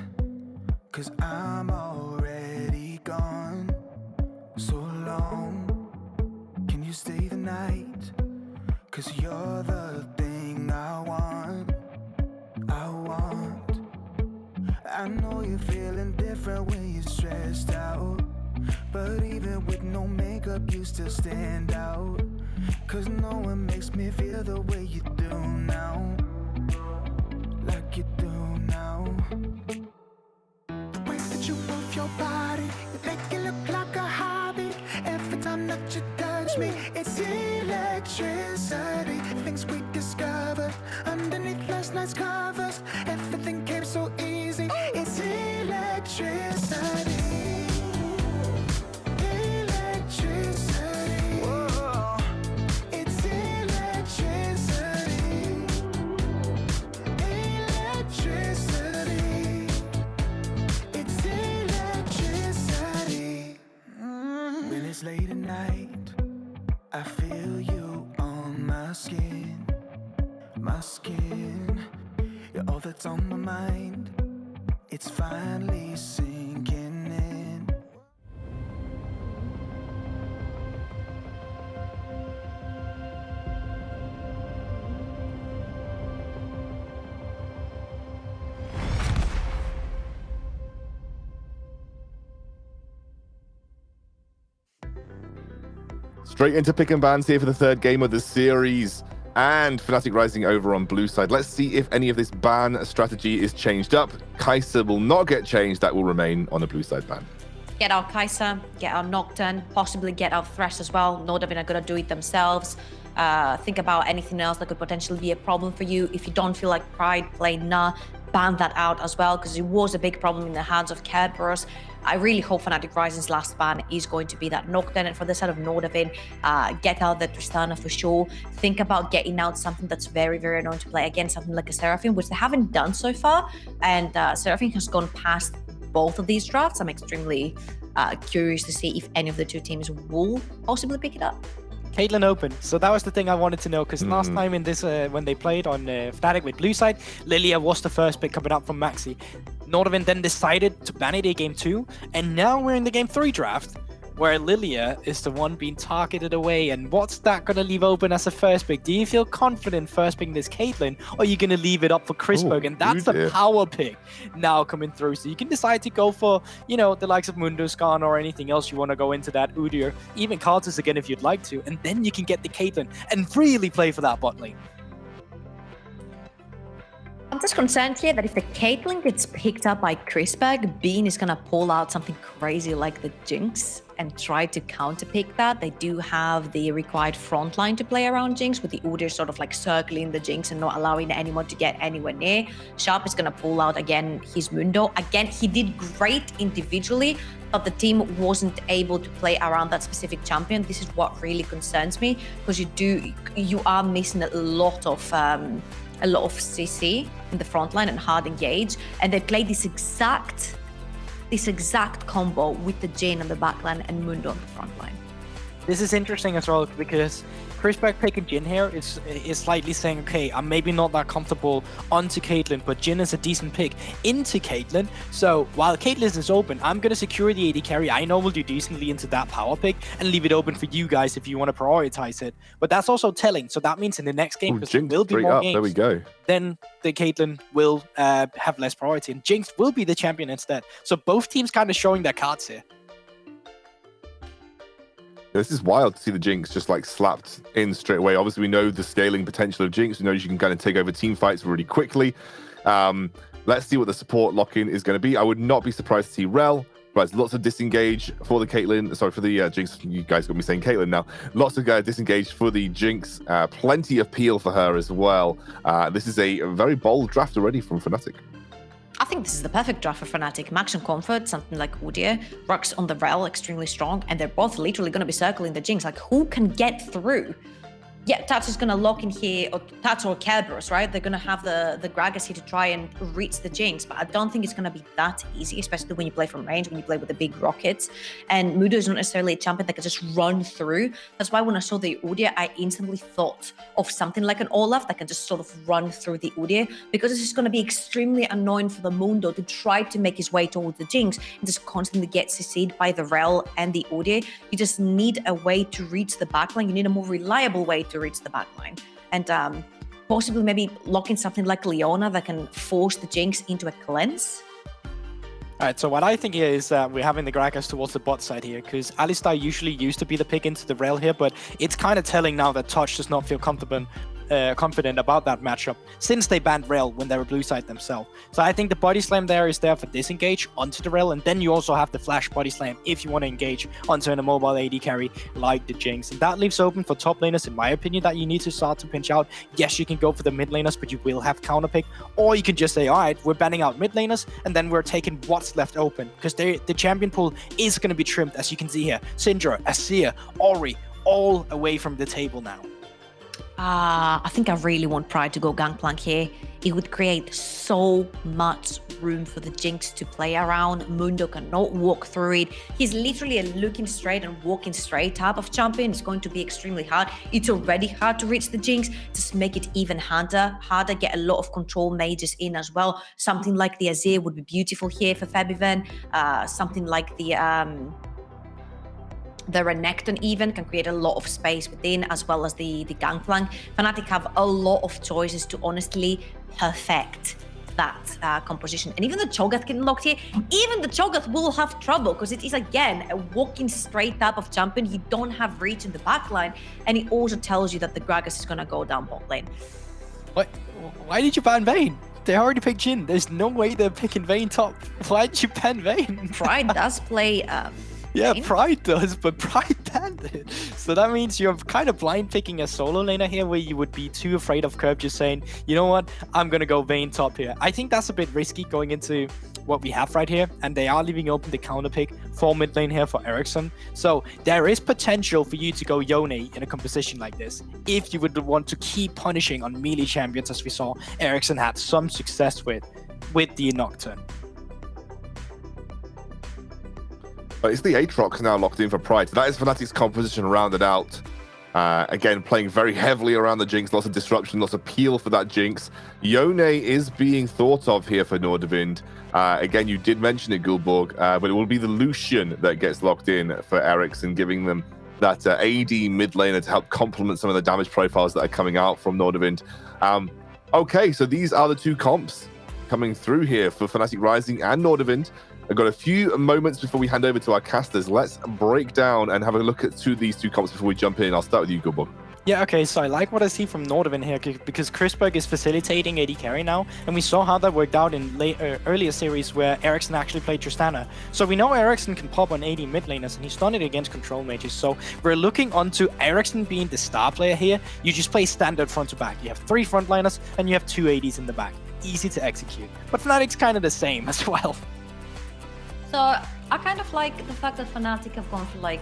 Speaker 12: 'Cause I'm already gone. So long, can you stay the night? 'Cause you're the thing I want. I want. I know you're feeling different when you're stressed out. But even with no makeup, you still stand out. 'Cause no one makes me feel the way you do now. Like you do now. The way that you move your body, you make it look like a hobby. Every time that you touch me, it's electricity. Things we discovered underneath last night's covers. Everything came so easy. It's electricity. Electricity. Whoa. It's electricity. Electricity. It's electricity. When it's late at night, I feel you on my skin. My skin. You're all that's on my mind. It's finally sinking in.
Speaker 6: Straight into pick and bans here for the third game of the series. And Fnatic rising over on blue side. Let's see if any of this ban strategy is changed up. Kai'Sa will not get changed. That will remain on a blue side ban.
Speaker 7: Get out Kai'Sa, get out Nocturne, possibly get out Thresh as well. Nordavind are gonna do it themselves. Think about anything else that could potentially be a problem for you. If you don't feel like Pride, play Nah, ban that out as well, because it was a big problem in the hands of Kerberos. I really hope Fnatic Rising's last ban is going to be that Nocturne, and for the side of Nordavind, get out the Tristana for sure. Think about getting out something that's very, very annoying to play again, something like a Seraphine, which they haven't done so far, and Seraphine has gone past both of these drafts. I'm extremely curious to see if any of the two teams will possibly pick it up.
Speaker 8: Caitlyn Open. So that was the thing I wanted to know, because last time in this, when they played on Fnatic with blue side, Lilia was the first pick coming up from Maxi. Nordavind then decided to ban it in game 2, and now we're in the game 3 draft, where Lilia is the one being targeted away. And what's that going to leave open as a first pick? Do you feel confident first picking this Caitlyn, or are you going to leave it up for Chrisberg? And that's the power pick now coming through. So you can decide to go for, you know, the likes of Mundo, Skarn, or anything else you want to go into that, Udyr, even Karthus again if you'd like to. And then you can get the Caitlyn and really play for that bot lane.
Speaker 7: I'm just concerned here that if the Caitlyn gets picked up by Chrisberg, Bean is going to pull out something crazy like the Jinx and try to counterpick that. They do have the required front line to play around Jinx, with the Udyr sort of like circling the Jinx and not allowing anyone to get anywhere near. Sharp is going to pull out again his Mundo. Again, he did great individually, but the team wasn't able to play around that specific champion. This is what really concerns me, because you are missing a lot of CC in the front line and hard engage, and they played this exact combo with the Jhin on the back line and Mundo on the front line.
Speaker 8: This is interesting as well, because Chrisberg picking Jhin here is slightly saying, okay, I'm maybe not that comfortable onto Caitlyn, but Jhin is a decent pick into Caitlyn. So while Caitlyn is open, I'm going to secure the AD carry. I know we'll do decently into that power pick and leave it open for you guys if you want to prioritize it. But that's also telling. So that means in the next game, because there will be more games,
Speaker 6: there we go.
Speaker 8: Then the Caitlyn will have less priority, and Jinx will be the champion instead. So both teams kind of showing their cards here.
Speaker 6: This is wild to see the Jinx just like slapped in straight away. Obviously, we know the scaling potential of Jinx. We know she can kind of take over team fights really quickly. Let's see what the support lock-in is going to be. I would not be surprised to see Rel. Right, lots of disengage for the Caitlyn. Sorry, for the Jinx. You guys got me saying Caitlyn now. Lots of disengage for the Jinx. Plenty of peel for her as well. This is a very bold draft already from Fnatic.
Speaker 7: I think this is the perfect draft for Fnatic. Max and comfort, something like Udyr. Rux on the Rel, extremely strong, and they're both literally going to be circling the Jinx. Like, who can get through? Yeah, Tats is going to lock in here, or Tats or Kerberos, right? They're going to have the Gragas here to try and reach the Jinx, but I don't think it's going to be that easy, especially when you play from range, when you play with the big rockets. And Mudo is not necessarily a champion that can just run through. That's why when I saw the Udyr, I instantly thought of something like an Olaf that can just sort of run through the Udyr, because it's just going to be extremely annoying for the Mundo to try to make his way towards the Jinx and just constantly get CC'd by the Rel and the Udyr. You just need a way to reach the backline. You need a more reliable way to reach the backline, and possibly maybe lock in something like Leona that can force the Jinx into a cleanse.
Speaker 8: All right, so what I think here is that we're having the Gragas towards the bot side here, because Alistar usually used to be the pick into the Rel here, but it's kind of telling now that Touch does not feel confident about that matchup since they banned Rel when they were blue side themselves. So I think the body slam there is there for disengage onto the Rel, and then you also have the flash body slam if you want to engage onto an immobile AD carry like the Jinx. And that leaves open for top laners, in my opinion, that you need to start to pinch out. Yes, you can go for the mid laners, but you will have counter pick, or you can just say, all right, we're banning out mid laners, and then we're taking what's left open, because the champion pool is going to be trimmed, as you can see here. Syndra, Asir, Ori, all away from the table now.
Speaker 7: I think I really want Pride to go Gangplank here. It would create so much room for the Jinx to play around. Mundo cannot walk through it. He's literally a looking straight and walking straight type of champion. It's going to be extremely hard. It's already hard to reach the Jinx. Just make it even harder. Get a lot of control mages in as well. Something like the Azir would be beautiful here for Fabiven. Something like the Renekton even can create a lot of space within, as well as the Gangplank. Fnatic have a lot of choices to honestly perfect that composition. And even the Cho'Gath getting locked here, even the Cho'Gath will have trouble, because it is, again, a walking straight type of champion. You don't have reach in the backline, and it also tells you that the Gragas is going to go down bot lane.
Speaker 8: What? Why did you ban Vayne? They already picked Jhin. There's no way they're picking Vayne top. Why'd you pen Vayne?
Speaker 7: Pride does play.
Speaker 8: Yeah,
Speaker 7: Vayne?
Speaker 8: Pride does, but Pride banned it. So that means you're kind of blind picking a solo laner here where you would be too afraid of Curb just saying, you know what, I'm going to go Vayne top here. I think that's a bit risky going into what we have right here, and they are leaving open the counter pick for mid lane here for Ericsson. So there is potential for you to go Yone in a composition like this if you would want to keep punishing on melee champions, as we saw Ericsson had some success with the Nocturne.
Speaker 6: But it's the Aatrox now locked in for Pride. So that is Fnatic's composition rounded out. Again, playing very heavily around the Jinx, lots of disruption, lots of peel for that Jinx. Yone is being thought of here for Nordavind. Again, you did mention it, Gulborg, but it will be the Lucian that gets locked in for Ericsson, giving them that AD mid laner to help complement some of the damage profiles that are coming out from Nordavind. Okay, so these are the two comps coming through here for Fnatic Rising and Nordavind. I've got a few moments before we hand over to our casters. Let's break down and have a look at these two comps before we jump in. I'll start with you, Gulborg.
Speaker 8: Yeah, okay, so I like what I see from Nordavind here because Chrisberg is facilitating AD carry now, and we saw how that worked out in earlier series where Ericsson actually played Tristana. So we know Ericsson can pop on AD mid laners, and he's done it against control mages. So we're looking onto Ericsson being the star player here. You just play standard front to back. You have 3 frontliners, and you have 2 ADs in the back. Easy to execute. But Fnatic's kind of the same as well.
Speaker 7: So I kind of like the fact that Fnatic have gone for like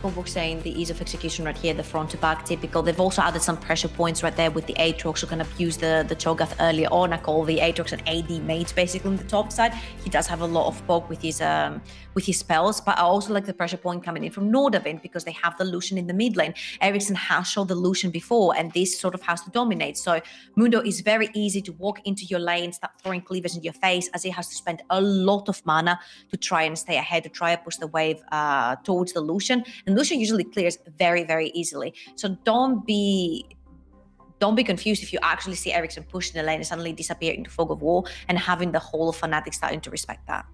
Speaker 7: Gulborg saying the ease of execution right here, the front to back typical. They've also added some pressure points right there with the Aatrox, who kind of used the Cho'Gath earlier on. I call the Aatrox an AD mate basically on the top side. He does have a lot of poke with his spells, but I also like the pressure point coming in from Nordavind because they have the Lucian in the mid lane. Ericsson has shown the Lucian before, and this sort of has to dominate. So Mundo is very easy to walk into your lane, start throwing cleavers in your face, as he has to spend a lot of mana to try and stay ahead, to try and push the wave towards the Lucian. And Lucian usually clears very, very easily. So don't be confused if you actually see Ericsson pushing the lane and suddenly disappear into Fog of War, and having the whole of Fnatic starting to respect that.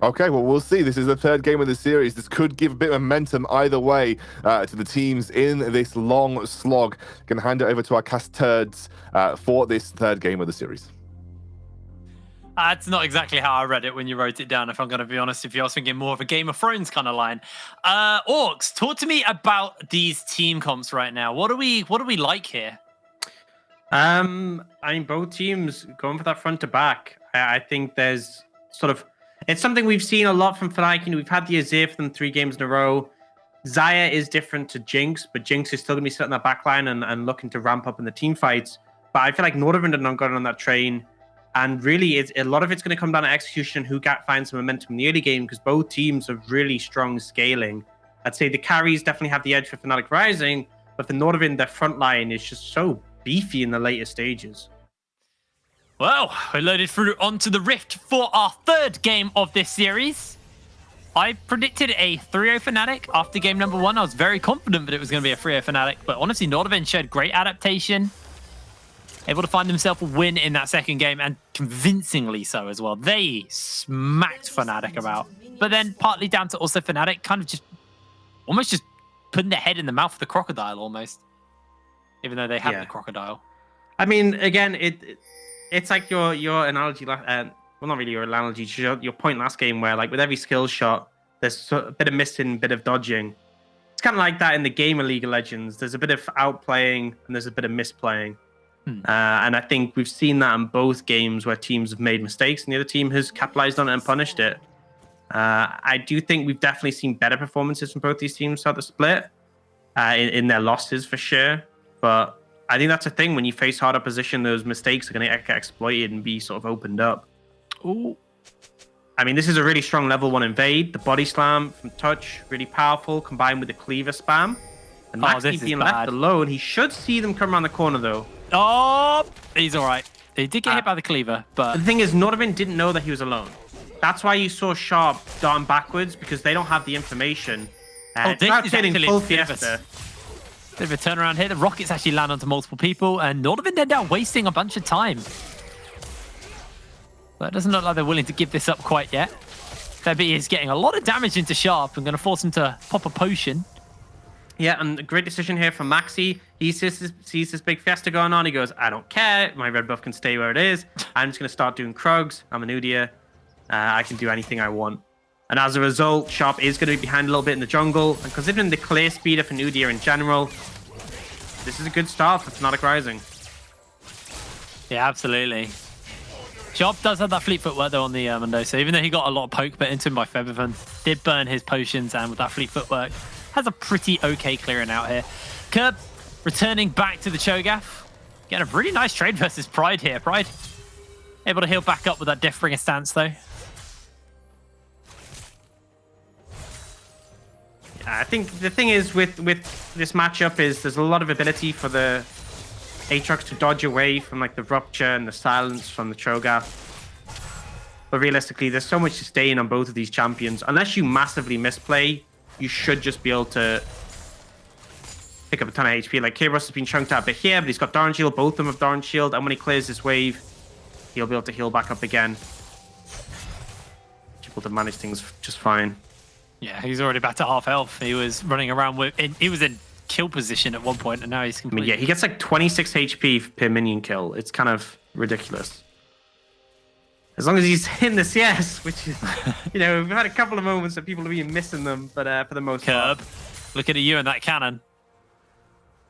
Speaker 6: Okay, well, we'll see. This is the third game of the series. This could give a bit of momentum either way to the teams in this long slog. Going to hand it over to our casters for this third game of the series.
Speaker 2: That's not exactly how I read it when you wrote it down, if I'm going to be honest with you. I was thinking more of a Game of Thrones kind of line. Orcs, talk to me about these team comps right now. What do we like here?
Speaker 3: I mean, both teams going for that front to back. I think there's sort of... It's something we've seen a lot from Fnatic. We've had the Azir for them 3 games in a row. Xayah is different to Jinx, but Jinx is still going to be sitting that back line and looking to ramp up in the team fights. But I feel like Nordavind have not gotten on that train. And really, a lot of it's going to come down to execution, who finds some momentum in the early game, because both teams have really strong scaling. I'd say the carries definitely have the edge for Fnatic Rising, but for Nordavind, their front line is just so beefy in the later stages.
Speaker 2: Well, we're loaded through onto the Rift for our third game of this series. I predicted a 3-0 Fnatic after game number 1. I was very confident that it was going to be a 3-0 Fnatic, but honestly, Nordavind showed great adaptation. Able to find themselves a win in that second game, and convincingly so as well. They smacked Fnatic about. But then partly down to also Fnatic kind of just almost just putting their head in the mouth of the crocodile almost. Even though they have the crocodile.
Speaker 3: I mean, again, it's like your analogy, well, not really your analogy, your point last game where, like, with every skill shot, there's a bit of missing, a bit of dodging. It's kind of like that in the game of League of Legends. There's a bit of outplaying and there's a bit of misplaying. And I think we've seen that in both games where teams have made mistakes and the other team has capitalized on it and punished it. I do think we've definitely seen better performances from both these teams throughout the split, in their losses for sure. But I think that's a thing. When you face hard opposition, those mistakes are going to get exploited and be sort of opened up.
Speaker 2: Ooh.
Speaker 3: I mean, this is a really strong level 1 invade. The body slam from touch, really powerful, combined with the cleaver spam. And Maxi being left alone, he should see them come around the corner, though.
Speaker 2: Oh, he's all right. He did get hit by the cleaver, but...
Speaker 3: The thing is, Nordavind didn't know that he was alone. That's why you saw Sharp darting backwards, because they don't have the information.
Speaker 2: This is actually full Fiesta. Bit of a turnaround here. The rockets actually land onto multiple people, and Nordavind end up wasting a bunch of time. But it doesn't look like they're willing to give this up quite yet. Febby is getting a lot of damage into Sharp and going to force him to pop a potion.
Speaker 3: Yeah, and a great decision here from Maxi. He sees this big fiesta going on. He goes, I don't care. My red buff can stay where it is. I'm just going to start doing Krugs. I'm an Udyr. I can do anything I want. And as a result, Sharp is going to be behind a little bit in the jungle. And considering the clear speed of an Udyr in general, this is a good start for Fnatic Rising.
Speaker 2: Yeah, absolutely. Sharp does have that fleet footwork though on the Mundo. So even though he got a lot of poke put into him by Featherfan, did burn his potions, and with that fleet footwork, has a pretty okay clearing out here. Curb returning back to the Cho'Gath. Getting a really nice trade versus Pride here. Pride able to heal back up with that Deathbringer stance though.
Speaker 3: Yeah, I think the thing is with this matchup is there's a lot of ability for the Aatrox to dodge away from like the Rupture and the Silence from the Cho'Gath. But realistically, there's so much sustain on both of these champions. Unless you massively misplay, you should just be able to pick up a ton of HP. Like Kerberos has been chunked out a bit here, but he's got Darn Shield. Both of them have Darn Shield, and when he clears this wave, he'll be able to heal back up again. Able to manage things just fine.
Speaker 2: Yeah, he's already back to half health. He was running around with, he was in kill position at one point, and now he's completely...
Speaker 3: I mean, yeah, he gets like 26 HP per minion kill. It's kind of ridiculous. As long as he's in the CS, which is, you know, we've had a couple of moments that people have been missing them, but for the most part.
Speaker 2: Looking at you and that cannon.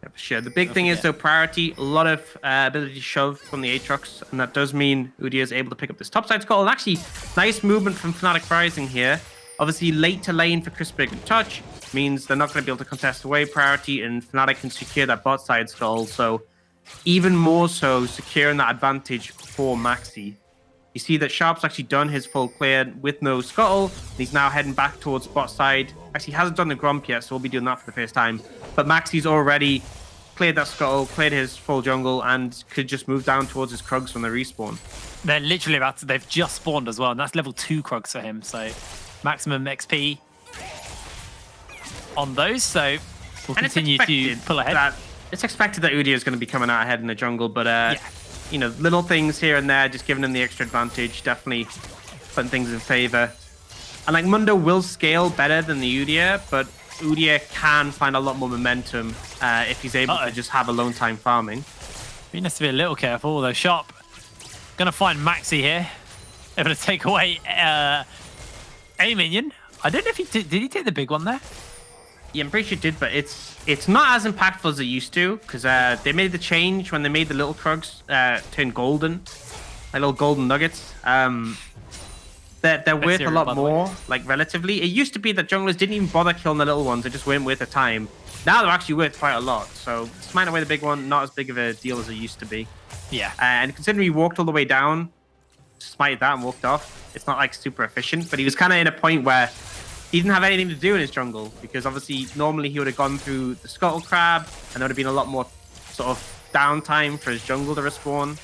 Speaker 3: Yeah, for sure. The big thing is, though, priority, a lot of ability to shove from the Aatrox, and that does mean Udyr is able to pick up this topside scroll. And actually, nice movement from Fnatic Rising here. Obviously, late to lane for Crispberg and Touch means they're not going to be able to contest away priority, and Fnatic can secure that bot side skull. So, even more so, securing that advantage for Maxi. You see that Sharp's actually done his full clear with no scuttle. He's now heading back towards bot side. Actually, he hasn't done the Grump yet, so we'll be doing that for the first time. But Maxi's already cleared that scuttle, cleared his full jungle, and could just move down towards his Krugs when they respawn.
Speaker 2: They're literally about to, they've just spawned as well, and that's level 2 Krugs for him, so maximum XP on those, so we'll continue to pull ahead.
Speaker 3: It's expected that Udyr is going to be coming out ahead in the jungle, but you know, little things here and there, just giving him the extra advantage, definitely putting things in favor. And like Mundo will scale better than the Udyr, but Udyr can find a lot more momentum if he's able to just have alone time farming.
Speaker 2: He needs to be a little careful, although Sharp gonna find Maxi here. Able to take away a minion. I don't know if he did he take the big one there?
Speaker 3: Yeah, I'm pretty sure it did, but it's not as impactful as it used to, because they made the change when they made the little Krugs turn golden, like little golden nuggets. They're worth a lot more, like relatively. It used to be that junglers didn't even bother killing the little ones; they just weren't worth the time. Now they're actually worth quite a lot. So smite away the big one, not as big of a deal as it used to be.
Speaker 2: Yeah.
Speaker 3: And considering he walked all the way down, smited that and walked off, it's not like super efficient. But he was kind of in a point where he didn't have anything to do in his jungle, because obviously normally he would have gone through the Scuttle Crab, and there would have been a lot more sort of downtime for his jungle to respawn.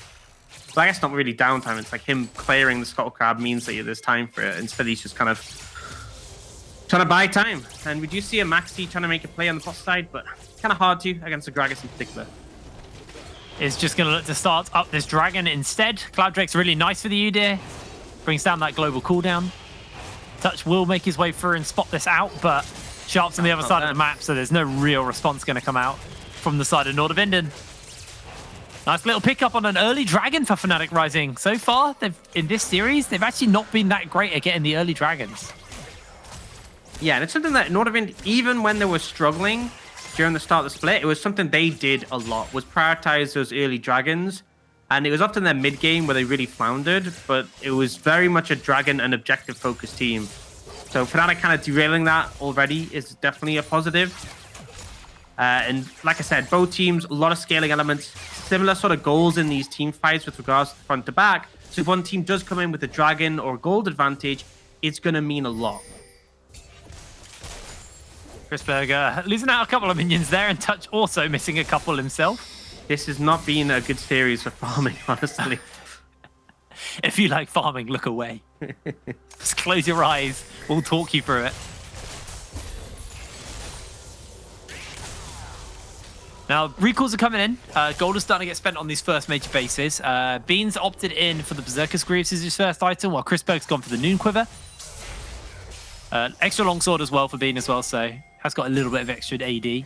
Speaker 3: So I guess not really downtime, it's like him clearing the Scuttle Crab means that there's time for it. Instead he's just kind of trying to buy time. And we do see a Maxi trying to make a play on the bot side, but kind of hard to against the Gragas in particular.
Speaker 2: Is just going to look to start up this dragon instead. Cloud Drake's really nice for the Udyr. Brings down that global cooldown. Touch will make his way through and spot this out, but Sharp's on the other side of the map, so there's no real response going to come out from the side of Nordavind. Nice little pickup on an early dragon for Fnatic Rising. So far, in this series, they've actually not been that great at getting the early dragons.
Speaker 3: Yeah, and it's something that Nordavind, even when they were struggling during the start of the split, it was something they did a lot, was prioritize those early dragons. And it was often their mid game where they really floundered, but it was very much a dragon and objective focused team. So Fnatic kind of derailing that already is definitely a positive. And like I said, both teams, a lot of scaling elements, similar sort of goals in these team fights with regards to front to back. So if one team does come in with a dragon or gold advantage, it's going to mean a lot.
Speaker 2: Crispberg losing out a couple of minions there, and Touch also missing a couple himself.
Speaker 3: This has not been a good series for farming, honestly.
Speaker 2: If you like farming, look away. Just close your eyes. We'll talk you through it. Now, recalls are coming in. Gold is starting to get spent on these first major bases. Beans opted in for the Berserker's Greaves as his first item, while Crispberg's gone for the Noon Quiver. Extra longsword as well for Bean as well, so has got a little bit of extra AD.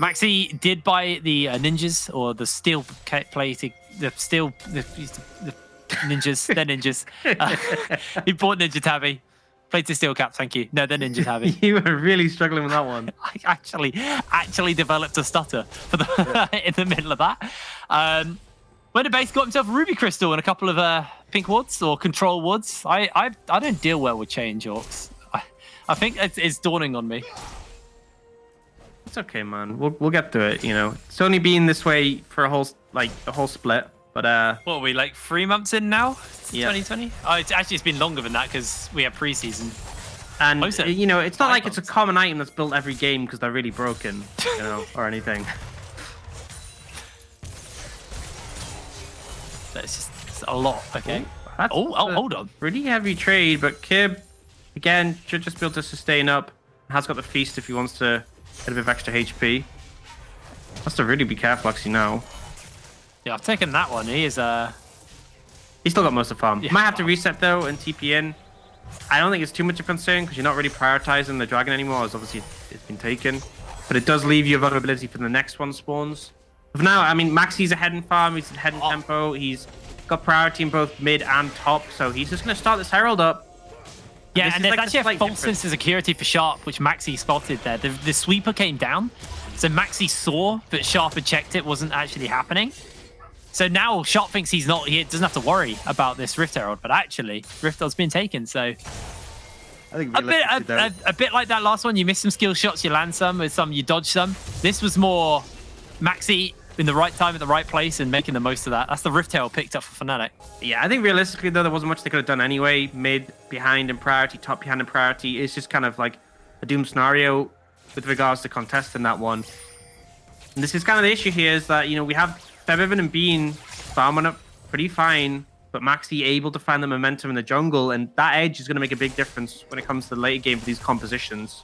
Speaker 2: Maxi did buy the ninjas, or the steel plated, the ninjas. They're ninjas. He bought Ninja Tabby. Plated steel caps, thank you. No, they're Ninja Tabby.
Speaker 3: You were really struggling with that one.
Speaker 2: I actually developed a stutter for the in the middle of that. When the base got himself a ruby crystal and a couple of pink wards or control wards. I don't deal well with change orcs. I think it's dawning on me.
Speaker 3: It's okay, man. We'll get through it. You know, it's only been this way for a whole split. But
Speaker 2: what are we, like 3 months in now?
Speaker 3: Yeah.
Speaker 2: 2020. Oh, it's been longer than that because we have preseason.
Speaker 3: And
Speaker 2: Closer.
Speaker 3: you know, it's not like it's a
Speaker 2: months.
Speaker 3: common item that's built every game because they're really broken, you know, or anything.
Speaker 2: So it's a lot. Okay.
Speaker 3: That's
Speaker 2: hold on.
Speaker 3: Really heavy trade, but Kib again should just be able to sustain up. Has got the feast if he wants to get a bit of extra HP. Has to really be careful actually now.
Speaker 2: Yeah, I've taken that one. He's still
Speaker 3: got most of the farm.
Speaker 2: Yeah.
Speaker 3: Might have to reset though and TP in. I don't think it's too much of a concern because you're not really prioritizing the dragon anymore, as obviously it's been taken. But it does leave you vulnerability for the next one spawns. For now, I mean, Maxi's ahead in farm, he's ahead in tempo, he's got priority in both mid and top, so he's just going to start this Herald up.
Speaker 2: Yeah,
Speaker 3: This
Speaker 2: and
Speaker 3: is
Speaker 2: there's
Speaker 3: like
Speaker 2: actually
Speaker 3: the
Speaker 2: a
Speaker 3: slight
Speaker 2: false
Speaker 3: difference.
Speaker 2: sense of security for Sharp, which Maxi spotted there. The sweeper came down, so Maxi saw that Sharp had checked it wasn't actually happening. So now Sharp thinks he doesn't have to worry about this Rift Herald, but actually Rift Herald's been taken. So
Speaker 3: I think
Speaker 2: a bit like that last one, you miss some skill shots, you land some, with some you dodge some. This was more Maxi in the right time at the right place and making the most of that. That's the Rift Herald picked up for Fnatic.
Speaker 3: Yeah, I think realistically though, there wasn't much they could have done anyway. Mid, behind in priority, top behind in priority. It's just kind of like a doom scenario with regards to contesting that one. And this is kind of the issue here is that, you know, we have Febiven and Bean farming up pretty fine, but Maxi able to find the momentum in the jungle, and that edge is going to make a big difference when it comes to the late game for these compositions.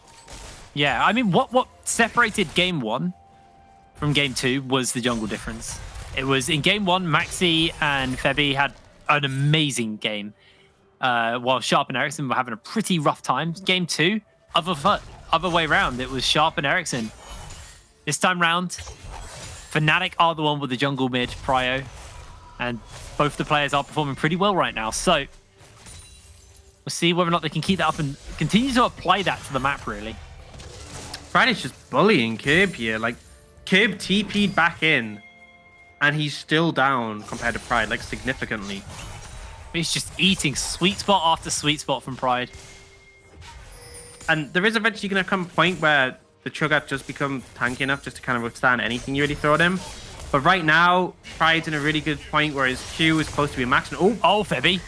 Speaker 2: Yeah, I mean, what separated game 1 from game 2 was the jungle difference. It was in game 1, Maxi and Febby had an amazing game, while Sharp and Ericsson were having a pretty rough time. Game 2, other way around, it was Sharp and Ericsson. This time round, Fnatic are the one with the jungle mid prio, and both the players are performing pretty well right now. So we'll see whether or not they can keep that up and continue to apply that to the map, really.
Speaker 3: Friday's just bullying Kib here. Like, Kib TP'd back in, and he's still down compared to Pride, like, significantly.
Speaker 2: He's just eating sweet spot after sweet spot from Pride.
Speaker 3: And there is eventually going to come a point where the Cho'Gath just become tanky enough just to kind of withstand anything you really throw at him. But right now, Pride's in a really good point where his Q is close to being maxed.
Speaker 2: Oh, Febby.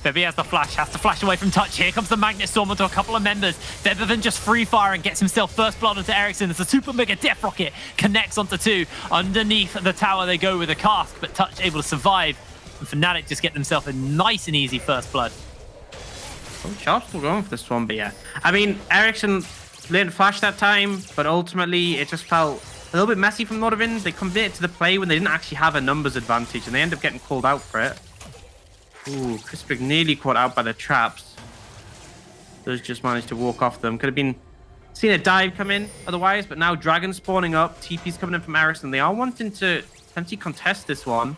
Speaker 2: Febby has to flash away from touch. Here comes the Magnet Storm onto a couple of members. Febiven just free fire and gets himself first blood onto Ericsson. There's a super mega death rocket, connects onto 2. Underneath the tower they go with a cask, but Touch able to survive. And Fnatic just get themselves a nice and easy first blood.
Speaker 3: Oh, Sharp's still going for this one, but yeah. I mean, Ericsson didn't flash that time, but ultimately it just felt a little bit messy from Nordavind. They committed to the play when they didn't actually have a numbers advantage, and they end up getting called out for it. Ooh, Crispig nearly caught out by the traps. Does just manage to walk off them. Could have been seen a dive come in otherwise, but now Dragon spawning up. TP's coming in from Ericsson. They are wanting to potentially contest this one.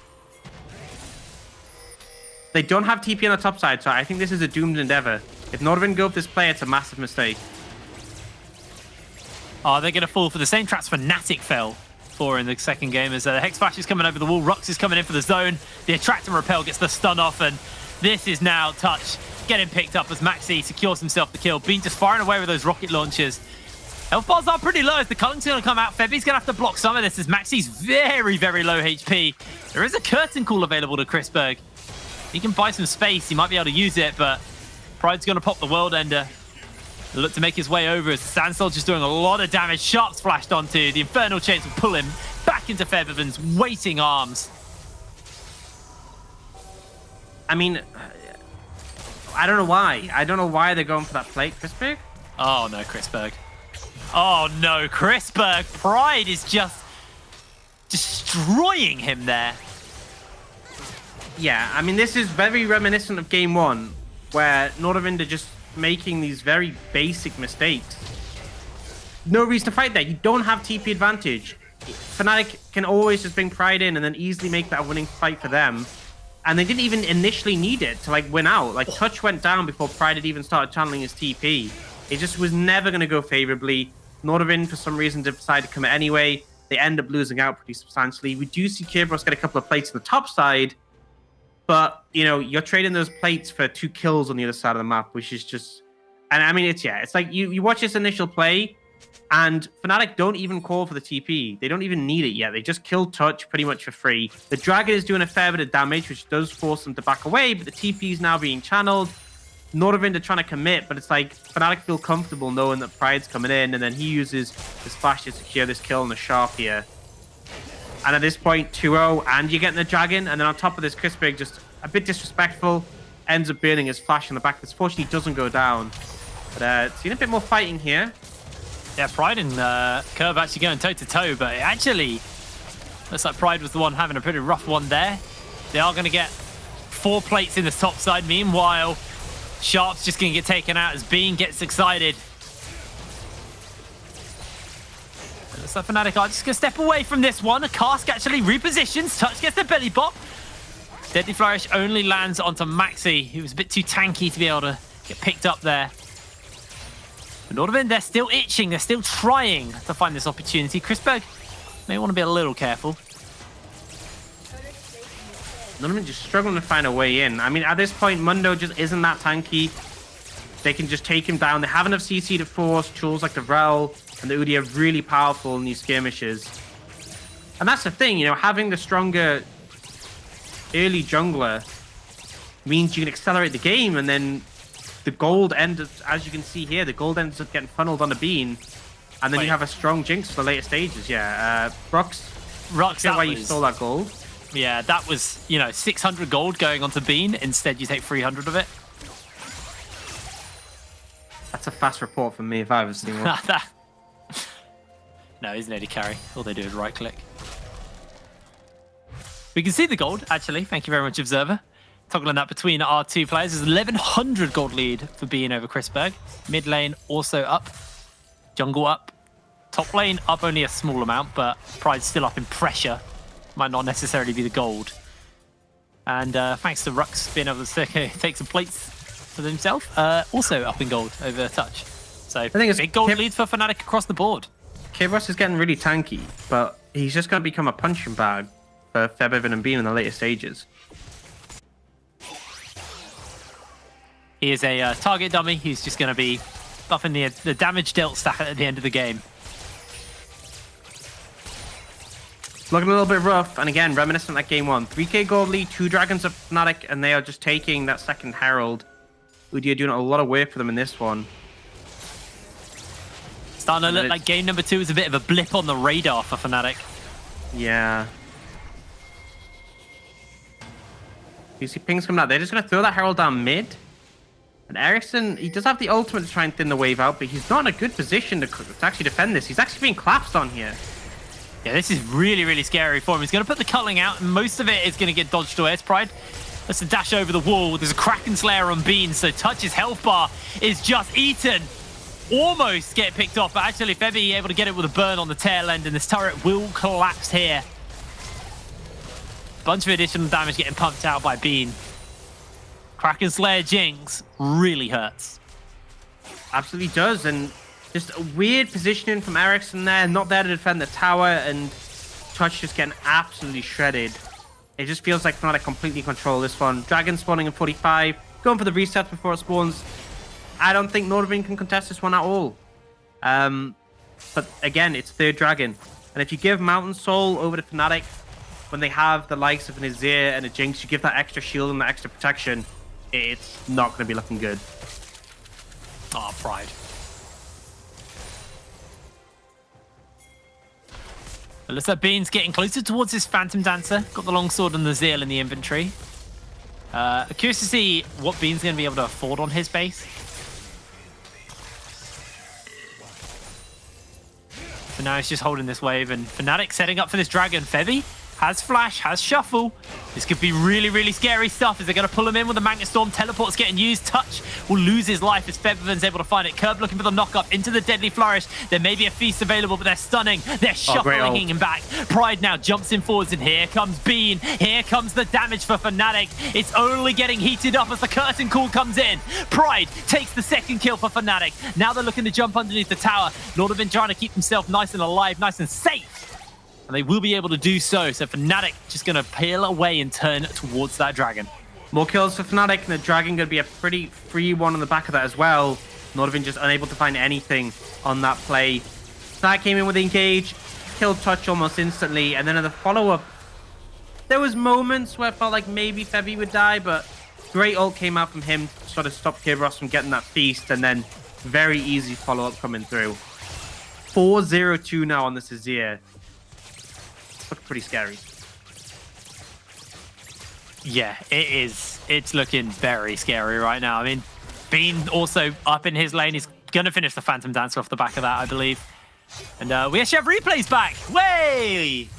Speaker 3: They don't have TP on the top side, so I think this is a doomed endeavor. If Nordavind go up this play, it's a massive mistake.
Speaker 2: Are they going to fall for the same traps Fnatic fell for in the second game as the Hex Flash is coming over the wall, Rux is coming in for the zone, the Attract and Repel gets the stun off, and this is now Touch getting picked up as Maxi secures himself the kill. Bean just firing away with those rocket launchers. Health bars are pretty low as the Culling's going to come out. Febby's going to have to block some of this as Maxi's very, very low HP. There is a Curtain Call available to Crispberg. He can buy some space, he might be able to use it, but Pride's going to pop the World Ender. Look to make his way over as Sand Soldier's doing a lot of damage. Sharp's flashed onto. The Infernal Chains will pull him back into Febiven's waiting arms.
Speaker 3: I mean, I don't know why. I don't know why they're going for that plate, Crispberg.
Speaker 2: Oh no, Crispberg. Oh no, Crispberg. Pride is just destroying him there.
Speaker 3: Yeah, I mean, this is very reminiscent of game 1, where Nordavind are just making these very basic mistakes. no reason to fight there. You don't have TP advantage. Fnatic can always just bring Pride in and then easily make that a winning fight for them. And they didn't even initially need it to like win out. Like Touch went down before Pride had even started channeling his TP. It just was never going to go favorably. Nordavind, for some reason, decided to commit anyway. They end up losing out pretty substantially. We do see Kerberos get a couple of plates on the top side, but you know, you're trading those plates for 2 kills on the other side of the map, which is just, and I mean, it's like you watch this initial play, and Fnatic don't even call for the TP. They don't even need it yet. They just kill Touch pretty much for free. The Dragon is doing a fair bit of damage, which does force them to back away, but the TP is now being channeled. Nordavind are trying to commit, but it's like Fnatic feel comfortable knowing that Pride's coming in, and then he uses his flash to secure this kill on the Sharp here. And at this point, 2-0, and you're getting the Dragon, and then on top of this, Crispig just a bit disrespectful, ends up burning his flash in the back. This fortunately doesn't go down. But seeing a bit more fighting here.
Speaker 2: Yeah, Pride and Curve actually going toe-to-toe, but it actually looks like Pride was the one having a pretty rough one there. They are going to get 4 plates in the top side. Meanwhile, Sharp's just going to get taken out as Bean gets excited. Looks like Fnatic are just going to step away from this one. A Cask actually repositions. Touch gets the belly bop. Deadly Flourish only lands onto Maxi, who was a bit too tanky to be able to get picked up there. But Nordavind, they're still itching. They're still trying to find this opportunity. Crispig may want to be a little careful.
Speaker 3: Nordavind just struggling to find a way in. I mean, at this point, Mundo just isn't that tanky. They can just take him down. They have enough CC to force tools like the Rel and the Udi are really powerful in these skirmishes. And that's the thing, you know, having the stronger early jungler means you can accelerate the game, and then the gold ends, as you can see here, the gold ends up getting funneled on the Bean, and then you have a strong Jinx for the later stages. Yeah, Rux,
Speaker 2: that's
Speaker 3: why you stole that gold.
Speaker 2: Yeah, that was, you know, 600 gold going onto Bean. Instead, you take 300 of it.
Speaker 3: That's a fast report for me if I've ever seen one.
Speaker 2: No, he's an AD carry. All they do is right-click. We can see the gold, actually. Thank you very much, Observer. Toggling that between our 2 players. There's 1,100 gold lead for Bean over Crispig. Mid lane also up. Jungle up. Top lane up only a small amount, but Pride's still up in pressure. Might not necessarily be the gold. And thanks to Rux being able to take some plates for himself, also up in gold over Touch. So I think it's big gold lead for Fnatic across the board.
Speaker 3: Kerberos is getting really tanky, but he's just going to become a punching bag for Febiven and Bean in the later stages.
Speaker 2: He is a target dummy. He's just going to be buffing the damage dealt stat at the end of the game.
Speaker 3: Looking a little bit rough, and again, reminiscent like game 1. 3k gold lead, 2 dragons of Fnatic, and they are just taking that second Herald. Udi are doing a lot of work for them in this one.
Speaker 2: Starting to look like game number 2 is a bit of a blip on the radar for Fnatic.
Speaker 3: Yeah. You see pings coming out. They're just going to throw that Herald down mid. And Ericsson, he does have the ultimate to try and thin the wave out, but he's not in a good position to actually defend this. He's actually being collapsed on here.
Speaker 2: Yeah, this is really, really scary for him. He's going to put the culling out, and most of it is going to get dodged away. It's Pride. That's a dash over the wall. There's a Kraken Slayer on Bean, so Touch's health bar is just eaten. Almost get picked off, but actually Febby able to get it with a burn on the tail end, and this turret will collapse here. Bunch of additional damage getting pumped out by Bean. Kraken Slayer Jinx really hurts.
Speaker 3: Absolutely does, and just a weird positioning from Ericsson there, not there to defend the tower, and Touch just getting absolutely shredded. It just feels like Fnatic completely control this one. Dragon spawning in 45, going for the reset before it spawns. I don't think Nordavind can contest this one at all. But again, it's 3rd Dragon. And if you give Mountain Soul over to Fnatic, when they have the likes of an Azir and a Jinx, you give that extra shield and that extra protection, it's not going to be looking good.
Speaker 2: Oh, Pride. It looks like Bean's getting closer towards his Phantom Dancer. Got the longsword and the Zeal in the inventory. Curious to see what Bean's going to be able to afford on his base. For now, he's just holding this wave, and Fnatic setting up for this dragon. Febby has Flash, has Shuffle. This could be really, really scary stuff. Is they going to pull him in with the Magnet Storm? Teleport's getting used. Touch will lose his life as Featherman's able to find it. Curb looking for the knock-up into the Deadly Flourish. There may be a feast available, but they're stunning. They're shuffling him back. Pride now jumps in forwards, and here comes Bean. Here comes the damage for Fnatic. It's only getting heated up as the curtain call comes in. Pride takes the second kill for Fnatic. Now they're looking to jump underneath the tower. Nordavind trying to keep himself nice and alive, nice and safe. And they will be able to do so. So Fnatic just going to peel away and turn towards that dragon.
Speaker 3: More kills for Fnatic, and the dragon going to be a pretty free one on the back of that as well. Nordavind just unable to find anything on that play. Fnatic came in with the engage, killed Touch almost instantly, and then in the follow-up, there was moments where I felt like maybe Febby would die, but great ult came out from him to sort of stop Kerberos from getting that feast, and then very easy follow-up coming through. 4-0-2 now on this Azir. Look pretty scary.
Speaker 2: Yeah, it is. It's looking very scary right now. I mean, Bean also up in his lane. He's going to finish the Phantom Dancer off the back of that, I believe. And we actually have replays back. Way!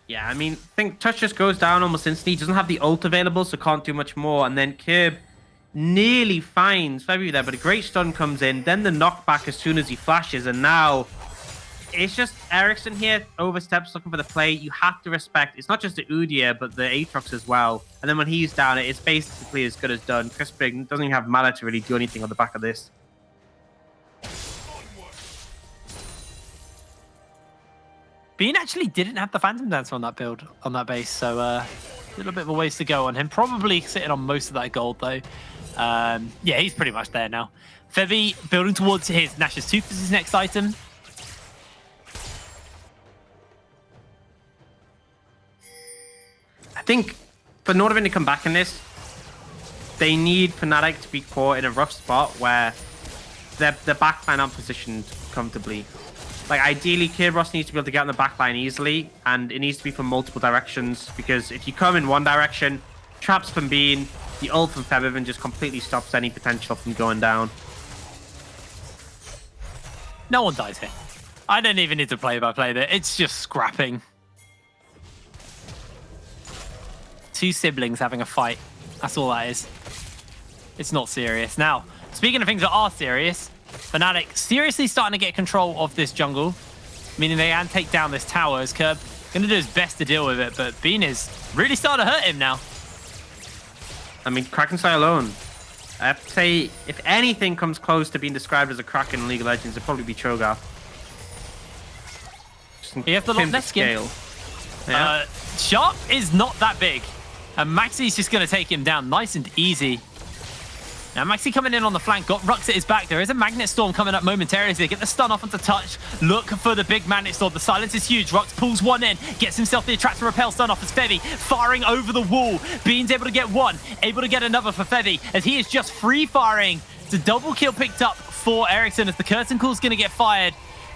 Speaker 3: Yeah, I mean, I think Touch just goes down almost instantly. He doesn't have the ult available, so can't do much more. And then Kerb nearly finds Febby there, but a great stun comes in. Then the knockback as soon as he flashes, and now it's just Ericsson here oversteps looking for the play. You have to respect, it's not just the Udyr, but the Aatrox as well. And then when he's down, it's basically as good as done. Crispig doesn't even have mana to really do anything on the back of this.
Speaker 2: Bean actually didn't have the Phantom Dancer on that build, on that base, so a little bit of a ways to go on him. Probably sitting on most of that gold, though. Yeah, he's pretty much there now. Febby building towards his Nash's Tooth as his next item.
Speaker 3: I think for Nordavind to come back in this, they need Fnatic to be caught in a rough spot where their backline aren't positioned comfortably. Like, ideally, Kerberos needs to be able to get on the backline easily, and it needs to be from multiple directions, because if you come in one direction, traps from Bean, the ult from Featherman just completely stops any potential from going down.
Speaker 2: No one dies here. I don't even need to play-by-play there. It's just scrapping. Two siblings having a fight. That's all that is. It's not serious. Now, speaking of things that are serious, Fnatic seriously starting to get control of this jungle, meaning they can take down this tower as Curb going to do his best to deal with it, but Bean is really starting to hurt him now.
Speaker 3: I mean, Kraken's alone. I have to say, if anything comes close to being described as a Kraken in League of Legends, it'd probably be Cho'Gath.
Speaker 2: You have the lot less skin.
Speaker 3: Yeah.
Speaker 2: Sharp is not that big. And Maxi's just going to take him down nice and easy. Now, Maxi coming in on the flank, got Rux at his back. There is a Magnet Storm coming up momentarily. They get the stun off onto Touch. Look for the big Magnet Storm. The silence is huge. Rux pulls one in, gets himself the Attract to Repel stun off as Febby, firing over the wall. Bean's able to get one, able to get another for Febby, as he is just free-firing. It's a double kill picked up for Ericsson as the curtain call's going to get fired.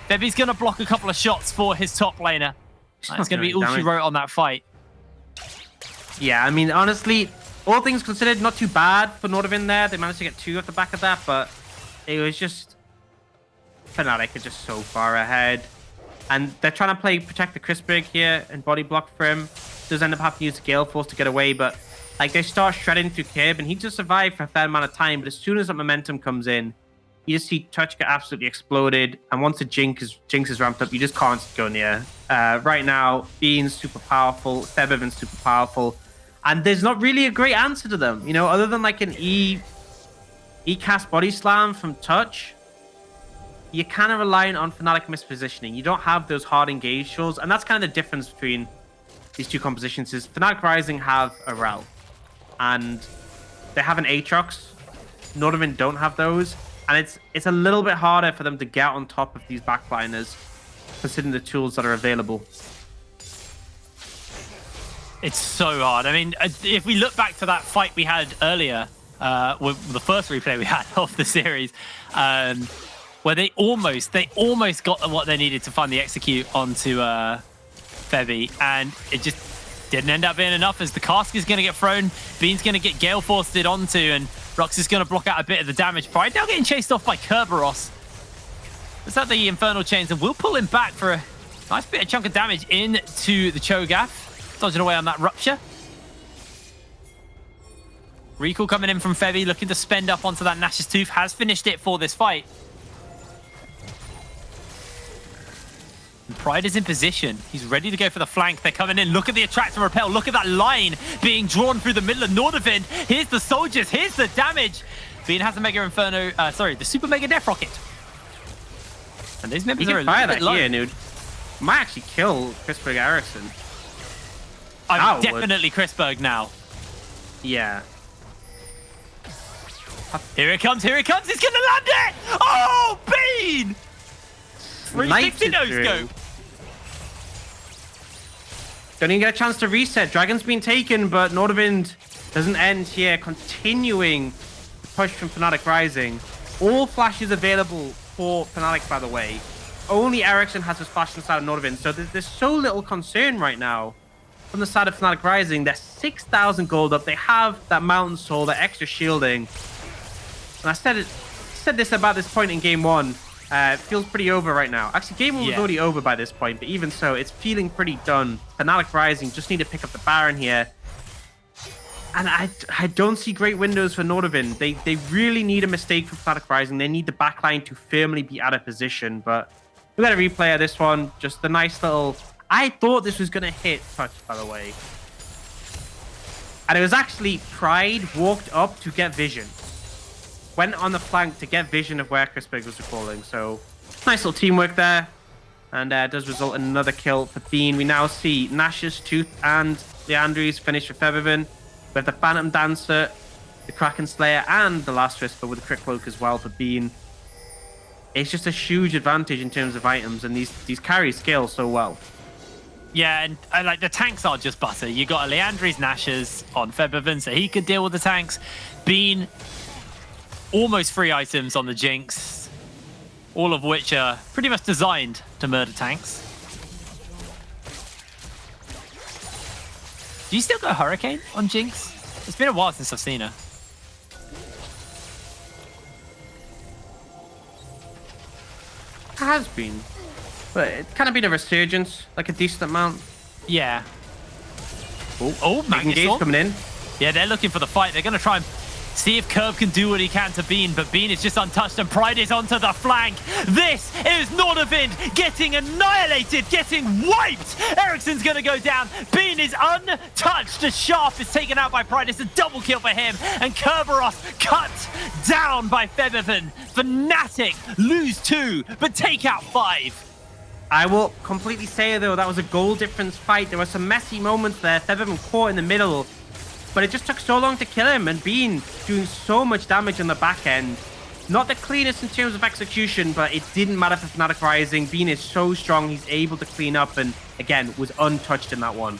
Speaker 2: Febby's going to block a couple of shots for his top laner. That's going to be all she wrote on that fight.
Speaker 3: Yeah, I mean, honestly, all things considered, not too bad for Nordavind there. They managed to get 2 off the back of that, but it was just... Fnatic are just so far ahead. And they're trying to play Protect the Crispig here and body block for him. Does end up having to use Gale Force to get away, but like they start shredding through Kib, and he just survived for a fair amount of time, but as soon as that momentum comes in, you just see Touch get absolutely exploded, and once the Jinx is ramped up, you just can't go near. Right now, Bean's super powerful, Featherman's super powerful, and there's not really a great answer to them, you know, other than like an E-cast body slam from Touch. You're kind of relying on Fnatic mispositioning. You don't have those hard engage shows, and that's kind of the difference between these two compositions. Is Fnatic Rising have a Rel, and they have an Aatrox. Nordavind don't have those, and it's a little bit harder for them to get on top of these backliners, considering the tools that are available.
Speaker 2: It's so hard. I mean, if we look back to that fight we had earlier, with the first replay we had of the series, where they almost got what they needed to find the execute onto Febby, and it just didn't end up being enough, as the cask is going to get thrown, Bean's going to get Gale Forced onto, and Rux is going to block out a bit of the damage. Pride now getting chased off by Kerberos. It's at the Infernal Chains, and we'll pull him back for Nice bit of chunk of damage into the Cho'Gath. Dodging away on that Rupture. Recall coming in from Febby, looking to spend up onto that Nash's Tooth. Has finished it for this fight. And Pride is in position. He's ready to go for the flank. They're coming in. Look at the attract and repel. Look at that line being drawn through the middle of Nordavind. Here's the soldiers. Here's the damage. Bean has a Mega Inferno. The Super Mega Death Rocket. And these members are a little bit low.
Speaker 3: Here, dude. Might actually kill Chrisberg Ericsson.
Speaker 2: I'm definitely Chrisberg now.
Speaker 3: Yeah.
Speaker 2: Here it comes, here it comes, he's gonna land it! Oh, Bean! 360 no-scope.
Speaker 3: Don't even get a chance to reset. Dragon's been taken, but Nordavind doesn't end here. Continuing the push from Fnatic Rising. All flashes available for Fnatic, by the way. Only Ericsson has his flash inside of Nordavind, so there's so little concern right now from the side of Fnatic Rising. They're 6,000 gold up. They have that Mountain Soul, that extra shielding. And I said this about this point in game one. It feels pretty over right now. Actually, game one was already over by this point, but even so, it's feeling pretty done. Fnatic Rising just need to pick up the Baron here. And I don't see great windows for Nordavind. They really need a mistake from Fnatic Rising. They need the backline to firmly be out of position. But we got a replay of this one. Just the nice little... I thought this was going to hit touch, by the way. And it was actually Pride walked up to get vision. Went on the flank to get vision of where Chrisberg was recalling. So nice little teamwork there. And does result in another kill for Bean. We now see Nash's Tooth and the Andrews finish for Featherman. We have the Phantom Dancer, the Kraken Slayer, and the Last Whisper with the Crit Cloak as well for Bean. It's just a huge advantage in terms of items, and these carries scale so well.
Speaker 2: Yeah, and like the tanks are just butter. You got a Leandri's Nashers on Featherman, so he could deal with the tanks. Bean, almost 3 items on the Jinx, all of which are pretty much designed to murder tanks. Do you still go Hurricane on Jinx? It's been a while since I've seen her.
Speaker 3: It has been. But it's kind of been a resurgence, like a decent amount.
Speaker 2: Yeah. Oh,
Speaker 3: Magnus coming in.
Speaker 2: Yeah, they're looking for the fight. They're going to try and see if Curb can do what he can to Bean, but Bean is just untouched and Pride is onto the flank. This is Nordavind getting annihilated, getting wiped. Ericsson's going to go down. Bean is untouched. The Sharp is taken out by Pride. It's a double kill for him. And Kerberos cut down by Featherman. Fnatic lose 2, but take out 5.
Speaker 3: I will completely say, though, that was a goal difference fight. There were some messy moments there. Featherman caught in the middle. But it just took so long to kill him, and Bean doing so much damage on the back end. Not the cleanest in terms of execution, but it didn't matter for Fnatic Rising. Bean is so strong, he's able to clean up, and again, was untouched in that one.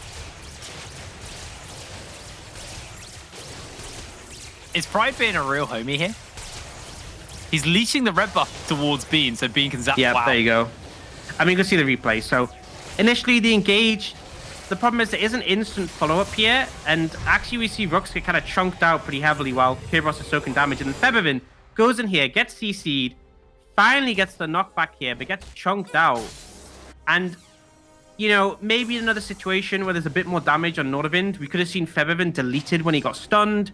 Speaker 2: Is Pride being a real homie here? He's leashing the red buff towards Bean, so Bean can zap.
Speaker 3: Yeah,
Speaker 2: wow.
Speaker 3: There you go. I mean, you can see the replay. So, initially, the engage... The problem is there is an instant follow-up here, and actually we see Rux get kind of chunked out pretty heavily while Kerberos is soaking damage, and then Featherman goes in here, gets CC'd, finally gets the knockback here, but gets chunked out. And, you know, maybe in another situation where there's a bit more damage on Nordavind, we could have seen Featherman deleted when he got stunned,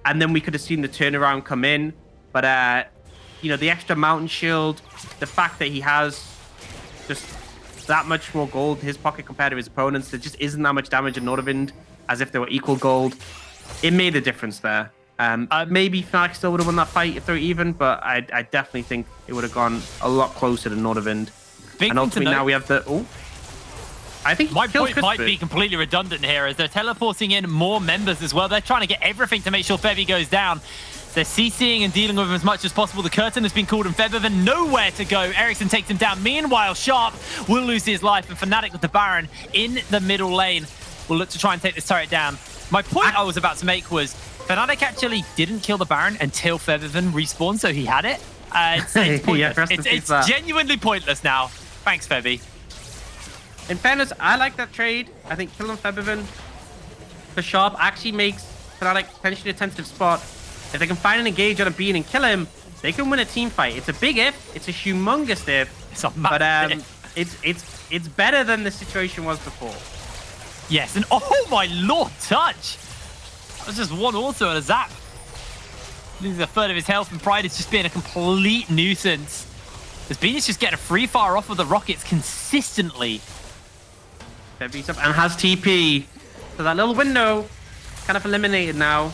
Speaker 3: and then we could have seen the turnaround come in. But, you know, the extra Mountain Shield, the fact that he has just that much more gold in his pocket compared to his opponents. There just isn't that much damage in Nordavind, as if they were equal gold. It made a difference there. Maybe Fnatic still would have won that fight if they were even, but I definitely think it would have gone a lot closer to Nordavind. And ultimately now we have the... Oh, I think
Speaker 2: my point might be completely redundant here, as they're teleporting in more members as well. They're trying to get everything to make sure Febby goes down. They're CCing and dealing with him as much as possible. The curtain has been called and Featherman nowhere to go. Ericsson takes him down. Meanwhile, Sharp will lose his life, and Fnatic with the Baron in the middle lane will look to try and take this turret down. My point I was about to make was Fnatic actually didn't kill the Baron until Featherman respawned, so he had it. It's pointless. It's genuinely pointless now. Thanks, Febby.
Speaker 3: In fairness, I like that trade. I think killing Featherman for Sharp actually makes Fnatic potentially a tentative spot. If they can find an engage on a Bean and kill him, they can win a team fight. It's a big if. It's a humongous if.
Speaker 2: It's a massive if.
Speaker 3: It's better than the situation was before.
Speaker 2: Yes, and oh my lord, touch! That was just one auto and a zap. Loses a third of his health, and Pride is just being a complete nuisance. As Bean is just getting a free fire off of the rockets consistently.
Speaker 3: Beats up and has TP. So that little window kind of eliminated now.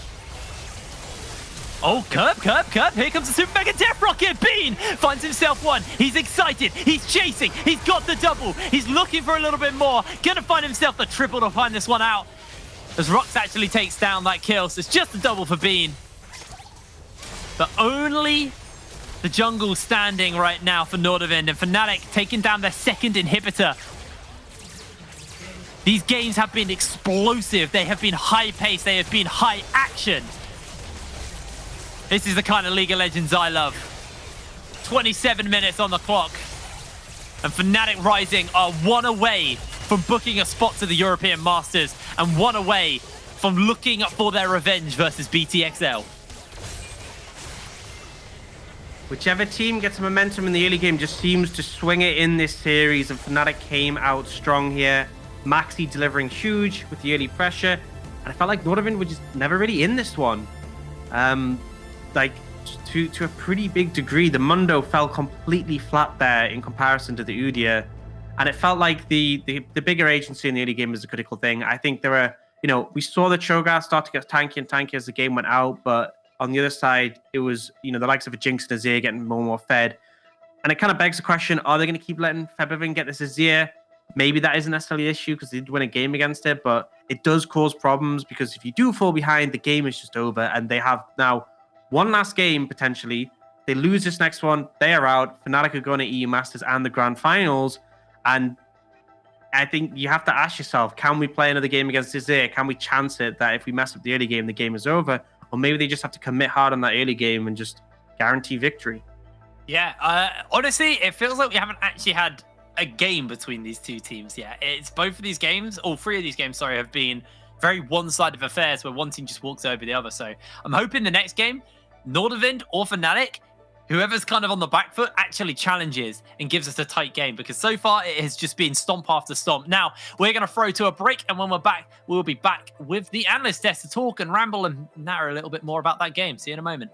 Speaker 2: Oh, curb. Here comes the Super Mega Death Rocket. Bean finds himself one. He's excited. He's chasing. He's got the double. He's looking for a little bit more. Gonna find himself the triple to find this one out. As Rox actually takes down that kill. So it's just a double for Bean. But only the jungle standing right now for Nordavind, and Fnatic taking down their second inhibitor. These games have been explosive. They have been high-paced. They have been high-action. This is the kind of League of Legends I love. 27 minutes on the clock. And Fnatic Rising are one away from booking a spot to the European Masters and one away from looking for their revenge versus BTXL.
Speaker 3: Whichever team gets momentum in the early game just seems to swing it in this series, and Fnatic came out strong here. Maxi delivering huge with the early pressure, and I felt like Nordavind was just never really in this one. Like to a pretty big degree, the Mundo fell completely flat there in comparison to the Udyr, and it felt like the bigger agency in the early game was a critical thing. I think there were, we saw the Cho'Gath start to get tanky and tanky as the game went out, but on the other side, it was, the likes of a Jinx and Azir getting more and more fed. And it kind of begs the question, are they going to keep letting Febiven get this Azir? Maybe that isn't necessarily the issue because they did win a game against it, but it does cause problems because if you do fall behind, the game is just over. And they have now one last game, potentially. They lose this next one, they are out. Fnatic are going to EU Masters and the Grand Finals. And I think you have to ask yourself, can we play another game against Azir? Can we chance it that if we mess up the early game, the game is over? Or maybe they just have to commit hard on that early game and just guarantee victory.
Speaker 2: Yeah, honestly, it feels like we haven't actually had a game between these two teams yet. It's both of these games, all three of these games, sorry, have been very one-sided affairs where one team just walks over the other. So I'm hoping the next game, Nordavind or Fnatic, whoever's kind of on the back foot actually challenges and gives us a tight game, because so far it has just been stomp after stomp. Now, we're going to throw to a break, and when we're back, we'll be back with the analyst desk to talk and ramble and narrow a little bit more about that game. See you in a moment.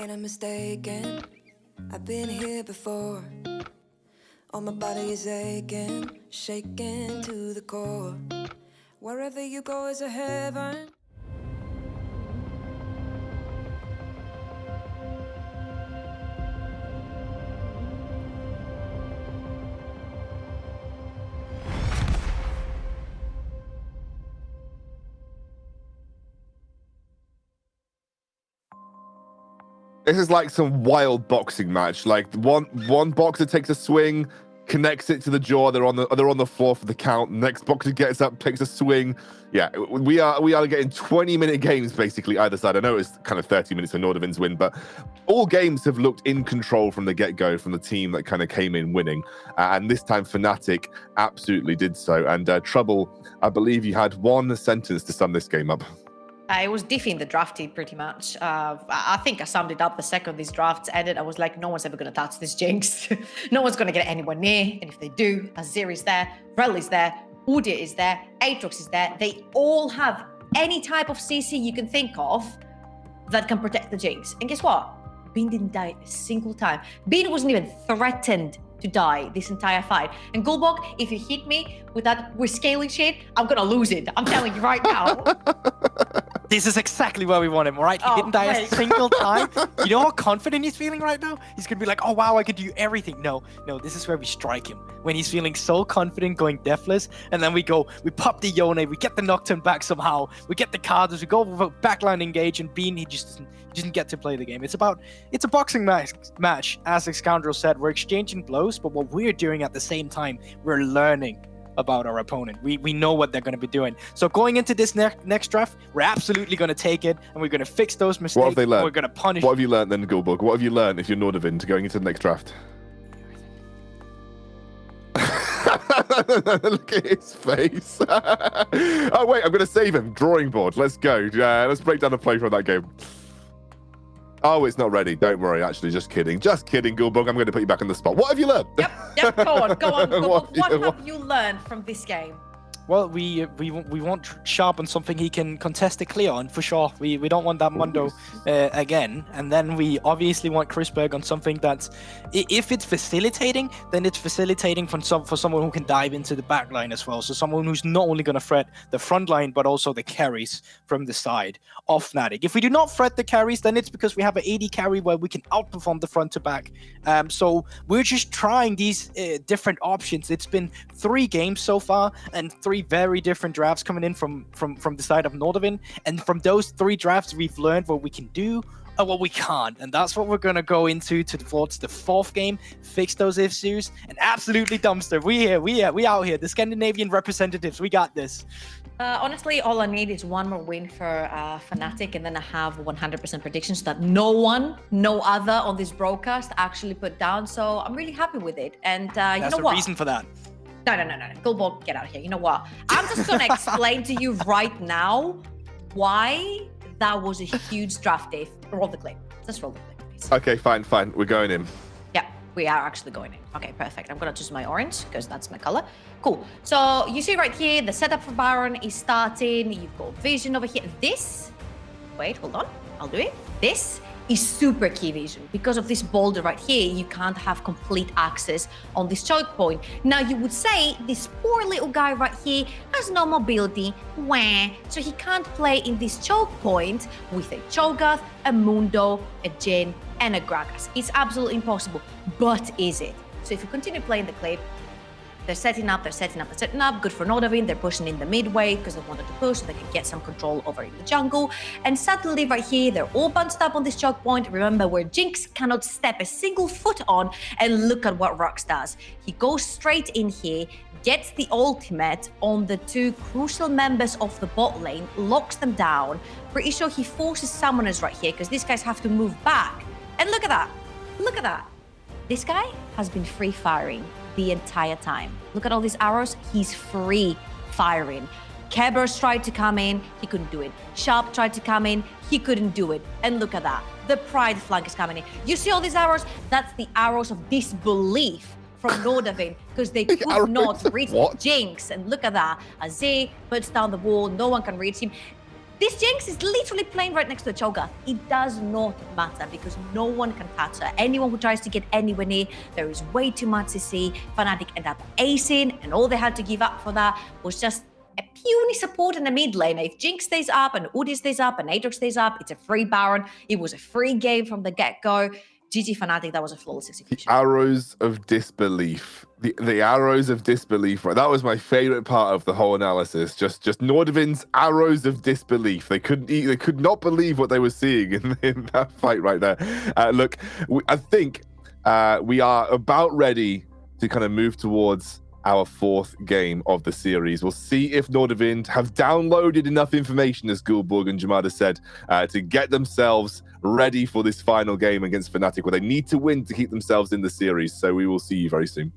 Speaker 11: Ain't I mistaken? I've been here before. All my body is aching, shaking to the core. Wherever you go is a heaven.
Speaker 6: This is like some wild boxing match. Like one boxer takes a swing, connects it to the jaw. They're on the floor for the count. Next boxer gets up, takes a swing. Yeah, we are getting 20-minute games basically either side. I know it's kind of 30 minutes for Nordavind's win, but all games have looked in control from the get-go from the team that kind of came in winning. And this time Fnatic absolutely did so. And Trouble, I believe you had one sentence to sum this game up.
Speaker 7: It was diffing the drafty pretty much. I think I summed it up the second these drafts ended. I was like, no one's ever going to touch this Jinx. No one's going to get anywhere near. And if they do, Azir is there, Rel is there, Udyr is there, Aatrox is there. They all have any type of CC you can think of that can protect the Jinx. And guess what? Bean didn't die a single time. Bean wasn't even threatened to die this entire fight. And Gulbok, if you hit me with that we're scaling shit, I'm gonna lose it. I'm telling you right now.
Speaker 8: This is exactly where we want him, all right? He didn't die a single time. You know how confident he's feeling right now? He's gonna be like, oh wow, I could do everything. No, this is where we strike him. When he's feeling so confident going deathless, and then we pop the Yone, we get the Nocturne back somehow, we get the cards, we go for backline engage, and Bean, he just doesn't get to play the game. It's a boxing match, as the Scoundrel said. We're exchanging blows, but what we're doing at the same time, we're learning about our opponent. We know what they're going to be doing. So going into this next draft, we're absolutely going to take it, and we're going to fix those mistakes.
Speaker 6: What have they learned?
Speaker 8: We're going to punish.
Speaker 6: What have you learned then, Gulbog? What have you learned if you're Nordavind going into the next draft? Look at his face. Oh wait, I'm going to save him. Drawing board. Let's go. Let's break down the play from that game. Oh, it's not ready. Don't worry. Actually, just kidding. Just kidding, Gulbog. I'm going to put you back on the spot. What have you learned?
Speaker 7: Yep. Go on. Gulbog, what have you learned from this game?
Speaker 8: Well, we want Sharp on something he can contest the clear on, for sure. We don't want that Mundo again. And then we obviously want Chrisberg on something that's, if it's facilitating, then it's facilitating for someone who can dive into the back line as well. So someone who's not only going to threat the front line, but also the carries from the side of Fnatic. If we do not threat the carries, then it's because we have an AD carry where we can outperform the front to back. So we're just trying these different options. It's been 3 games so far, and 3 very different drafts coming in from the side of Nordavind, and from those 3 drafts we've learned what we can do and what we can't, and that's what we're going to go into towards the 4th game, fix those issues, and absolutely dumpster. We out here, the Scandinavian representatives, we got this.
Speaker 7: Honestly, all I need is one more win for Fnatic, and then I have 100% predictions that no other on this broadcast actually put down, so I'm really happy with it. And you know what?
Speaker 8: That's the reason for that.
Speaker 7: No. Gulbog, get out of here. You know what? I'm just going to explain to you right now why that was a huge draft day. Roll the clip. Just roll the clip, please.
Speaker 6: Okay, fine. We're going in.
Speaker 7: Yeah, we are actually going in. Okay, perfect. I'm going to choose my orange because that's my color. Cool. So you see right here, the setup for Baron is starting. You've got Vision over here. Wait, hold on. I'll do it. This is super key vision. Because of this boulder right here, you can't have complete access on this choke point. Now you would say this poor little guy right here has no mobility, so he can't play in this choke point with a Cho'Gath, a Mundo, a Jhin, and a Gragas. It's absolutely impossible, but is it? So if you continue playing the clip, they're setting up. Good for Nordavind. They're pushing in the midway because they wanted to push so they can get some control over in the jungle. And suddenly right here, they're all bunched up on this choke point. Remember, where Jinx cannot step a single foot on. And look at what Rux does. He goes straight in here, gets the ultimate on the 2 crucial members of the bot lane, locks them down. Pretty sure he forces summoners right here because these guys have to move back. And look at that. This guy has been free firing the entire time. Look at all these arrows. He's free firing. Kerberos tried to come in, he couldn't do it. Sharp tried to come in, he couldn't do it. And look at that. The Pride flank is coming in. You see all these arrows? That's the arrows of disbelief from Nordavind because they could not reach Jinx. And look at that. Azir puts down the wall. No one can reach him. This Jinx is literally playing right next to a Cho'Gath. It does not matter because no one can catch her. Anyone who tries to get anywhere near, there is way too much CC. Fnatic end up acing, and all they had to give up for that was just a puny support in the mid lane. If Jinx stays up and Udi stays up and Aatrox stays up, it's a free Baron. It was a free game from the get-go. GG Fnatic, that was a flawless execution.
Speaker 6: Arrows of disbelief. The arrows of disbelief. Right, that was my favorite part of the whole analysis. Just Nordavind's arrows of disbelief. They could not believe what they were seeing in that fight right there. Look, I think we are about ready to kind of move towards our fourth game of the series. We'll see if Nordavind have downloaded enough information, as Gulborg and Jamada said, to get themselves ready for this final game against Fnatic, where they need to win to keep themselves in the series. So we will see you very soon.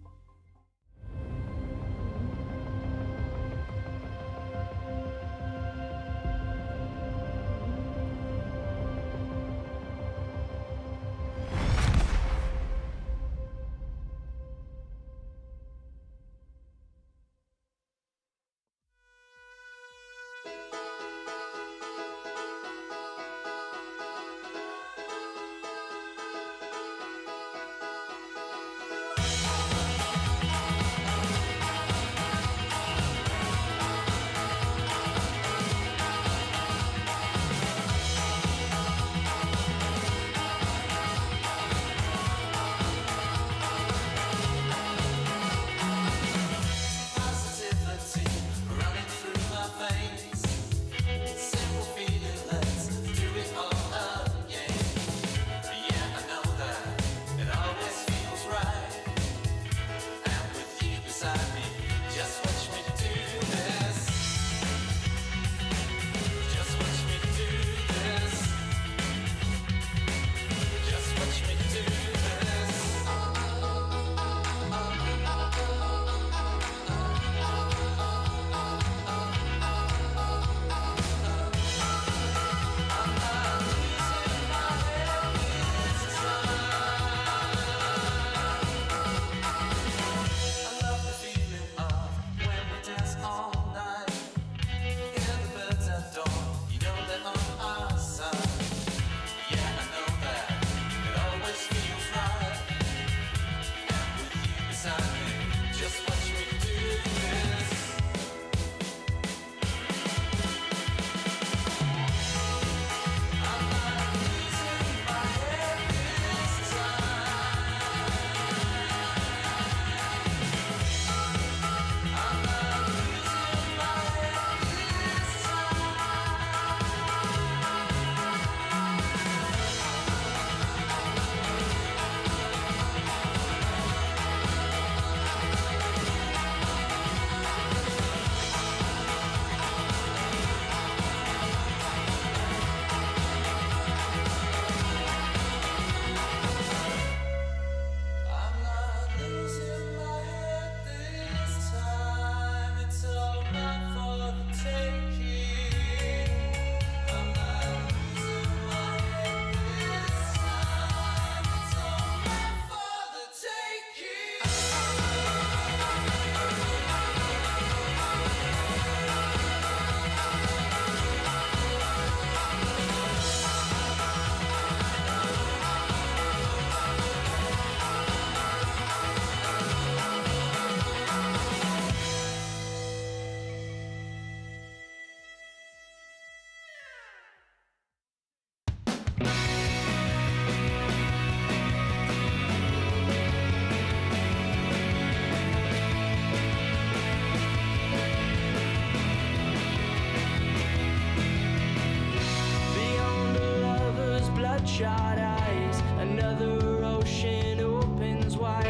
Speaker 12: bloodshot eyes. Another ocean opens wide.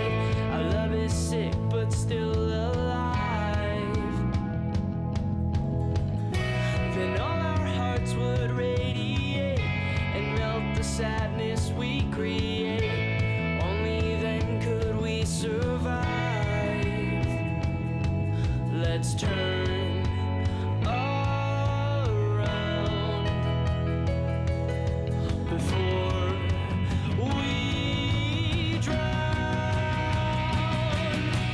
Speaker 12: Our love is sick but still alive. Then all our hearts would radiate and melt the sadness we create. Only then could we survive. Let's turn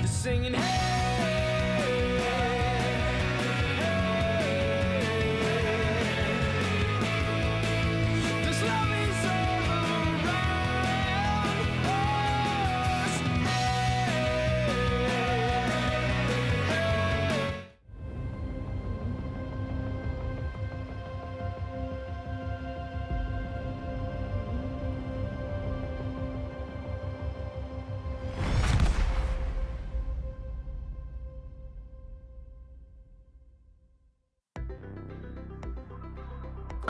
Speaker 12: singing, hey, hey,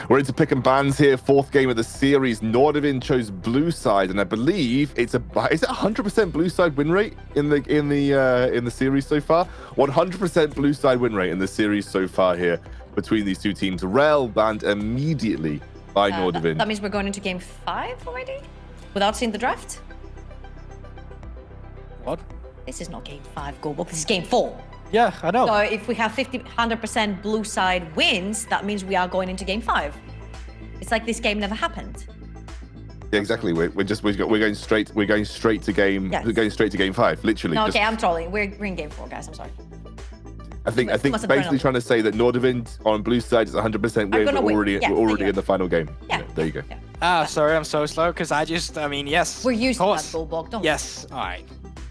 Speaker 6: We're into pick and bans here. 4th game of the series. Nordavind chose blue side, and I believe is it 100% blue side win rate in the series so far? 100% blue side win rate in the series so far here between these two teams. Rel banned immediately by Nordavind.
Speaker 7: That means we're going into game 5 already, without seeing the draft.
Speaker 8: What?
Speaker 7: This is not game 5, Global. This is game 4.
Speaker 8: Yeah, I know.
Speaker 7: So if we have 100% blue side wins, that means we are going into game 5. It's like this game never happened.
Speaker 6: Yeah, exactly. We're going straight to game.
Speaker 7: Yes.
Speaker 6: We're going straight to game 5. Literally.
Speaker 7: No, okay, I'm trolling. We're in game 4, guys. I'm sorry.
Speaker 6: I think basically trying to say that Nordavind on blue side is 100% win. We're already in the final game.
Speaker 7: Yeah.
Speaker 6: There you go.
Speaker 7: Yeah.
Speaker 8: Sorry, I'm so slow because yes.
Speaker 7: We're used to that,
Speaker 8: course.
Speaker 7: Bulldog, don't we?
Speaker 8: Yes. All right.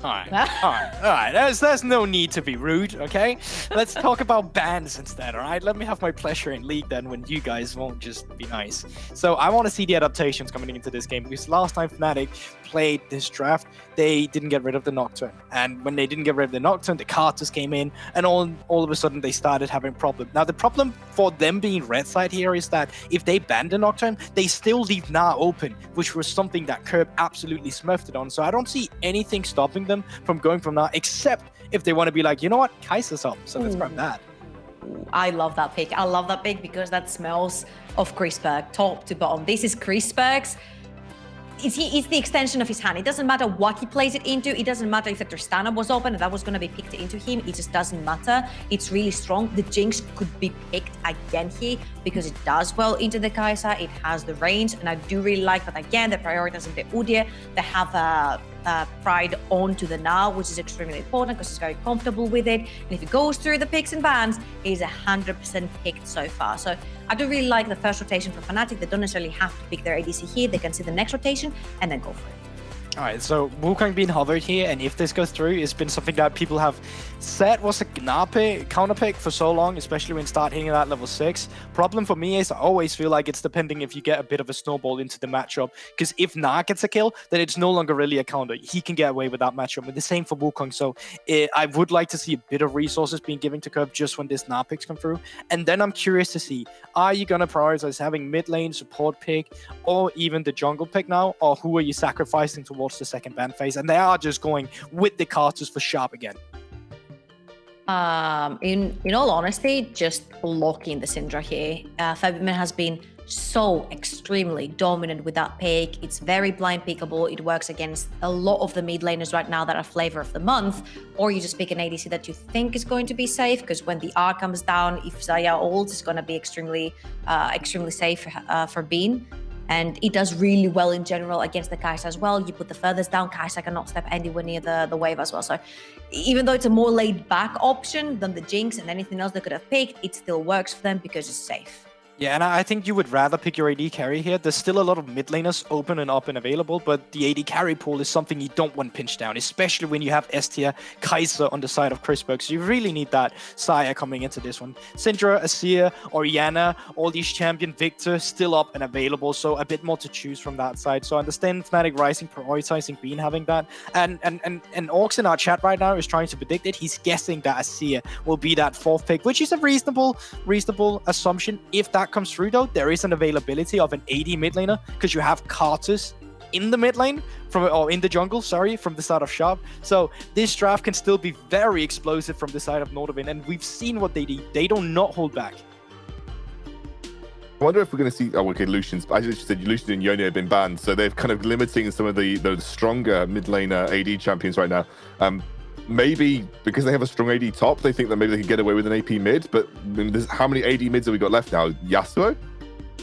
Speaker 8: There's no need to be rude, okay? Let's talk about bans instead, all right? Let me have my pleasure in League then when you guys won't just be nice. So I want to see the adaptations coming into this game because last time Fnatic played this draft, they didn't get rid of the Nocturne. And when they didn't get rid of the Nocturne, the Carters came in and all of a sudden they started having problems. Now the problem for them being red side here is that if they ban the Nocturne, they still leave Na open, which was something that Curb absolutely smurfed it on. So I don't see anything stopping them from going from Na, except if they want to be like, you know what, Kaiser's up, so let's grab that.
Speaker 7: I love that pick. I love that pick because that smells of Chrisberg, top to bottom. This is Chrisberg's. It's the extension of his hand. It doesn't matter what he plays it into. It doesn't matter if the Tristana was open and that was going to be picked into him. It just doesn't matter. It's really strong. The Jinx could be picked again here because it does well into the Kai'Sa. It has the range, and I do really like that. Again, they're prioritizing the Udyr. They have Pride onto the Na, which is extremely important because he's very comfortable with it. And if he goes through the picks and bans, he's 100% picked so far. So I do really like the first rotation for Fnatic. They don't necessarily have to pick their ADC here. They can see the next rotation and then go for it.
Speaker 8: All right, so Wukong being hovered here, and if this goes through, it's been something that people have said was a Gnar pick, counter pick for so long, especially when you start hitting that level 6. Problem for me is I always feel like it's depending if you get a bit of a snowball into the matchup, because if Gnar gets a kill, then it's no longer really a counter. He can get away with that matchup, and the same for Wukong. So I would like to see a bit of resources being given to Curb just when this Gnar picks come through. And then I'm curious to see, are you going to prioritize having mid lane support pick or even the jungle pick now, or who are you sacrificing towards the second ban phase? And they are just going with the Carters for sharp again.
Speaker 7: In all honesty, just lock in the Syndra here. Fabian has been so extremely dominant with that pick. It's very blind pickable. It works against a lot of the mid laners right now that are flavor of the month. Or you just pick an ADC that you think is going to be safe, because when the R comes down, if Xayah ults, it's going to be extremely safe for Bean. And it does really well in general against the Kai'Sa as well. You put the furthest down, Kai'Sa cannot step anywhere near the wave as well. So even though it's a more laid back option than the Jinx and anything else they could have picked, it still works for them because it's safe.
Speaker 8: Yeah, and I think you would rather pick your AD carry here. There's still a lot of mid laners open and up and available, but the AD carry pool is something you don't want pinched down, especially when you have S-tier Kai'Sa on the side of Chrisberg. So you really need that Xayah coming into this one. Syndra, Asir, Orianna, all these champion Victor still up and available, so a bit more to choose from that side. So I understand Fnatic Rising prioritizing Bean having that. And Orcs in our chat right now is trying to predict it. He's guessing that Asir will be that 4th pick, which is a reasonable assumption. If that comes through though, there is an availability of an AD mid laner because you have Carters in the mid lane in the jungle, from the side of Sharp. So this draft can still be very explosive from the side of Nordavind, and we've seen what they do. They do not hold back.
Speaker 6: I wonder if we're going to see. Oh, okay, Lucian's. I just said Lucian and Yone have been banned, so they're kind of limiting some of the stronger mid laner AD champions right now. Maybe because they have a strong AD top, they think that maybe they can get away with an AP mid. But how many AD mids have we got left now? Yasuo?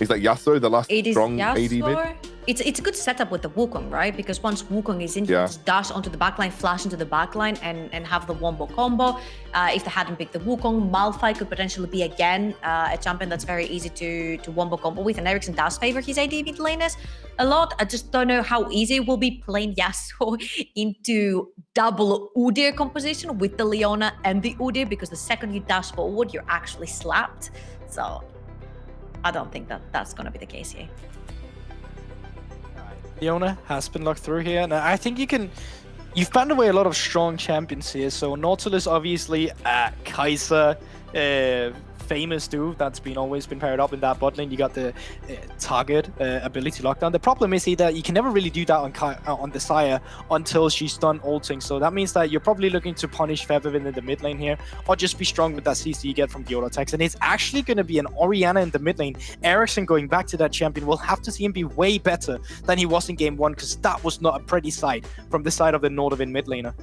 Speaker 6: Is that Yasuo the last strong AD mid?
Speaker 7: It's a good setup with the Wukong, right? Because once Wukong is in, you just dash onto the backline, flash into the backline, and have the wombo combo. If they hadn't picked the Wukong, Malphite could potentially be again a champion that's very easy to wombo combo with. And Ericsson does favor his AD mid laners a lot. I just don't know how easy it will be playing Yasuo into double Udyr composition with the Leona and the Udyr, because the second you dash forward, you're actually slapped. So I don't think that's going to be the case here.
Speaker 8: Leona has been locked through here, and I think you've banned away a lot of strong champions here. So Nautilus, obviously, Kai'Sa, famous dude that's always been paired up in that bot lane. You got the target ability lockdown. The problem is that you can never really do that on the Xayah until she's done ulting. So that means that you're probably looking to punish Febiven in the mid lane here, or just be strong with that CC you get from the auto attacks. And it's actually going to be an Orianna in the mid lane. Ericsson going back to that champion. We'll have to see him be way better than he was in game 1, because that was not a pretty sight from the side of the Nordavind mid laner.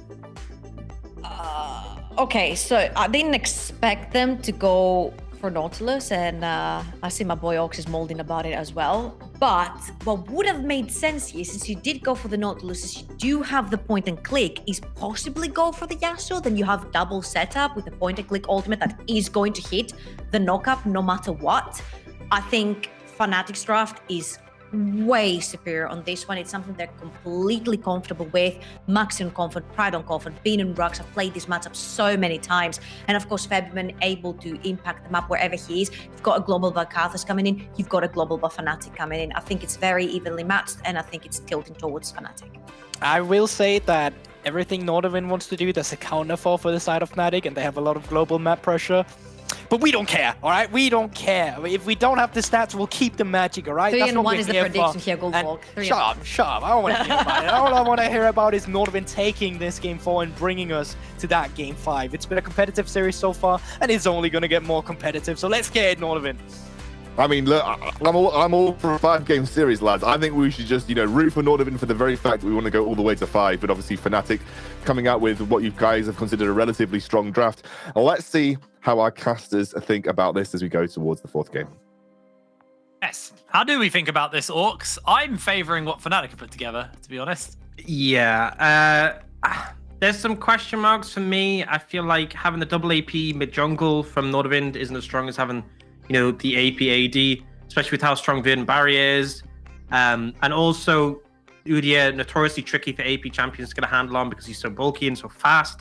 Speaker 7: Okay, so I didn't expect them to go for Nautilus, and I see my boy Ox is molding about it as well. But what would have made sense here, since you did go for the Nautilus, is you do have the point and click, is possibly go for the Yasuo. Then you have double setup with the point and click ultimate that is going to hit the knockup no matter what. I think Fnatic's draft is way superior on this one. It's something they're completely comfortable with. Maxi on Comfort, Pride on Comfort, Bean and Rux. I've played this matchup so many times. And of course, Febiven able to impact the map wherever he is. You've got a global buff Karthus coming in. You've got a global buff Fnatic coming in. I think it's very evenly matched, and I think it's tilting towards Fnatic.
Speaker 8: I will say that everything Nordavind wants to do, there's a counter for the side of Fnatic, and they have a lot of global map pressure. But we don't care, all right? We don't care. If we don't have the stats, we'll keep the magic, all right?
Speaker 7: 3-1 is the prediction here, Goldwalk.
Speaker 8: Shut up. I don't want to hear about it. All I want to hear about is Nordavind taking this game 4 and bringing us to that game 5. It's been a competitive series so far, and it's only going to get more competitive. So let's get it, Nordavind.
Speaker 6: I mean, look, I'm all for a 5-game series, lads. I think we should just, root for Nordavind for the very fact that we want to go all the way to 5. But obviously, Fnatic coming out with what you guys have considered a relatively strong draft. Let's see how our casters think about this as we go towards the 4th game.
Speaker 2: Yes. How do we think about this, Orcs? I'm favouring what Fnatic have put together, to be honest.
Speaker 3: Yeah. There's some question marks for me. I feel like having the double AP mid-jungle from Nordavind isn't as strong as having the AP AD, especially with how strong Verdant Barrier is. And also, Udyr, notoriously tricky for AP champions to get a handle on because he's so bulky and so fast.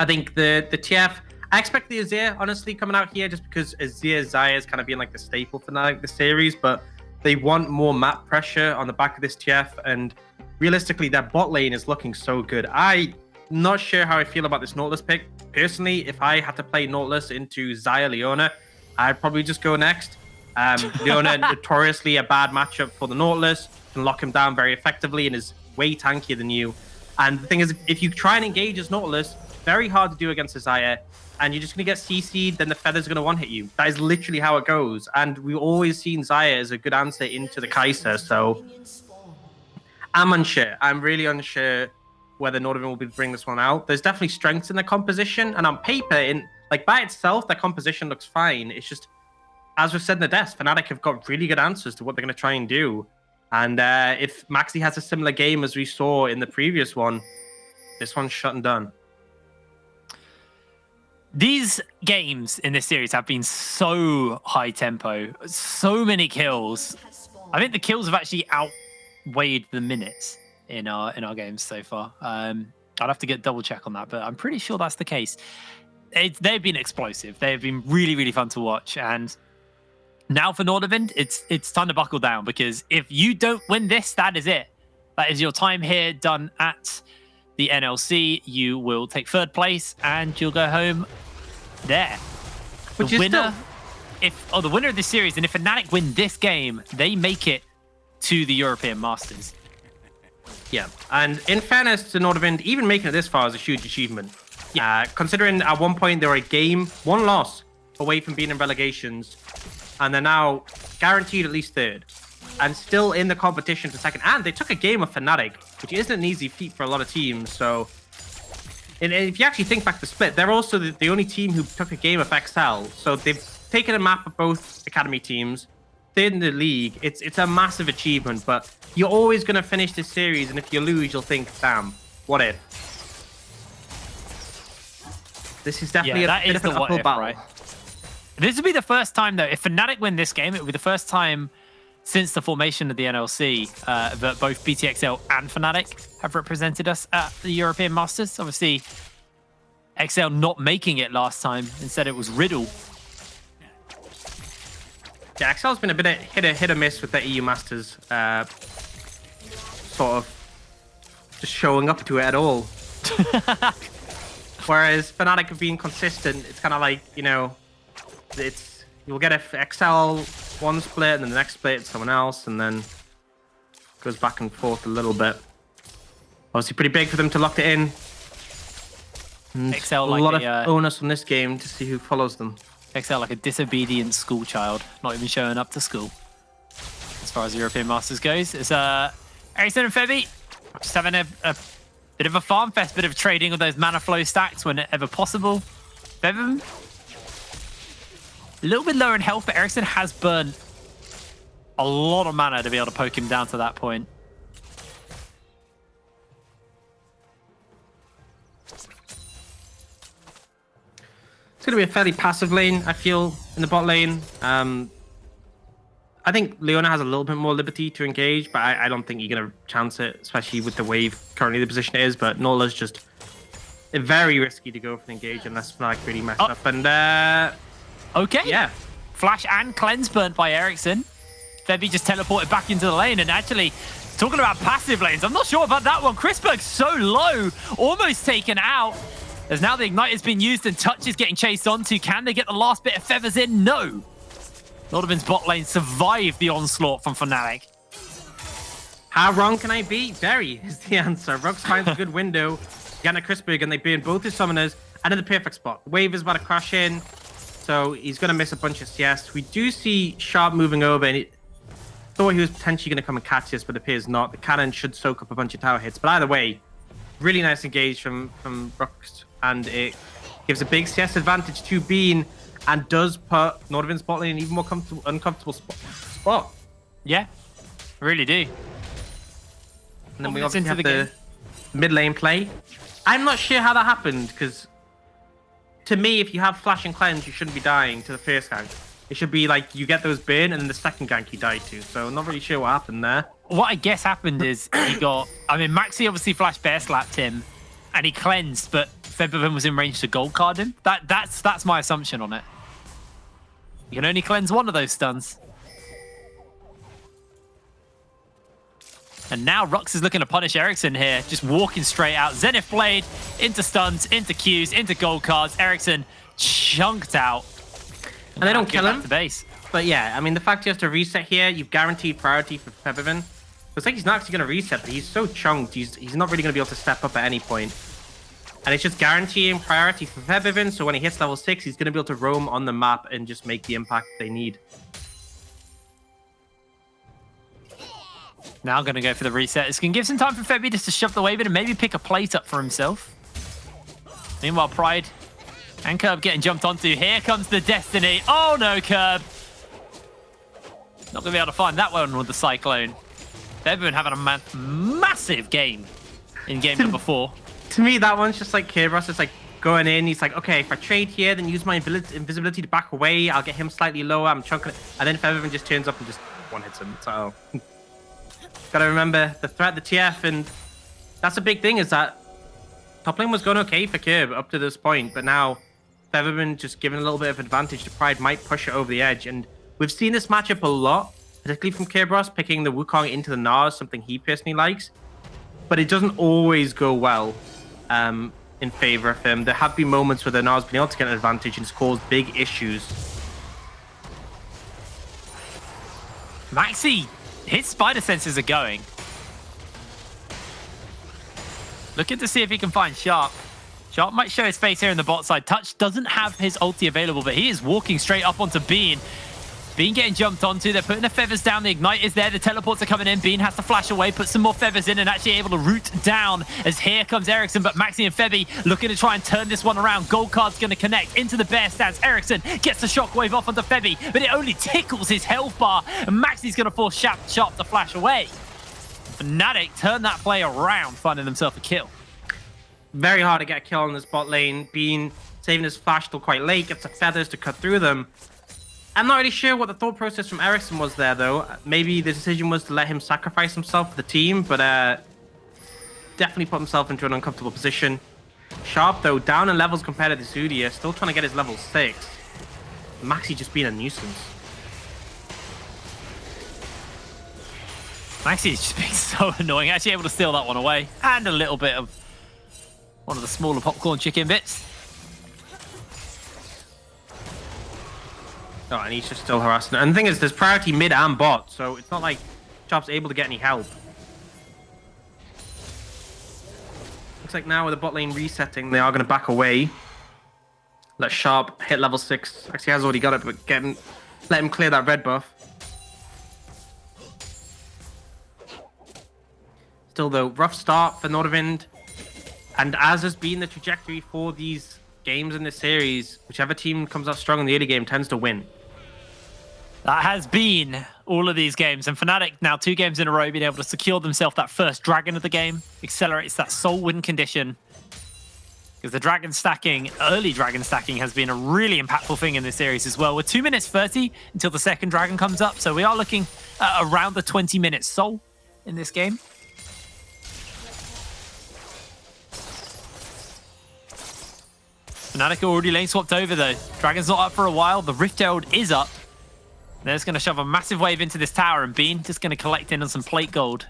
Speaker 3: I think the TF, I expect the Azir, honestly, coming out here just because Azir Xayah is kind of being like the staple for the series, but they want more map pressure on the back of this TF, and realistically, their bot lane is looking so good. I'm not sure how I feel about this Nautilus pick. Personally, if I had to play Nautilus into Xayah Leona, I'd probably just go next. Leona, notoriously a bad matchup for the Nautilus, can lock him down very effectively and is way tankier than you. And the thing is, if you try and engage as Nautilus, very hard to do against a Xayah, and you're just going to get CC'd, then the Feather's going to one-hit you. That is literally how it goes. And we've always seen Xayah as a good answer into the Kai'Sa, so I'm unsure. I'm really unsure whether Nordavind will bring this one out. There's definitely strengths in the composition, and on paper, by itself, the composition looks fine. It's just, as we've said in the desk, Fnatic have got really good answers to what they're going to try and do. And if Maxi has a similar game as we saw in the previous one, this one's shut and done.
Speaker 2: These games in this series have been so high tempo, so many kills. I think the kills have actually outweighed the minutes in our games so far. I'd have to get double check on that, but I'm pretty sure that's the case. They've been explosive. They've been really, really fun to watch. And now for Nordavind, it's time to buckle down, because if you don't win this, that is it. That is your time here done at the NLC. You will take 3rd place and you'll go home there.
Speaker 3: Which
Speaker 2: the
Speaker 3: is
Speaker 2: winner, the winner of this series, and if Fnatic win this game, they make it to the European Masters.
Speaker 3: Yeah, and in fairness to Nordavind, even making it this far is a huge achievement. Yeah, considering at one point they were one loss away from being in relegations, and they're now guaranteed at least 3rd, and still in the competition for 2nd. And they took a game of Fnatic, which isn't an easy feat for a lot of teams. So, and if you actually think back to the split, they're also the only team who took a game of XL. So they've taken a map of both academy teams, 3rd in the league. It's a massive achievement, but you're always going to finish this series, and if you lose, you'll think, damn, what if? This is definitely a bit of an uphill battle. Right?
Speaker 2: This will be the first time, though, if Fnatic win this game, it will be the first time since the formation of the NLC that both BTXL and Fnatic have represented us at the European Masters. Obviously, XL not making it last time. Instead, it was Riddle.
Speaker 3: Yeah, XL's been a bit of hit or miss with the EU Masters, sort of just showing up to it at all. Whereas Fnatic have been consistent. It's kind of like, you'll get a XL one split, and then the next split it's someone else, and then goes back and forth a little bit. Obviously, pretty big for them to lock it in. And
Speaker 2: XL
Speaker 3: a
Speaker 2: like
Speaker 3: lot of onus on this game to see who follows them.
Speaker 2: XL like a disobedient school child, not even showing up to school. As far as European Masters goes, it's Ericsson and Febby just having a bit of a farm fest, bit of trading of those mana flow stacks whenever possible. Febby a little bit lower in health, but Ericsson has burned a lot of mana to be able to poke him down to that point.
Speaker 3: It's going to be a fairly passive lane, I feel, in the bot lane. I think Leona has a little bit more liberty to engage, but I don't think you're going to chance it, especially with the wave currently the position it is. But Nola's just very risky to go for an engage unless Fnatic really mess up. And
Speaker 2: okay.
Speaker 3: Yeah.
Speaker 2: Flash and cleanse burnt by Ericsson. Febby just teleported back into the lane, and actually, talking about passive lanes, I'm not sure about that one. Chrisberg's so low, almost taken out. As now the Ignite has been used and Touch is getting chased onto. Can they get the last bit of feathers in? No. Nordavind's bot lane survived the onslaught from Fnatic.
Speaker 3: How wrong can I be? Very is the answer. Rux finds a good window. Getting a Chrisberg, and they burn both his summoners and in the perfect spot. The wave is about to crash in, so he's going to miss a bunch of CS. We do see Sharp moving over, and thought he was potentially going to come and catch this, but appears not. The cannon should soak up a bunch of tower hits. But either way, really nice engage from Rux, and it gives a big CS advantage to Bean and does put Nordavind's bot lane in an even more uncomfortable spot.
Speaker 2: Yeah, really do.
Speaker 3: And then we obviously have the mid lane play. I'm not sure how that happened, because to me, if you have Flash and Cleanse, you shouldn't be dying to the first gank. It should be like you get those burn, and then the second gank you die to. So I'm not really sure what happened there.
Speaker 2: What I guess happened is he got... I mean, Maxi obviously Flash bear slapped him, and he cleansed, but Febvin was in range to gold card him. That's my assumption on it. You can only cleanse one of those stuns. And now Rux is looking to punish Ericsson here, just walking straight out. Zenith Blade into stuns, into Qs, into gold cards. Ericsson chunked out.
Speaker 3: And they don't kill him.
Speaker 2: To base.
Speaker 3: But yeah, I mean, the fact he has to reset here, you've guaranteed priority for Febvin. Looks like he's not actually going to reset, but he's so chunked, he's not really going to be able to step up at any point. And it's just guaranteeing priority for Febvin, so when he hits level 6, he's going to be able to roam on the map and just make the impact they need.
Speaker 2: Now going to go for the reset. This can give some time for Febby just to shove the wave in and maybe pick a plate up for himself. Meanwhile, Pride and Curb getting jumped onto. Here comes the Destiny. Oh no, Curb. Not going to be able to find that one with the Cyclone. They've been having a massive game in game number 4.
Speaker 3: To me, that one's just like Kerberos. It's like going in. He's like, okay, if I trade here, then use my invisibility to back away. I'll get him slightly lower. I'm chunking it. And then Febvin just turns up and just one-hits him. So, gotta remember the threat, the TF, and that's a big thing is that top lane was going okay for Kerb up to this point, but now Febvin just giving a little bit of advantage to Pride might push it over the edge. And we've seen this matchup a lot, particularly from Kerberos, picking the Wukong into the Nars, something he personally likes. But it doesn't always go well in favor of him. There have been moments where the Nars been able to get an advantage and it's caused big issues.
Speaker 2: Maxi, his spider senses are going. Looking to see if he can find Sharp. Sharp might show his face here in the bot side. Touch doesn't have his ulti available, but he is walking straight up onto Bean. Bean getting jumped onto. They're putting the feathers down. The Ignite is there. The teleports are coming in. Bean has to flash away, put some more feathers in, and actually able to root down as here comes Ericsson. But Maxi and Febby looking to try and turn this one around. Gold card's going to connect into the bear stance. Ericsson gets the shockwave off onto Febby, but it only tickles his health bar. And Maxi's going to force Sharp to flash away. Fnatic turn that play around, finding themselves a kill.
Speaker 3: Very hard to get a kill on this bot lane. Bean saving his flash till quite late. Gets the feathers to cut through them. I'm not really sure what the thought process from Ericsson was there, though. Maybe the decision was to let him sacrifice himself for the team, but definitely put himself into an uncomfortable position. Sharp, though, down in levels compared to the Zudia, still trying to get his level 6. Maxi just being a nuisance.
Speaker 2: Maxi is just being so annoying. Actually able to steal that one away. And a little bit of one of the smaller popcorn chicken bits.
Speaker 3: Oh, and he's just still harassing. And the thing is, there's priority mid and bot, so it's not like Chop's able to get any help. Looks like now with the bot lane resetting, they are going to back away. Let Sharp hit level 6. Actually, he has already got it, but let him clear that red buff. Still, though, rough start for Nordavind. And as has been the trajectory for these games in this series, whichever team comes out strong in the early game tends to win.
Speaker 2: That has been all of these games. And Fnatic now 2 games in a row being able to secure themselves that first dragon of the game. Accelerates that soul win condition. Because the dragon stacking, early dragon stacking, has been a really impactful thing in this series as well. We're 2 minutes 30 until the second dragon comes up. So we are looking at around the 20-minute soul in this game. Fnatic are already lane swapped over though. Dragon's not up for a while. The Rift Herald is up. They're just going to shove a massive wave into this tower, and Bean just going to collect in on some plate gold.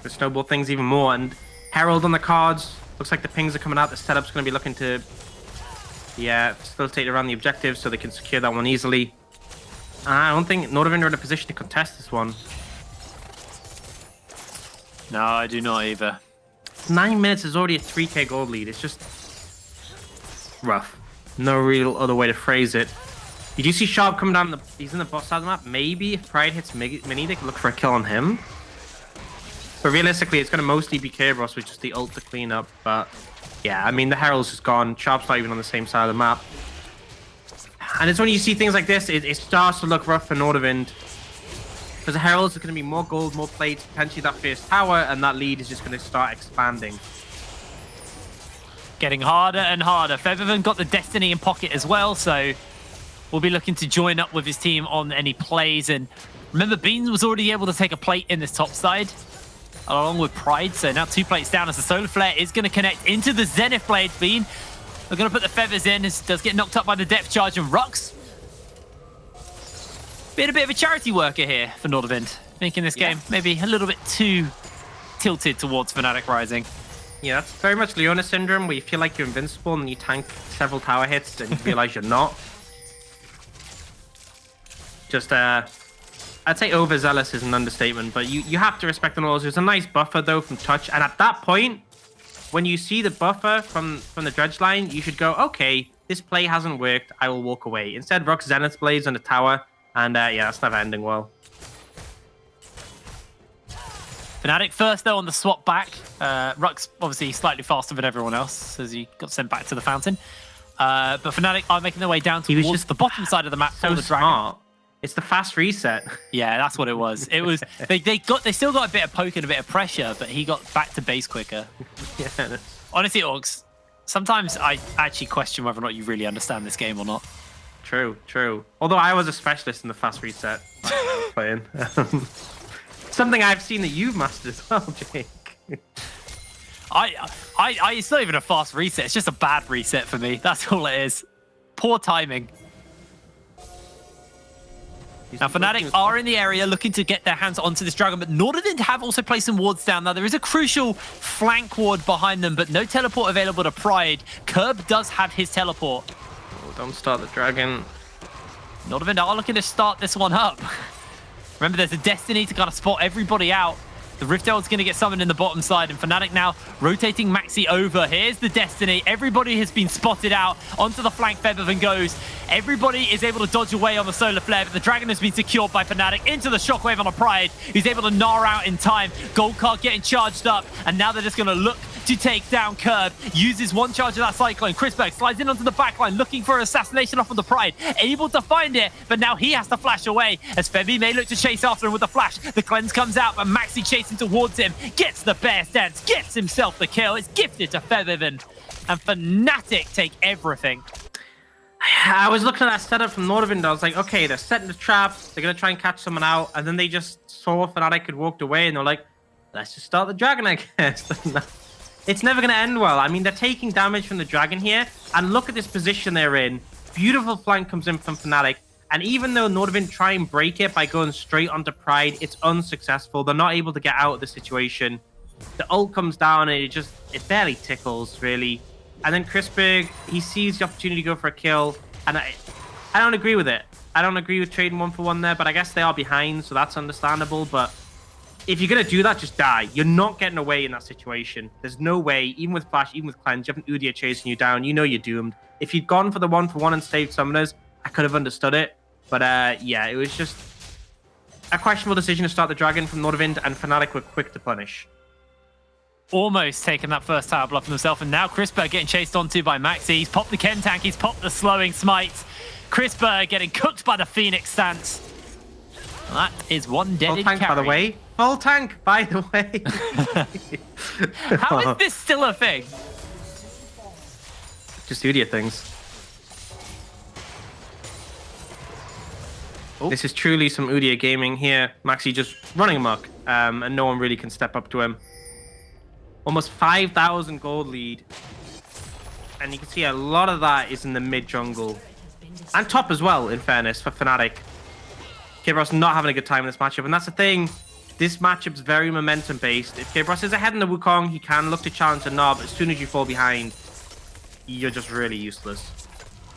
Speaker 3: To snowball things even more, and Herald on the cards. Looks like the pings are coming out. The setup's going to be looking to, facilitate around the objective so they can secure that one easily. I don't think Nordavind are in a position to contest this one.
Speaker 2: No, I do not either.
Speaker 3: 9 minutes is already a 3k gold lead. It's just rough. No real other way to phrase it. You do see Sharp coming down. He's in the bot side of the map. Maybe if Pride hits Mini, they can look for a kill on him. But realistically, it's going to mostly be Kerberos with just the ult to clean up. But yeah, I mean, the Herald's just gone. Sharp's not even on the same side of the map. And it's when you see things like this, it starts to look rough for Nordavind. Because the Heralds are going to be more gold, more plates, potentially that first tower, and that lead is just going to start expanding.
Speaker 2: Getting harder and harder. Featherman got the Destiny in pocket as well, so we'll be looking to join up with his team on any plays. And remember, Beans was already able to take a plate in this top side, along with Pride. So now 2 plates down as the Solar Flare is going to connect into the Zenith Blade. Bean, we're going to put the feathers in. It does get knocked up by the depth charge, and Rux being a bit of a charity worker here for Nordavind, making this game maybe a little bit too tilted towards Fnatic Rising.
Speaker 3: Yeah, that's very much Leona syndrome, where you feel like you're invincible and you tank several tower hits and you realize you're not. Just, I'd say overzealous is an understatement, but you have to respect the laws. There's a nice buffer, though, from touch. And at that point, when you see the buffer from the dredge line, you should go, okay, this play hasn't worked. I will walk away. Instead, Rux Zenith Blades on the tower. And yeah, that's never ending well.
Speaker 2: Fnatic first, though, on the swap back. Rux, obviously, slightly faster than everyone else, as he got sent back to the fountain. But Fnatic are making their way down towards the bottom side of the map for the dragon.
Speaker 3: It's the fast reset.
Speaker 2: Yeah, that's what it was. It was they still got a bit of poke and a bit of pressure, but he got back to base quicker.
Speaker 3: Yeah.
Speaker 2: Honestly, Orcs, sometimes I actually question whether or not you really understand this game or not.
Speaker 3: True, true. Although I was a specialist in the fast reset I was playing. Something I've seen that you've mastered as well, Jake.
Speaker 2: It's not even a fast reset. It's just a bad reset for me. That's all it is. Poor timing. Now, Fnatic are in the area looking to get their hands onto this dragon, but Nordavind have also placed some wards down. Now, there is a crucial flank ward behind them, but no teleport available to Pride. Curb does have his teleport.
Speaker 3: Oh, don't start the dragon.
Speaker 2: Nordavind are looking to start this one up. Remember, there's a Destiny to kind of spot everybody out. The Rift Herald's going to get summoned in the bottom side, and Fnatic now rotating Maxi over. Here's the Destiny. Everybody has been spotted out. Onto the flank, Featherman goes. Everybody is able to dodge away on the Solar Flare, but the Dragon has been secured by Fnatic. Into the Shockwave on a Pride. He's able to gnaw out in time. Gold card getting charged up, and now they're just going to look to take down Curb. Uses one charge of that Cyclone. Chrisberg slides in onto the backline, looking for an assassination off of the Pride. Able to find it, but now he has to flash away, as Febby may look to chase after him with the flash. The cleanse comes out, but Maxi chasing towards him. Gets the bear stance, gets himself the kill. It's gifted to Featherman, and Fnatic take everything.
Speaker 3: I was looking at that setup from Nordavind. I was like, okay, they're setting the trap. They're going to try and catch someone out. And then they just saw Fnatic had walked away, and they're like, let's just start the dragon, I guess. It's never going to end well. I mean, they're taking damage from the dragon here. And look at this position they're in. Beautiful flank comes in from Fnatic. And even though Nordavind try and break it by going straight onto Pride, it's unsuccessful. They're not able to get out of the situation. The ult comes down, and it barely tickles, really. And then Crispig, he sees the opportunity to go for a kill. And I don't agree with it. I don't agree with trading 1-for-1 there, but I guess they are behind, so that's understandable. But if you're going to do that, just die. You're not getting away in that situation. There's no way, even with Flash, even with Cleanse, you have an Udyr chasing you down. You know you're doomed. If you'd gone for the 1-for-1 and saved summoners, I could have understood it. But yeah, it was just a questionable decision to start the Dragon from Nordavind, and Fnatic were quick to punish.
Speaker 2: Almost taken that first tower bluff himself, and now Crispig getting chased onto by Maxi. He's popped the Ken tank, he's popped the slowing smite. Crispig getting cooked by the Phoenix stance. That is one deaded
Speaker 3: Full tank,
Speaker 2: carry.
Speaker 3: by the way. Full tank, by the way.
Speaker 2: How is this still a thing?
Speaker 3: Just Udyr things.
Speaker 2: Oh.
Speaker 3: This is truly some Udyr gaming here. Maxi just running amok, and no one really can step up to him. Almost 5,000 gold lead. And you can see a lot of that is in the mid jungle. And top as well, in fairness, for Fnatic. Kibros not having a good time in this matchup. And that's the thing. This matchup's very momentum-based. If Kibros is ahead in the Wukong, he can look to challenge a Nob. As soon as you fall behind, you're just really useless.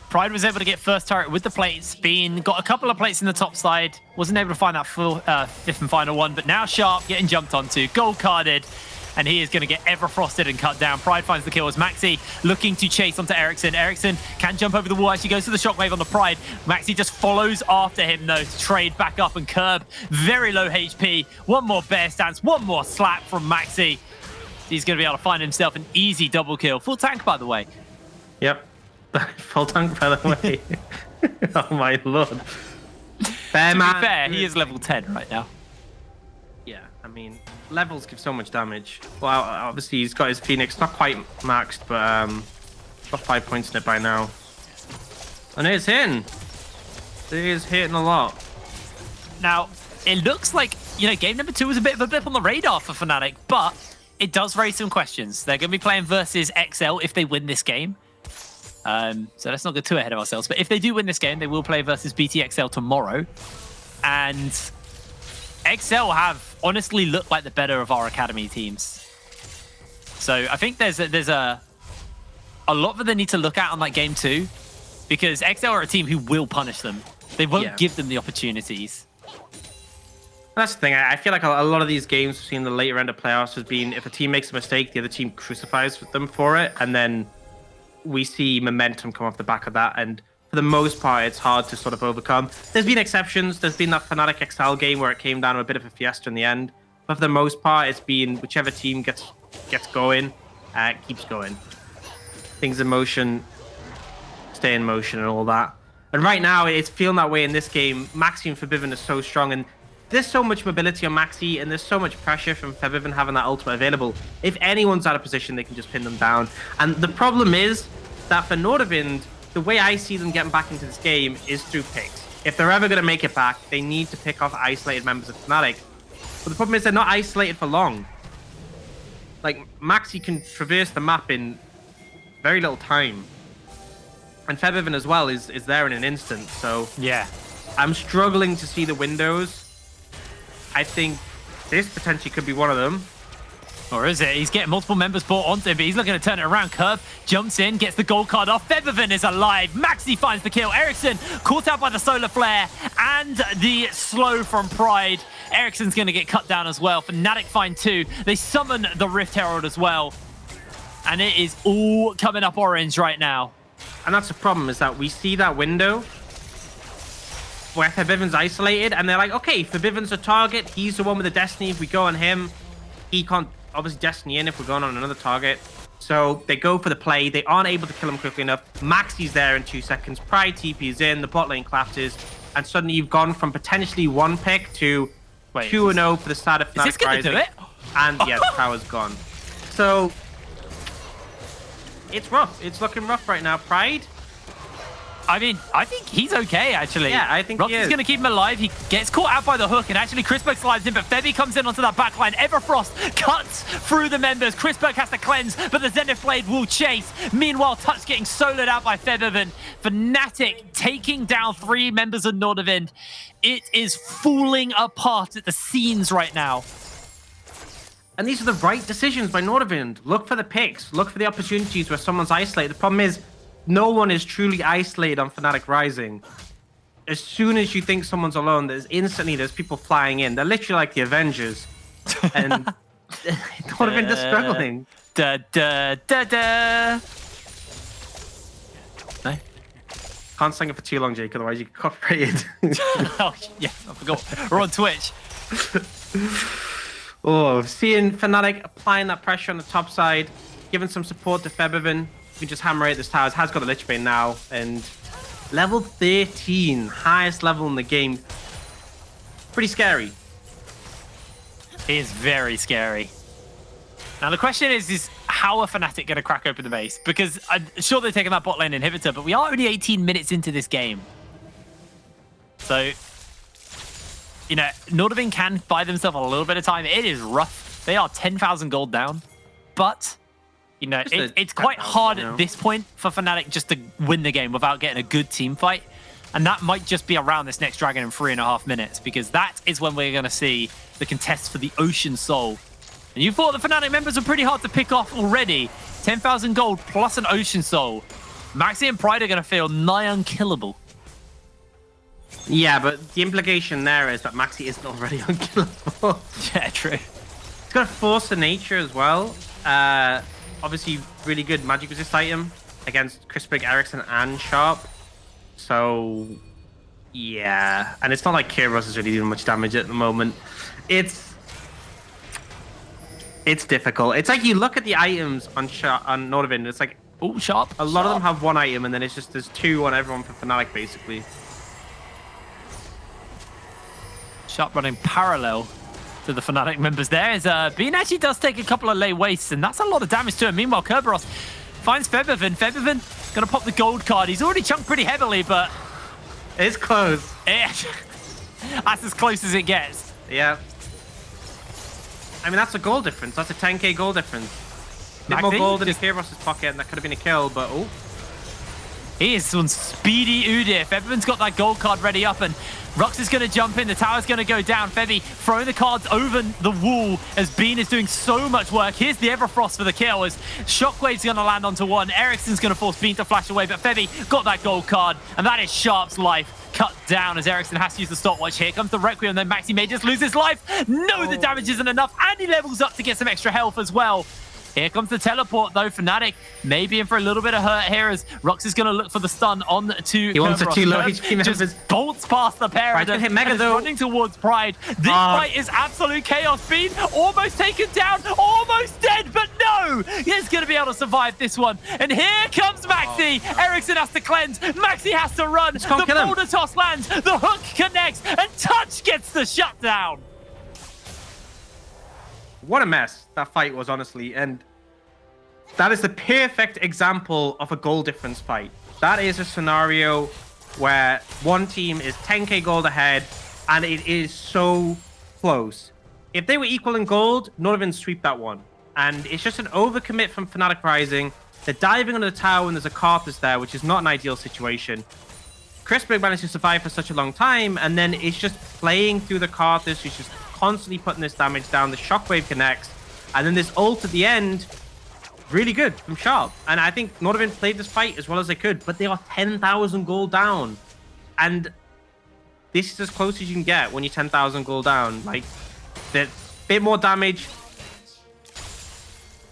Speaker 2: Pride was able to get first turret with the plates. Got a couple of plates in the top side. Wasn't able to find that full fifth and final one. But now Sharp getting jumped onto. Gold carded. And he is going to get ever frosted and cut down. Pride finds the kill as Maxi looking to chase onto Ericsson. Ericsson can jump over the wall as he goes to the shockwave on the Pride. Maxi just follows after him though to trade back up, and Curb very low HP. One more bear stance, one more slap from Maxi. He's going to be able to find himself an easy double kill. Full tank, by the way.
Speaker 3: Yep. Full tank, by the way. Oh my lord. Bear
Speaker 2: to
Speaker 3: man.
Speaker 2: be fair, he is level 10 right now.
Speaker 3: Yeah, I mean, levels give so much damage. Well, obviously he's got his Phoenix, not quite maxed, but got 5 points in it by now. And it's hitting. It is hitting a lot.
Speaker 2: Now, it looks like, you know, game number 2 was a bit of a blip on the radar for Fnatic, but it does raise some questions. They're going to be playing versus XL if they win this game. So let's not get too ahead of ourselves. But if they do win this game, they will play versus BTXL tomorrow. And XL have honestly looked like the better of our academy teams. So I think there's a lot that they need to look at on that game too, because XL are a team who will punish them. They won't give them the opportunities.
Speaker 3: That's the thing. I feel like a lot of these games we've seen in the later end of playoffs has been if a team makes a mistake, the other team crucifies them for it, and then we see momentum come off the back of that. And for the most part, it's hard to sort of overcome. There's been exceptions. There's been that Fnatic XL game where it came down to a bit of a fiesta in the end. But for the most part, it's been whichever team gets going, keeps going. Things in motion, stay in motion and all that. And right now, it's feeling that way in this game. Maxi and Forbidden is so strong, and there's so much mobility on Maxi, and there's so much pressure from Forbidden having that ultimate available. If anyone's out of position, they can just pin them down. And the problem is that for Nordavind, the way I see them getting back into this game is through picks. If they're ever going to make it back, they need to pick off isolated members of Fnatic. But the problem is they're not isolated for long. Like, Maxi can traverse the map in very little time. And Forbidden as well is there in an instant. So
Speaker 2: yeah,
Speaker 3: I'm struggling to see the windows. I think this potentially could be one of them.
Speaker 2: Or is it? He's getting multiple members brought onto him, but he's looking to turn it around. Curb jumps in, gets the gold card off. Feathervin is alive. Maxi finds the kill. Ericsson caught out by the solar flare and the slow from Pride. Ericsson's going to get cut down as well. Fnatic find 2. They summon the Rift Herald as well. And it is all coming up orange right now.
Speaker 3: And that's the problem, is that we see that window where Forbidden's isolated, and they're like, okay, Forbidden's a target. He's the one with the Destiny. If we go on him, he can't obviously Destiny in if we're going on another target. So they go for the play. They aren't able to kill him quickly enough. Maxi's there in 2 seconds. Pride TP's in. The bot lane collapses. And suddenly you've gone from potentially 1 pick to 2-0 for the start of Fnatic.
Speaker 2: Is this going to do it?
Speaker 3: And yeah, the power's gone. So it's rough. It's looking rough right now. Pride?
Speaker 2: I mean, I think he's okay, actually.
Speaker 3: Yeah, I think he is.
Speaker 2: Rock's going to keep him alive. He gets caught out by the hook, and actually Crispberg slides in, but Febby comes in onto that backline. Everfrost cuts through the members. Crispberg has to cleanse, but the Zenith Blade will chase. Meanwhile, Touch getting soloed out by Feathervin. Fnatic taking down 3 members of Nordavind. It is falling apart at the seams right now.
Speaker 3: And these are the right decisions by Nordavind. Look for the picks. Look for the opportunities where someone's isolated. The problem is, no one is truly isolated on Fnatic Rising. As soon as you think someone's alone, there's people flying in. They're literally like the Avengers. And Nordavind is struggling.
Speaker 2: Da da da da. No.
Speaker 3: Can't sing it for too long, Jake, otherwise you get copyrighted.
Speaker 2: Oh, yeah, I forgot. We're on Twitch.
Speaker 3: Oh, seeing Fnatic applying that pressure on the top side, giving some support to Febiven. We can just hammer at this towers. Has got the Lich Bane now, and level 13, highest level in the game. Pretty scary.
Speaker 2: It is very scary. Now the question is how are Fnatic going to crack open the base? Because I'm sure they're taking that bot lane inhibitor, but we are only 18 minutes into this game. So, you know, Nordavind can buy themselves a little bit of time. It is rough. They are 10,000 gold down, but you know, it's quite hard at this point for Fnatic just to win the game without getting a good team fight. And that might just be around this next dragon in 3.5 minutes, because that is when we're going to see the contest for the Ocean Soul. And you thought the Fnatic members were pretty hard to pick off already. 10,000 gold plus an Ocean Soul. Maxi and Pride are going to feel nigh unkillable.
Speaker 3: Yeah, but the implication there is that Maxi isn't already unkillable.
Speaker 2: Yeah, true.
Speaker 3: He's got a Force of Nature as well. Obviously, really good magic resist item against Crispig, Ericsson, and Sharp. So, yeah. And it's not like Kairos is really doing much damage at the moment. It's difficult. It's like you look at the items on Nordavind, it's like,
Speaker 2: oh, Sharp.
Speaker 3: A lot of them have one item, and then it's just there's two on everyone for Fnatic, basically.
Speaker 2: Sharp running parallel to the Fnatic members there. As Bean actually does take a couple of lay wastes, and that's a lot of damage to him. Meanwhile, Kerberos finds Febiven. Febiven gonna pop the gold card. He's already chunked pretty heavily, but
Speaker 3: it's close.
Speaker 2: That's as close as it gets.
Speaker 3: Yeah. I mean, that's a goal difference. That's a 10k goal difference. A bit more gold in Kerberos's pocket, and that could have been a kill, but oh.
Speaker 2: He is one speedy Udyr. Febiven's got that gold card ready up, and Rux is going to jump in. The tower's going to go down. Febby throwing the cards over the wall as Bean is doing so much work. Here's the Everfrost for the kill as Shockwave's going to land onto one. Ericsson's going to force Bean to flash away, but Febby got that gold card, and that is Sharp's life cut down as Ericsson has to use the stopwatch. Here comes the Requiem, then Maxi may just lose his life. No, the damage isn't enough, and he levels up to get some extra health as well. Here comes the teleport, though. Fnatic maybe in for a little bit of hurt here as Rux is going to look for the stun on to
Speaker 3: He wants a too low HP.
Speaker 2: Just bolts past the pair of them and is running towards Pride. This fight is absolute chaos. Bean almost taken down, almost dead, but no! He's going to be able to survive this one. And here comes Maxi. Ericsson has to cleanse. Maxi has to run. The boulder toss lands. The hook connects, and Touch gets the shutdown.
Speaker 3: What a mess that fight was, honestly. And that is the perfect example of a goal difference fight. That is a scenario where one team is 10k gold ahead, and it is so close. If they were equal in gold, Nordavind sweep that one. And it's just an overcommit from Fnatic Rising. They're diving under the tower when there's a Karthus there, which is not an ideal situation. Crispig managed to survive for such a long time, and then it's just playing through the Karthus. He's just constantly putting this damage down. The Shockwave connects, and then this ult at the end, really good from Sharp. And I think Nordavind played this fight as well as they could, but they are 10,000 gold down. And this is as close as you can get when you're 10,000 gold down. Like, there's a bit more damage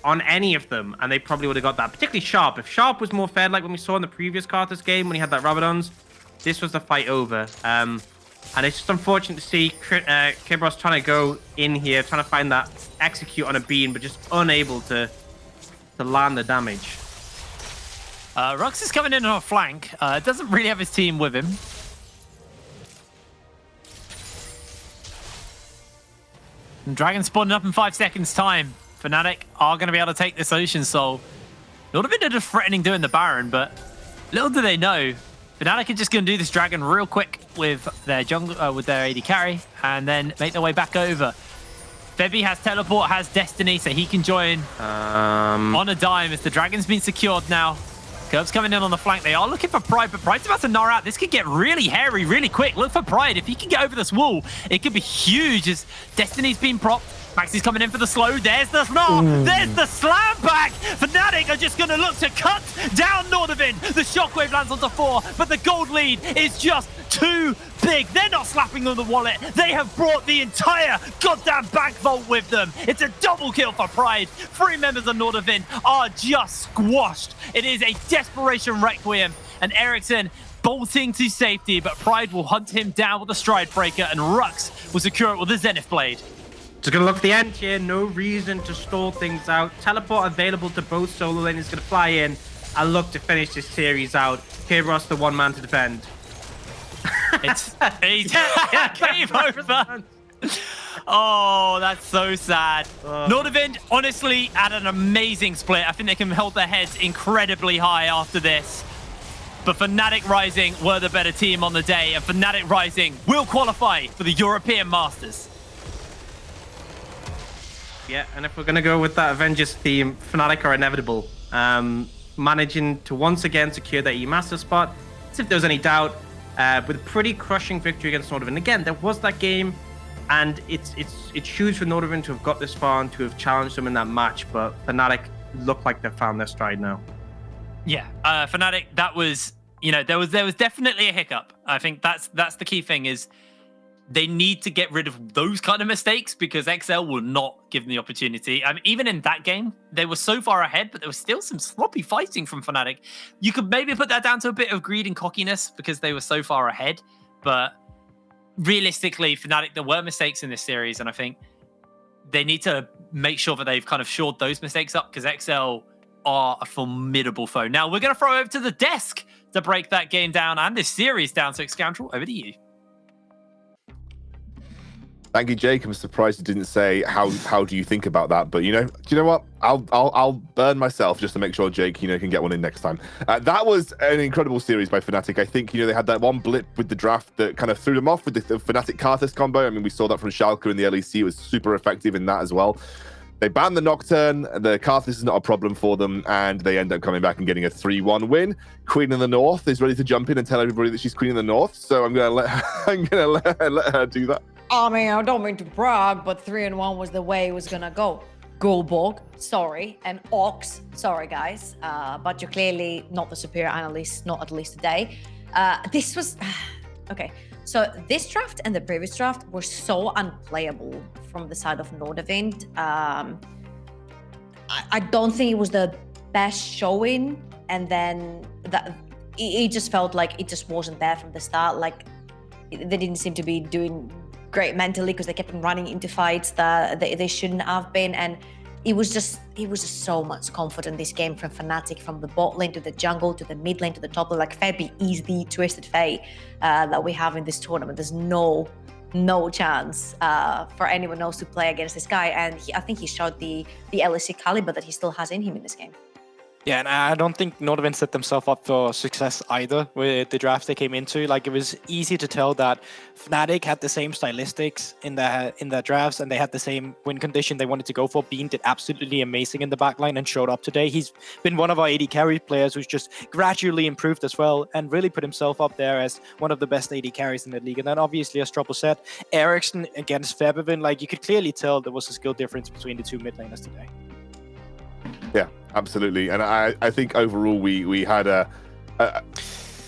Speaker 3: on any of them, and they probably would have got that. Particularly Sharp. If Sharp was more fair, like when we saw in the previous Karthus game when he had that Rabadons, this was the fight over. And it's just unfortunate to see Kerberos trying to go in here, trying to find that execute on a Bean, but just unable to land the damage.
Speaker 2: Rux is coming in on a flank. Doesn't really have his team with him. And Dragon spawning up in 5 seconds time. Fnatic are going to be able to take this Ocean Soul. Nordavind are just threatening doing the Baron, but little do they know, Fnatic are just going to do this Dragon real quick with their jungle, with their AD carry, and then make their way back over. Febby has teleport, has Destiny, so he can join on a dime as the Dragon's been secured now. Curb's coming in on the flank. They are looking for Pride, but Pride's about to gnaw out. This could get really hairy really quick. Look for Pride. If he can get over this wall, it could be huge as Destiny's been propped. Maxi's coming in for the slow. There's the snarl. There's the slam back. Fnatic are just going to look to cut down Nordavind. The shockwave lands onto 4, but the gold lead is just too big. They're not slapping on the wallet. They have brought the entire goddamn bank vault with them. It's a double kill for Pride. 3 members of Nordavind are just squashed. It is a desperation requiem, and Ericsson bolting to safety, but Pride will hunt him down with a stride breaker, and Rux will secure it with a Zenith Blade.
Speaker 3: Just gonna look at the end here. No reason to stall things out. Teleport available to both solo lanes. Gonna fly in and look to finish this series out. K-Ross, the one man to defend.
Speaker 2: It's game over. Oh, that's so sad. Nordavind, honestly, had an amazing split. I think they can hold their heads incredibly high after this. But Fnatic Rising were the better team on the day, and Fnatic Rising will qualify for the European Masters.
Speaker 3: Yeah, and if we're going to go with that Avengers theme, Fnatic are inevitable. Managing to once again secure their E-Master spot, as if there was any doubt, with a pretty crushing victory against Nordavind. Again, there was that game, and it's huge for Nordavind to have got this far and to have challenged them in that match, but Fnatic look like they've found their stride now.
Speaker 2: Yeah, Fnatic, that was, you know, there was definitely a hiccup. I think that's the key thing is they need to get rid of those kind of mistakes because XL will not give them the opportunity. I mean, even in that game, they were so far ahead, but there was still some sloppy fighting from Fnatic. You could maybe put that down to a bit of greed and cockiness because they were so far ahead. But realistically, Fnatic, there were mistakes in this series, and I think they need to make sure that they've kind of shored those mistakes up because XL are a formidable foe. Now, we're going to throw over to the desk to break that game down and this series down. So, Scoundrel, over to you.
Speaker 6: Thank you, Jake. I'm surprised you didn't say how do you think about that, but do you know what? I'll burn myself just to make sure Jake can get one in next time. That was an incredible series by Fnatic. I think they had that one blip with the draft that kind of threw them off with the Fnatic Karthus combo. I mean, we saw that from Schalke in the LEC. It was super effective in that as well. They banned the Nocturne, the Karthus is not a problem for them, and they end up coming back and getting a 3-1 win. Queen in the North is ready to jump in and tell everybody that she's Queen in the North, so I'm gonna let her do that.
Speaker 7: I mean, I don't mean to brag, but 3-1 was the way it was gonna go. Gulborg, sorry, and Ox, sorry guys, but you're clearly not the superior analyst, not at least today. This was okay. So this draft and the previous draft were so unplayable from the side of Nordavind. I don't think it was the best showing, and then it just felt like it just wasn't there from the start. Like they didn't seem to be doing great mentally because they kept running into fights that they shouldn't have been, and it was just so much confidence this game from Fnatic, from the bot lane to the jungle to the mid lane to the top lane. Like Febby is the twisted fate that we have in this tournament. There's no chance for anyone else to play against this guy, and I think he showed the LEC caliber that he still has in him in this game.
Speaker 8: Yeah, and I don't think Nordavind set themselves up for success either with the drafts they came into. Like, it was easy to tell that Fnatic had the same stylistics in the drafts, and they had the same win condition they wanted to go for. Bean did absolutely amazing in the backline and showed up today. He's been one of our AD carry players who's just gradually improved as well and really put himself up there as one of the best AD carries in the league. And then obviously, as Trouble said, Ericsson against Febvin, like, you could clearly tell there was a skill difference between the two mid laners today.
Speaker 6: Yeah, absolutely. And I think overall we had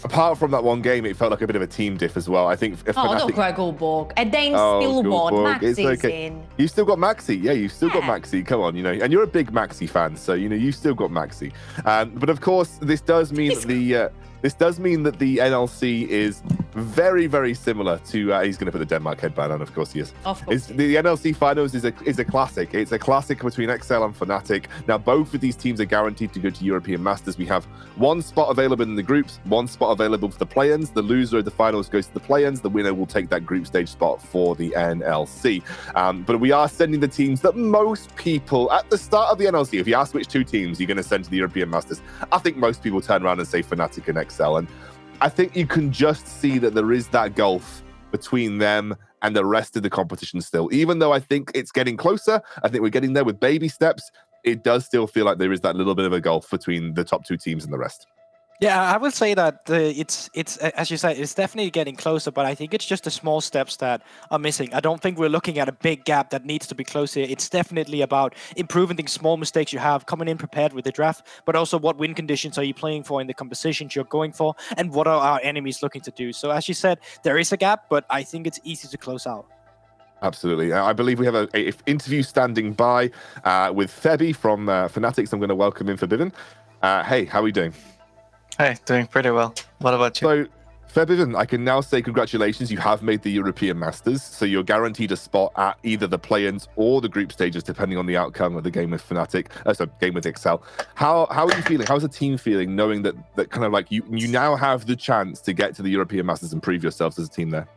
Speaker 6: apart from that one game, it felt like a bit of a team diff as well. I think if
Speaker 7: Fnatic...
Speaker 6: don't
Speaker 7: cry Gulborg. And then still won. Maxi's in.
Speaker 6: You still got Maxi. Yeah, you've still got Maxi. Come on, and you're a big Maxi fan, so you've still got Maxi. But of course, this does mean that the NLC is very, very similar to. He's going to put the Denmark headband on. Of course, he is.
Speaker 7: Of course.
Speaker 6: The NLC finals is a classic. It's a classic between XL and Fnatic. Now, both of these teams are guaranteed to go to European Masters. We have one spot available in the groups, one spot available for the play-ins. The loser of the finals goes to the play-ins. The winner will take that group stage spot for the NLC. But we are sending the teams that most people at the start of the NLC. If you ask which two teams you're going to send to the European Masters, I think most people turn around and say Fnatic and XL. And I think you can just see that there is that gulf between them and the rest of the competition still. Even though I think it's getting closer, I think we're getting there with baby steps, it does still feel like there is that little bit of a gulf between the top two teams and the rest.
Speaker 8: Yeah, I would say that it's as you said, it's definitely getting closer, but I think it's just the small steps that are missing. I don't think we're looking at a big gap that needs to be closed here. It's definitely about improving the small mistakes you have, coming in prepared with the draft, but also what win conditions are you playing for in the compositions you're going for, and what are our enemies looking to do. So as you said, there is a gap, but I think it's easy to close out.
Speaker 6: Absolutely. I believe we have a interview standing by with Febby from Fnatic. So I'm going to welcome in for Vivian. Hey, how are we doing?
Speaker 13: Hey, doing pretty well. What about you?
Speaker 6: So, Fabian, I can now say congratulations. You have made the European Masters, so you're guaranteed a spot at either the play-ins or the group stages, depending on the outcome of the game with Fnatic. Game with Excel. How are you feeling? How's the team feeling, knowing that kind of like you now have the chance to get to the European Masters and prove yourselves as a team there?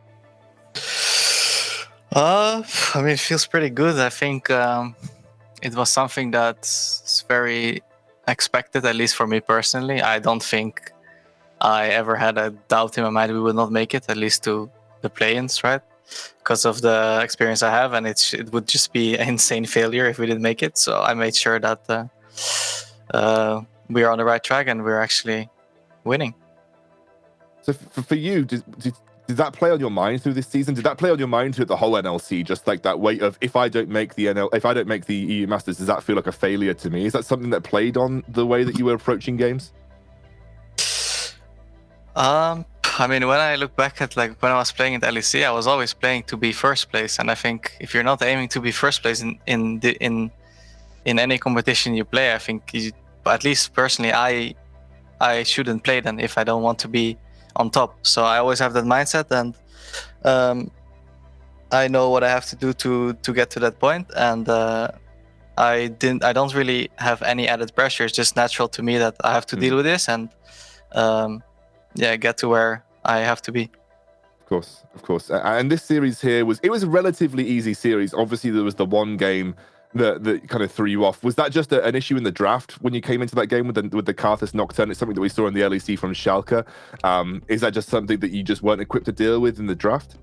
Speaker 13: I mean, it feels pretty good. I think it was something that's very expected, at least for me personally. I don't think I ever had a doubt in my mind we would not make it, at least to the play-ins, right? Because of the experience I have, and it would just be an insane failure if we didn't make it. So I made sure that we are on the right track and we're actually winning.
Speaker 6: So for you, did that play on your mind through this season? Did that play on your mind through the whole NLC? Just like that weight of if I don't make the EU Masters, does that feel like a failure to me? Is that something that played on the way that you were approaching games?
Speaker 13: I mean, when I look back at like when I was playing at LEC, I was always playing to be first place, and I think if you're not aiming to be first place in any competition you play, I think at least personally, I shouldn't play then if I don't want to be on top. So I always have that mindset, and I know what I have to do to get to that point, and I don't really have any added pressure. It's just natural to me that I have to deal with this and get to where I have to be.
Speaker 6: Of course. And this series here was a relatively easy series. Obviously, there was the one game that kind of threw you off. Was that just an issue in the draft when you came into that game with the Karthus Nocturne? It's something that we saw in the LEC from Schalke. Is that just something that you just weren't equipped to deal with in the draft?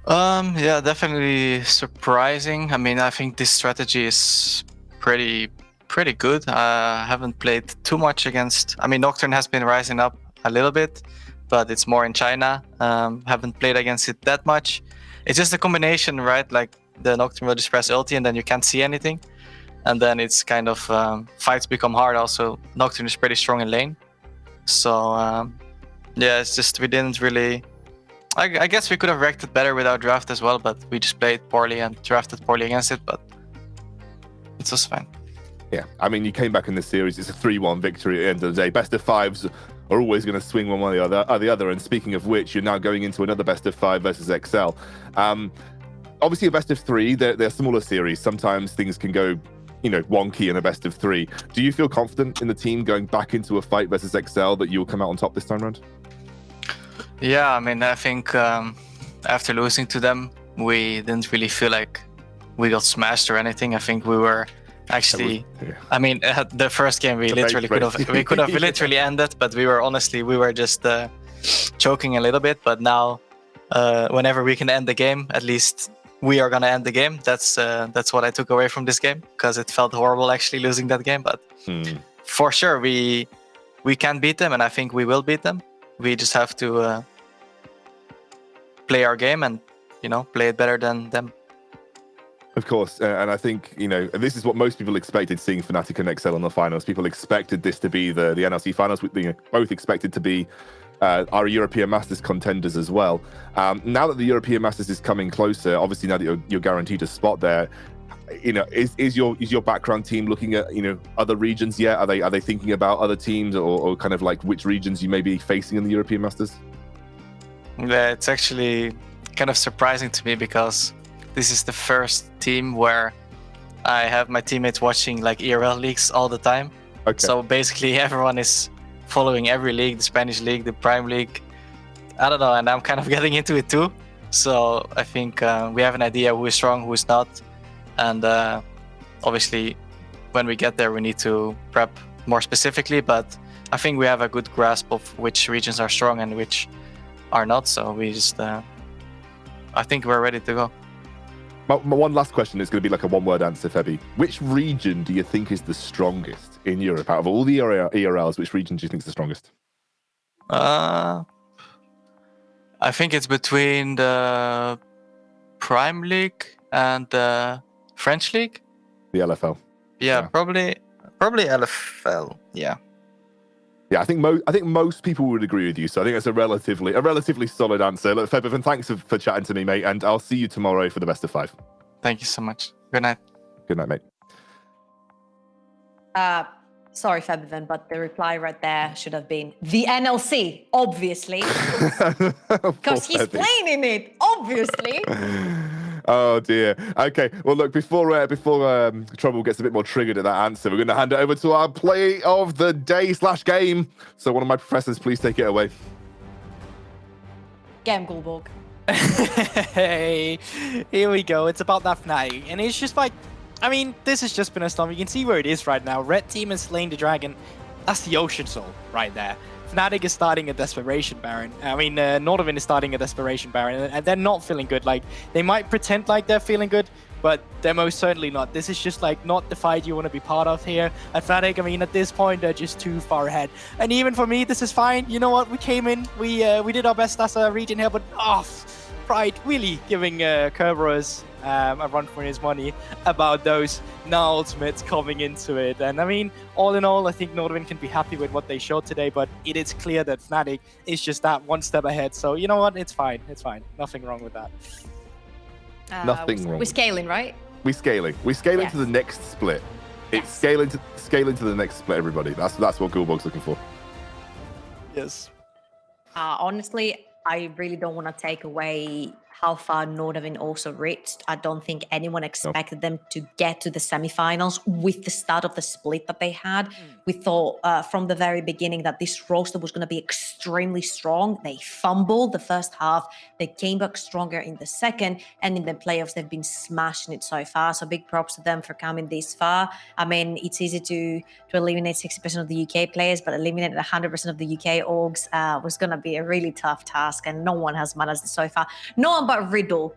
Speaker 13: Yeah, definitely surprising. I mean, I think this strategy is pretty good. I haven't played too much against. I mean, Nocturne has been rising up a little bit, but it's more in China. Haven't played against it that much. It's just a combination, right? Like the Nocturne will just press ulti and then you can't see anything. And then it's kind of fights become hard. Also, Nocturne is pretty strong in lane. So it's just we didn't really. I guess we could have reacted better with our draft as well, but we just played poorly and drafted poorly against it. But it was fine.
Speaker 6: Yeah, I mean, you came back in this series. It's a 3-1 victory at the end of the day. Best of fives are always going to swing one way or the other. And speaking of which, you're now going into another best of 5 versus XL. Obviously, a best of 3, they're smaller series. Sometimes things can go, wonky in a best of 3. Do you feel confident in the team going back into a fight versus XL that you'll come out on top this time around?
Speaker 13: Yeah, I mean, I think after losing to them, we didn't really feel like we got smashed or anything. I think we were actually. I mean, the first game we could have literally ended, but we were just choking a little bit. But now, whenever we can end the game, at least we are gonna end the game. That's what I took away from this game, because it felt horrible actually losing that game. But for sure, we can beat them, and I think we will beat them. We just have to play our game and play it better than them.
Speaker 6: Of course, and I think, this is what most people expected, seeing Fnatic and XL in the finals. People expected this to be the NLC finals. Both expected to be our European Masters contenders as well. Now that the European Masters is coming closer, obviously now that you're guaranteed a spot there, is your background team looking at other regions yet? Are they thinking about other teams or kind of like which regions you may be facing in the European Masters?
Speaker 13: Yeah, it's actually kind of surprising to me, because this is the first team where I have my teammates watching like ERL leagues all the time.
Speaker 6: Okay.
Speaker 13: So basically everyone is following every league, the Spanish league, the Prime League. I don't know, and I'm kind of getting into it too. So I think we have an idea who is strong, who is not. And obviously when we get there, we need to prep more specifically. But I think we have a good grasp of which regions are strong and which are not. So we just, I think we're ready to go.
Speaker 6: my one last question is going to be like a one-word answer, Febby. Which region do you think is the strongest in Europe? Out of all the ERLs, which region do you think is the strongest?
Speaker 13: I think it's between the Prime League and the French League.
Speaker 6: The LFL.
Speaker 13: Yeah, probably LFL. Yeah.
Speaker 6: Yeah, I think most people would agree with you. So I think that's a relatively solid answer. Look, Febivan, thanks for chatting to me, mate, and I'll see you tomorrow for the best of 5.
Speaker 13: Thank you so much. Good night.
Speaker 6: Good night, mate.
Speaker 7: Sorry, Febivan, but the reply right there should have been the NLC, obviously, because he's playing in it, obviously.
Speaker 6: Oh dear. Okay. Well, look. Before Trouble gets a bit more triggered at that answer, we're going to hand it over to our play of the day / game. So, one of my professors, please take it away.
Speaker 7: Game Gulborg.
Speaker 8: Hey, here we go. It's about that Fnatic, and it's just like, I mean, this has just been a storm. You can see where it is right now. Red team has slain the dragon. That's the Ocean Soul right there. Fnatic is starting a Desperation Baron. I mean, Nordavind is starting a Desperation Baron, and they're not feeling good. Like, they might pretend like they're feeling good, but they're most certainly not. This is just, like, not the fight you want to be part of here. At Fnatic, I mean, at this point, they're just too far ahead. And even for me, this is fine. You know what? We came in, we did our best as a region here, but Pride really giving Kerberos a run for his money about those now ultimates coming into it. And I mean, all in all, I think Nordavind can be happy with what they showed today, but it is clear that Fnatic is just that one step ahead. So you know what? It's fine. It's fine. Nothing wrong with that.
Speaker 6: Nothing wrong.
Speaker 7: We're scaling, right?
Speaker 6: We're scaling to the next split. It's scaling to the next split, everybody. That's what Gulborg's looking for.
Speaker 8: Yes.
Speaker 7: Honestly, I really don't want to take away how far Nordavind also reached. I don't think anyone expected them to get to the semifinals with the start of the split that they had. We thought from the very beginning that this roster was going to be extremely strong. They fumbled the first half. They came back stronger in the second. And in the playoffs, they've been smashing it so far. So big props to them for coming this far. I mean, it's easy to eliminate 60% of the UK players, but eliminating 100% of the UK orgs was going to be a really tough task. And no one has managed it so far. No one but Riddle.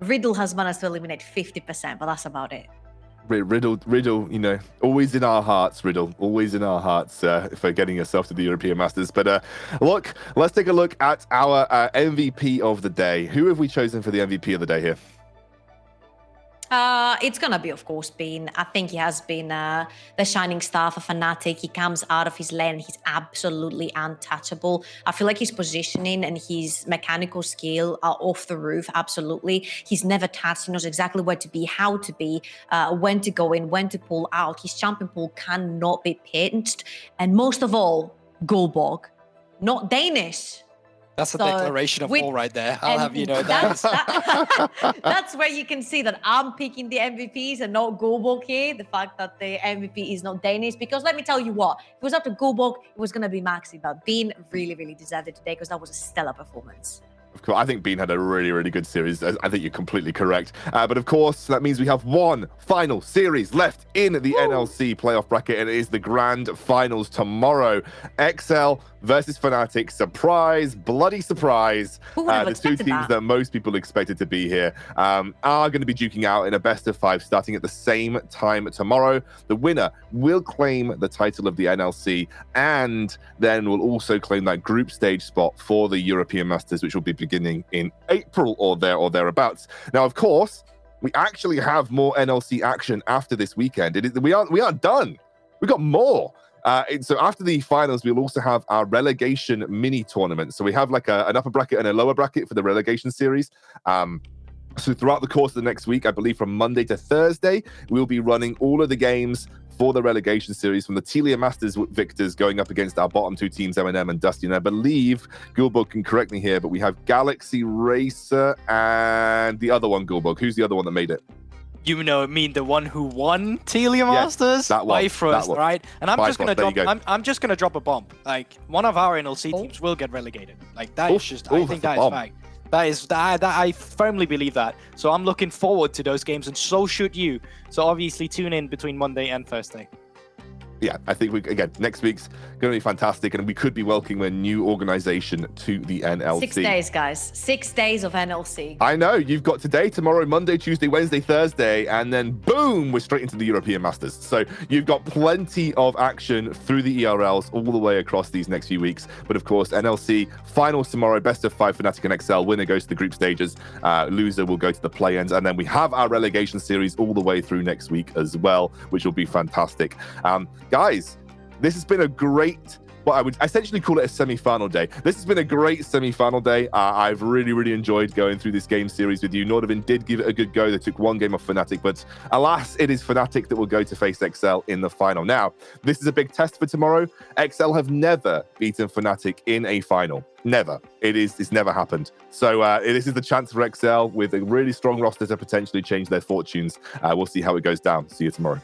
Speaker 7: Riddle has managed to eliminate 50%, but that's about it.
Speaker 6: Riddle, you know, always in our hearts, Riddle, always in our hearts for getting yourself to the European Masters. But look, let's take a look at our MVP of the day. Who have we chosen for the MVP of the day here?
Speaker 7: It's gonna be, of course, Bean. I think he has been the shining star for Fnatic. He comes out of his lane and he's absolutely untouchable. I feel like his positioning and his mechanical skill are off the roof, absolutely. He's never touched. He knows exactly where to be, how to be, when to go in, when to pull out. His champion pool cannot be pinched. And most of all, Gulborg, not Danish.
Speaker 8: That's a declaration of war right there. I'll have you know that.
Speaker 7: That's where you can see that I'm picking the MVPs and not Gulborg here. The fact that the MVP is not Danish. Because let me tell you what, if it was up to Gulborg, it was going to be Maxi. But Bean really, really deserved it today because that was a stellar performance.
Speaker 6: Of course, I think Bean had a really, really good series. I think you're completely correct. But of course, that means we have one final series left in the NLC playoff bracket, and it is the grand finals tomorrow. XL versus Fnatic. Surprise, bloody surprise. The two teams that most people expected to be here are going to be duking out in a best of 5 starting at the same time tomorrow. The winner will claim the title of the NLC and then will also claim that group stage spot for the European Masters, which will be beginning in April or thereabouts. Now, of course, we actually have more NLC action after this weekend. We aren't done. We got more. So after the finals, we'll also have our relegation mini tournament. So we have like an upper bracket and a lower bracket for the relegation series. So throughout the course of the next week, I believe from Monday to Thursday, we'll be running all of the games for the relegation series from the Telia Masters victors going up against our bottom 2 teams, M&M and Dusty. And I believe Gulborg can correct me here, but we have Galaxy Racer and the other one, Gulborg. Who's the other one that made it?
Speaker 8: You know, mean the one who won Telia Masters?
Speaker 6: That one.
Speaker 8: Bifrost, right? And I'm just gonna drop a bomb. Like, one of our NLC teams will get relegated. Like, that is just, I think that is fact. I firmly believe that. So I'm looking forward to those games, and so should you. So obviously tune in between Monday and Thursday.
Speaker 6: yeah, I think again, next week's going to be fantastic, and we could be welcoming a new organization to the NLC.
Speaker 7: 6 days, guys. 6 days of NLC.
Speaker 6: I know. You've got today, tomorrow, Monday, Tuesday, Wednesday, Thursday, and then boom, we're straight into the European Masters. So you've got plenty of action through the ERLs all the way across these next few weeks. But of course, NLC finals tomorrow, best of 5 Fnatic and XL. Winner goes to the group stages. Loser will go to the play-ins. And then we have our relegation series all the way through next week as well, which will be fantastic. Guys, this has been a great, well, I would essentially call it a semi-final day. This has been a great semi-final day. I've really enjoyed going through this game series with you. Nordavind did give it a good go. They took one game off Fnatic, but alas, it is Fnatic that will go to face XL in the final. Now, this is a big test for tomorrow. XL have never beaten Fnatic in a final. Never. It's never happened. So this is the chance for XL with a really strong roster to potentially change their fortunes. We'll see how it goes down. See you tomorrow.